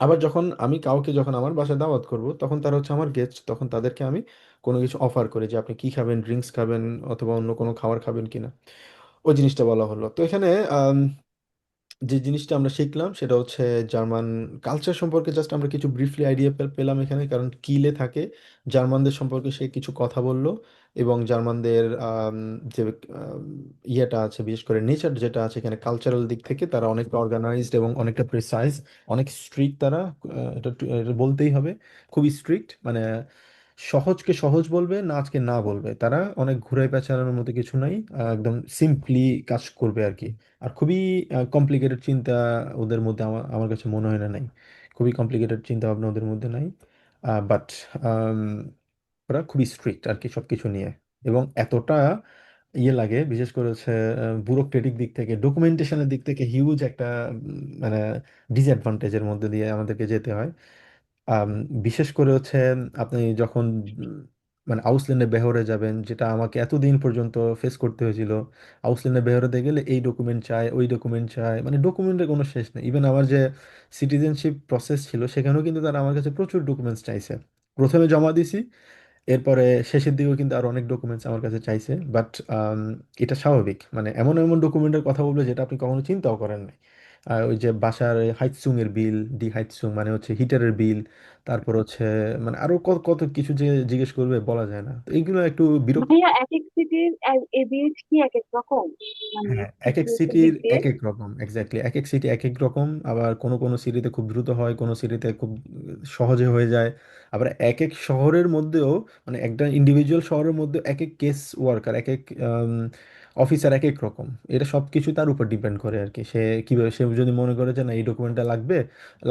আবার যখন আমি কাউকে যখন আমার বাসায় দাওয়াত করব, তখন তারা হচ্ছে আমার গেস্ট, তখন তাদেরকে আমি কোনো কিছু অফার করি, যে আপনি কি খাবেন, ড্রিঙ্কস খাবেন অথবা অন্য কোনো খাবার খাবেন কিনা। ওই জিনিসটা বলা হলো। তো এখানে যে জিনিসটা আমরা শিখলাম সেটা হচ্ছে জার্মান কালচার সম্পর্কে জাস্ট আমরা কিছু ব্রিফলি আইডিয়া পেলাম এখানে, কারণ কিলে থাকে জার্মানদের সম্পর্কে সে কিছু কথা বললো, এবং জার্মানদের যে আম, ইয়েটা আছে, বিশেষ করে নেচার যেটা আছে এখানে, কালচারাল দিক থেকে তারা অনেকটা অর্গানাইজড এবং অনেকটা প্রিসাইজ, অনেক স্ট্রিক্ট তারা। এটা বলতেই হবে, খুবই স্ট্রিক্ট, মানে সহজকে সহজ বলবে, নাচকে না বলবে, তারা অনেক ঘুরায় পেঁচানোর মতো কিছু নাই, একদম সিম্পলি কাজ করবে আর কি। আর খুবই কমপ্লিকেটেড চিন্তা ওদের মধ্যে আমার কাছে মনে হয় না নাই, খুবই কমপ্লিকেটেড চিন্তা ভাবনা ওদের মধ্যে নাই। বাট ওরা খুবই স্ট্রিক্ট আর কি সব কিছু নিয়ে, এবং এতটা ইয়ে লাগে, বিশেষ করে হচ্ছে ব্যুরোক্রেটিক দিক থেকে, ডকুমেন্টেশনের দিক থেকে হিউজ একটা মানে ডিসঅ্যাডভান্টেজের মধ্যে দিয়ে আমাদেরকে যেতে হয়। আম, বিশেষ করে হচ্ছে আপনি যখন মানে আউসল্যান্ডে বেহরে যাবেন, যেটা আমাকে এতদিন পর্যন্ত ফেস করতে হয়েছিল। আউসল্যান্ডে বেহরে গেলে এই ডকুমেন্ট চায়, ওই ডকুমেন্ট চায়, মানে ডকুমেন্টের কোনো শেষ নেই। ইভেন আমার যে সিটিজেনশিপ প্রসেস ছিল সেখানেও কিন্তু তারা আমার কাছে প্রচুর ডকুমেন্টস চাইছে। প্রথমে জমা দিছি, এরপরে শেষের দিকেও কিন্তু আরো অনেক ডকুমেন্টস আমার কাছে চাইছে। বাট এটা স্বাভাবিক, মানে এমন এমন ডকুমেন্টের কথা বলবো যেটা আপনি কখনো চিন্তাও করেন নাই। ওই যে বাসার হাইটসুং এর বিল, ডি হাইটসুং মানে হচ্ছে হিটারের বিল, তারপর হচ্ছে মানে আরো কত কত কিছু যে জিজ্ঞেস করবে বলা যায় না, তো এইগুলো একটু বিরক্ত। ভাইয়া এক এক সিটির এবিএইচ কি এক এক রকম, মানে হ্যাঁ, এক এক সিচুয়েশন সিটির দিক দিয়ে? এক এক রকম, এক্স্যাক্টলি এক এক সিটি এক এক রকম। আবার কোনো কোনো সিটিতে খুব দ্রুত হয়, কোনো সিটিতে খুব সহজে হয়ে যায়। আবার এক এক শহরের মধ্যেও, মানে একটা ইন্ডিভিজুয়াল শহরের মধ্যে এক এক কেস ওয়ার্কার, এক এক অফিসার এক এক রকম। এটা সব কিছু তার উপর ডিপেন্ড করে আর কি, সে কিভাবে, সে যদি মনে করে যে না এই ডকুমেন্টটা লাগবে,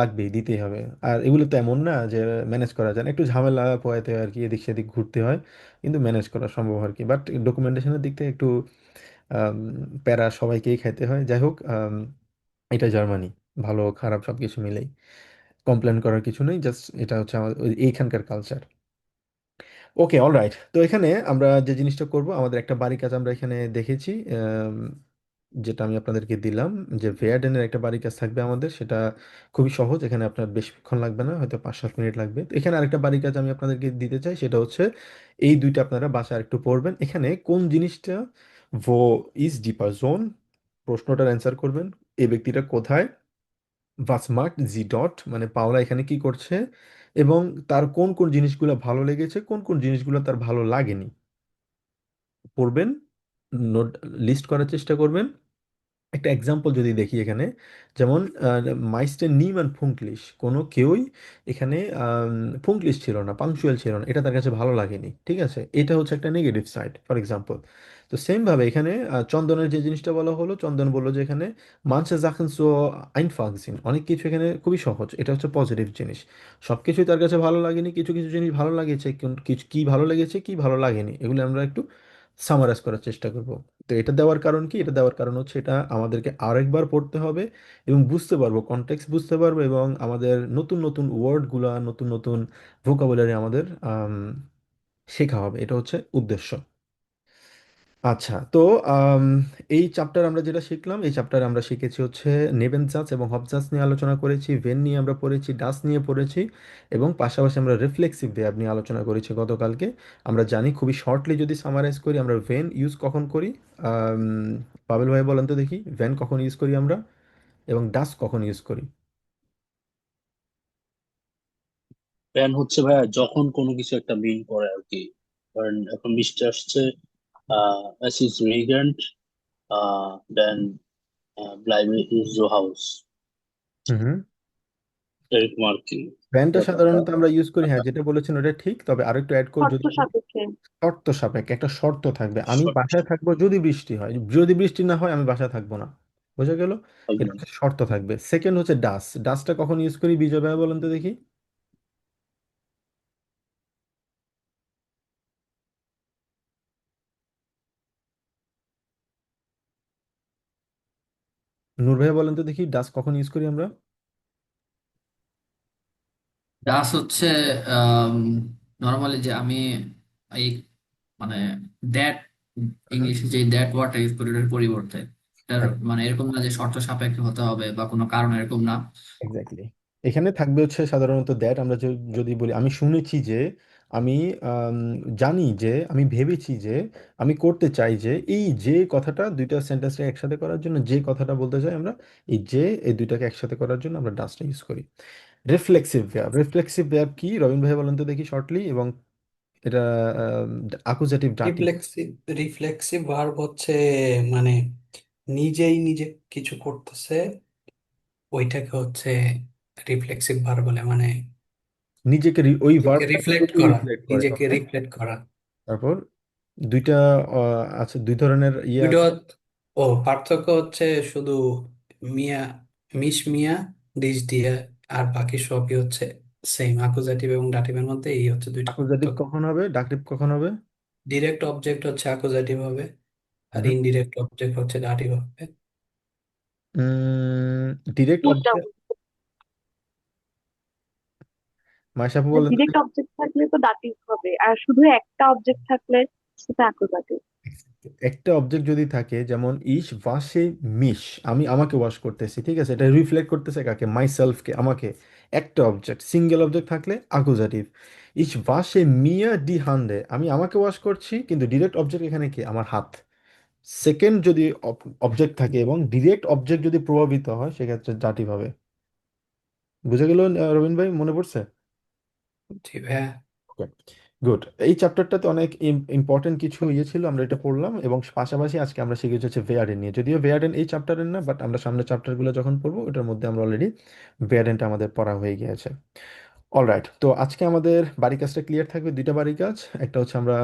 লাগবেই, দিতেই হবে। আর এগুলো তো এমন না যে ম্যানেজ করা যায় না, একটু ঝামেলা পোহাতে হয় আর কি, এদিক সেদিক ঘুরতে হয়, কিন্তু ম্যানেজ করা সম্ভব আর কি। বাট ডকুমেন্টেশনের দিক থেকে একটু আম, প্যারা সবাইকেই খাইতে হয়। যাই হোক, এটা জার্মানি, ভালো খারাপ সবকিছু মিলেই কমপ্লেন করার কিছু নেই, জাস্ট এটা হচ্ছে আমাদের এইখানকার কালচার। ওকে, অলরাইট। তো এখানে আমরা যে জিনিসটা করব, আমাদের একটা বাড়ি কাজ আমরা এখানে দেখেছি, যেটা আমি আপনাদেরকে দিলাম, যে ভেয়ার্ডেনের একটা বাড়ি কাজ থাকবে আমাদের, সেটা খুবই সহজ, এখানে আপনার বেশিক্ষণ লাগবে না, হয়তো 5-7 মিনিট লাগবে। তো এখানে আরেকটা বাড়ি কাজ আমি আপনাদেরকে দিতে চাই, সেটা হচ্ছে এই দুইটা আপনারা বাসায় একটু পড়বেন। এখানে কোন জিনিসটা, ভো ইজ ডি পারসন, প্রশ্নটার অ্যান্সার করবেন, এই ব্যক্তিটা কোথায়, ভাস মার্ক জি ডট মানে পাওলা এখানে কি করছে, এবং তার কোন কোন জিনিসগুলো ভালো লেগেছে, কোন কোন জিনিসগুলো তার ভালো লাগেনি, পড়বেন, নোট লিস্ট করার চেষ্টা করবেন। একটা এক্সাম্পল যদি দেখি এখানে, যেমন মাইস্টার নিমান ফুঙ্কলিশ, কোনো কেউই এখানে ফুঙ্কলিশ ছিল না, পাংচুয়াল ছিল না, এটা তার কাছে ভালো লাগেনি, ঠিক আছে, এটা হচ্ছে একটা নেগেটিভ সাইড ফর এক্সাম্পল। তো সেম ভাবে এখানে চন্দনের যে জিনিসটা বলা হলো, চন্দন বললো যে এখানে মানসে জাখেন সো আইনফাং সিন, অনেক কিছু এখানে খুবই সহজ, এটা হচ্ছে পজিটিভ জিনিস। সব কিছুই তার কাছে ভালো লাগেনি, কিছু কিছু জিনিস ভালো লাগেছে, কিছু কি ভালো লেগেছে কি ভালো লাগেনি, এগুলো আমরা একটু সামারাইজ করার চেষ্টা করব। তো এটা দেওয়ার কারণ কি, এটা দেওয়ার কারণ হচ্ছে এটা আমাদেরকে আরেকবার পড়তে হবে এবং বুঝতে পারবো, কনটেক্সট বুঝতে পারবো, এবং আমাদের নতুন নতুন ওয়ার্ডগুলা, নতুন নতুন ভোকাবুলারি আমাদের শেখা হবে, এটা হচ্ছে উদ্দেশ্য। আচ্ছা, তো আম, এই চ্যাপ্টার আমরা যেটা শিখলাম, এই চ্যাপ্টারে আমরা শিখেছি হচ্ছে নেবেনজাজ এবং হবজাজ নিয়ে আলোচনা করেছি, ভেন নিয়ে আমরা পড়েছি, ডাস নিয়ে পড়েছি, এবং পাশাপাশি আমরা রিফ্লেক্সিভ ভার্ব নিয়ে আলোচনা করেছি গতকালকে। আমরা জানি, খুবই শর্টলি যদি সামারাইজ করি, আমরা ভেন ইউজ কখন করি, আম, পাবেল ভাই বলেন তো দেখি, ভেন কখন ইউজ করি আমরা, এবং ডাস কখন ইউজ করি। প্ল্যান হচ্ছে ভাইয়া যখন কোনো কিছু একটা মিন করে আর কি। ধরেন এখন বৃষ্টি আসছে, es ist regnet, then bleibe ich zu Haus, হুম হুম। এরকম আর কি ভ্যানটা ব্যাপারটা। সাধারণত আমরা ইউজ করি, হ্যাঁ, যেটা বলেছেন ওটা ঠিক, তবে আরেকটু অ্যাড করে শর্ত যদি বলি, সাপেক্ষে। শর্ত সাপেক্ষে, একটা শর্ত থাকবে, আমি Short, বাসায় থাকবো যদি বৃষ্টি হয়, যদি বৃষ্টি না হয় আমি বাসায় থাকবো না, বোঝা গেল? এটা একদম। একটা শর্ত থাকবে। সেকেন্ড হচ্ছে ডাস, ডাসটা কখন ইউজ করি বিজয় ভাই বলেন তো দেখি। নূর ভাই বলেন তো দেখি, ডাস কখন ইউজ করি আমরা। ডাস হচ্ছে নর্মালি যে আমি এই মানে দ্যাট, হ্যাঁ, ইংলিশে যে দ্যাট ওয়ার্ডটা ইউজ করি ওটার পরিবর্তে, এটার মানে এরকম না যে শর্ত সাপেক্ষে হতে হবে বা কোনো কারণ, এরকম না। এক্স্যাক্টলি। এখানে থাকবে হচ্ছে সাধারণত দ্যাট, আমরা যদি বলি আমি শুনেছি যে, আমি আম, জানি যে, আমি ভেবেছি যে, আমি করতে চাই যে, এই যে কথাটা, দুইটা সেন্টেন্সটা একসাথে করার জন্য যে কথাটা বলতে চাই আমরা, এই যে, এই দুইটাকে একসাথে করার জন্য আমরা ডাসটা ইউজ করি। রিফ্লেক্সিভ ভার্ব, রিফ্লেক্সিভ ভার্ব কি রবিন ভাই বলেন তো দেখি শর্টলি, এবং এটা আকুজেটিভ ডাটিভ। রিফ্লেক্সিভ রিফ্লেক্সিভ ভার্ব হচ্ছে মানে নিজেই নিজে কিছু করতেছে, ওইটাকে হচ্ছে রিফ্লেক্সিভ ভার্ব বলে, মানে নিজেকে ওই নিজেকে ভার্বটা রিফ্লেক্ট নিজেকে করা, রিফ্লেক্ট করে, নিজেকে ওকে। রিফ্লেক্ট করা। তারপর দুইটা আছে, দুই ধরনের ইয়ে দুটো, আছে। ও পার্থক্য হচ্ছে শুধু মিয়া, মিস মিয়া, ডিস দিয়া, আর বাকি সবই হচ্ছে সেম, আকুজাটিভ এবং ডাটিভের মধ্যে এই হচ্ছে দুইটা আকুজাটিভ পার্থক্য। কখন হবে, ডাকটিভ কখন হবে? ডিরেক্ট অবজেক্ট হচ্ছে আকুজাটিভ হবে, আর হুম ইনডিরেক্ট অবজেক্ট হচ্ছে দাটিভ হবে। ডিরেক্ট কোনটা? অবজেক্ট মাইশাপু বলেন তো ডিরেক্ট অবজেক্ট থাকলে তো দাটিভ হবে, আর শুধু একটা অবজেক্ট থাকলে সেটা অ্যাকুজাটিভ। একটা অবজেক্ট যদি থাকে, যেমন ইস ওয়াশে মিশ, আমি আমাকে ওয়াশ করতেছি, ঠিক আছে, এটা রিফ্লেক্ট করতেছে কাকে? মাই সেলফকে, আমাকে। একটা অবজেক্ট, সিঙ্গেল অবজেক্ট থাকলে আকুজাটিভ। ইস ওয়াশে মিয়া ডি হান্ডে, আমি আমাকে ওয়াশ করছি, কিন্তু ডিরেক্ট অবজেক্ট এখানে কি? আমার হাত। সেকেন্ড যদি অবজেক্ট থাকে এবং ডিরেক্ট অবজেক্ট যদি প্রভাবিত হয়, সেক্ষেত্রে দাটিভ হবে। বুঝে গেল রবিন ভাই, মনে পড়ছে? জি ভাইয়া। গুড। এই চ্যাপ্টারটাতে অনেক ইম্পর্টেন্ট কিছু ইয়ে ছিল, আমরা এটা পড়লাম, এবং পাশাপাশি আজকে আমরা শিখেছি হচ্ছে ভেয়ার্ডেন নিয়ে। যদিও ভেয়ার্ডেন এই চ্যাপ্টারের না, বাট আমরা সামনের চ্যাপ্টারগুলো যখন পড়বো ওটার মধ্যে আমরা অলরেডি ভেয়ার্ডেনটা আমাদের পড়া হয়ে গিয়েছে। অলরাইট, তো আজকে আমাদের বাড়ি কাজটা ক্লিয়ার থাকবে, দুইটা বাড়ি কাজ। একটা হচ্ছে আমরা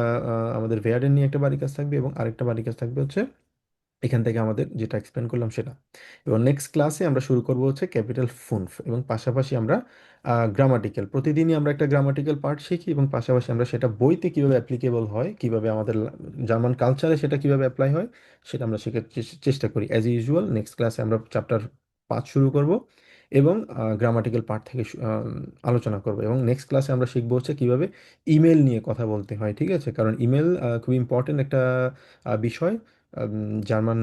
আমাদের ভেয়ার্ডেন নিয়ে একটা বাড়ি কাজ থাকবে, এবং আরেকটা বাড়ি কাজ থাকবে হচ্ছে এখান থেকে আমাদের যেটা এক্সপ্লেন করলাম সেটা। এবং নেক্সট ক্লাসে আমরা শুরু করব হচ্ছে ক্যাপিটাল ফুনফ, এবং পাশাপাশি আমরা গ্রামাটিক্যাল, প্রতিদিনই আমরা একটা গ্রামাটিক্যাল পার্ট শিখি, এবং পাশাপাশি আমরা সেটা বইতে কীভাবে অ্যাপ্লিকেবল হয়, কীভাবে আমাদের জার্মান কালচারে সেটা কীভাবে অ্যাপ্লাই হয়, সেটা আমরা শেখার চেষ্টা করি। অ্যাজ ইউজুয়াল নেক্সট ক্লাসে আমরা চ্যাপ্টার 5 শুরু করব, এবং গ্রামাটিক্যাল পার্ট থেকে আলোচনা করব। এবং নেক্সট ক্লাসে আমরা শিখবো হচ্ছে কীভাবে ইমেল নিয়ে কথা বলতে হয়, ঠিক আছে, কারণ ইমেল খুব ইম্পর্টেন্ট একটা বিষয় জার্মান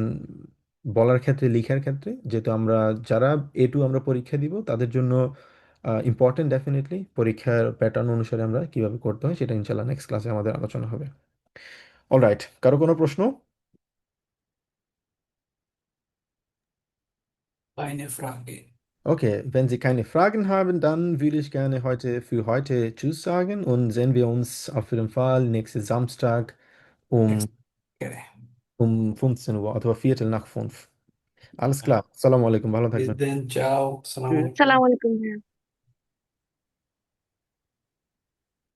বলার ক্ষেত্রে, লিখার ক্ষেত্রে, যেহেতু আমরা যারা A2 আমরা পরীক্ষা দিব তাদের জন্য ইম্পর্টেন্ট। ডেফিনেটলি পরীক্ষার প্যাটার্ন অনুসারে আমরা কিভাবে করতে হয় সেটা ইনশাল্লাহ নেক্সট ক্লাসে আমাদের আলোচনা হবে। অলরাইট, কারো কোনো প্রশ্ন? Keine Frage. Okay, wenn Sie keine Fragen haben, dann würde ich gerne für heute Tschüss sagen, und sehen wir uns auf jeden Fall nächsten Samstag um, Okay. um 15 Uhr, oder Viertel nach 5. Alles klar. Assalamu alaikum, ভালো Bis থাকবেন। then, ciao. Assalamu Tschüss। alaikum. সালাম আলাইকুম ভাইয়া।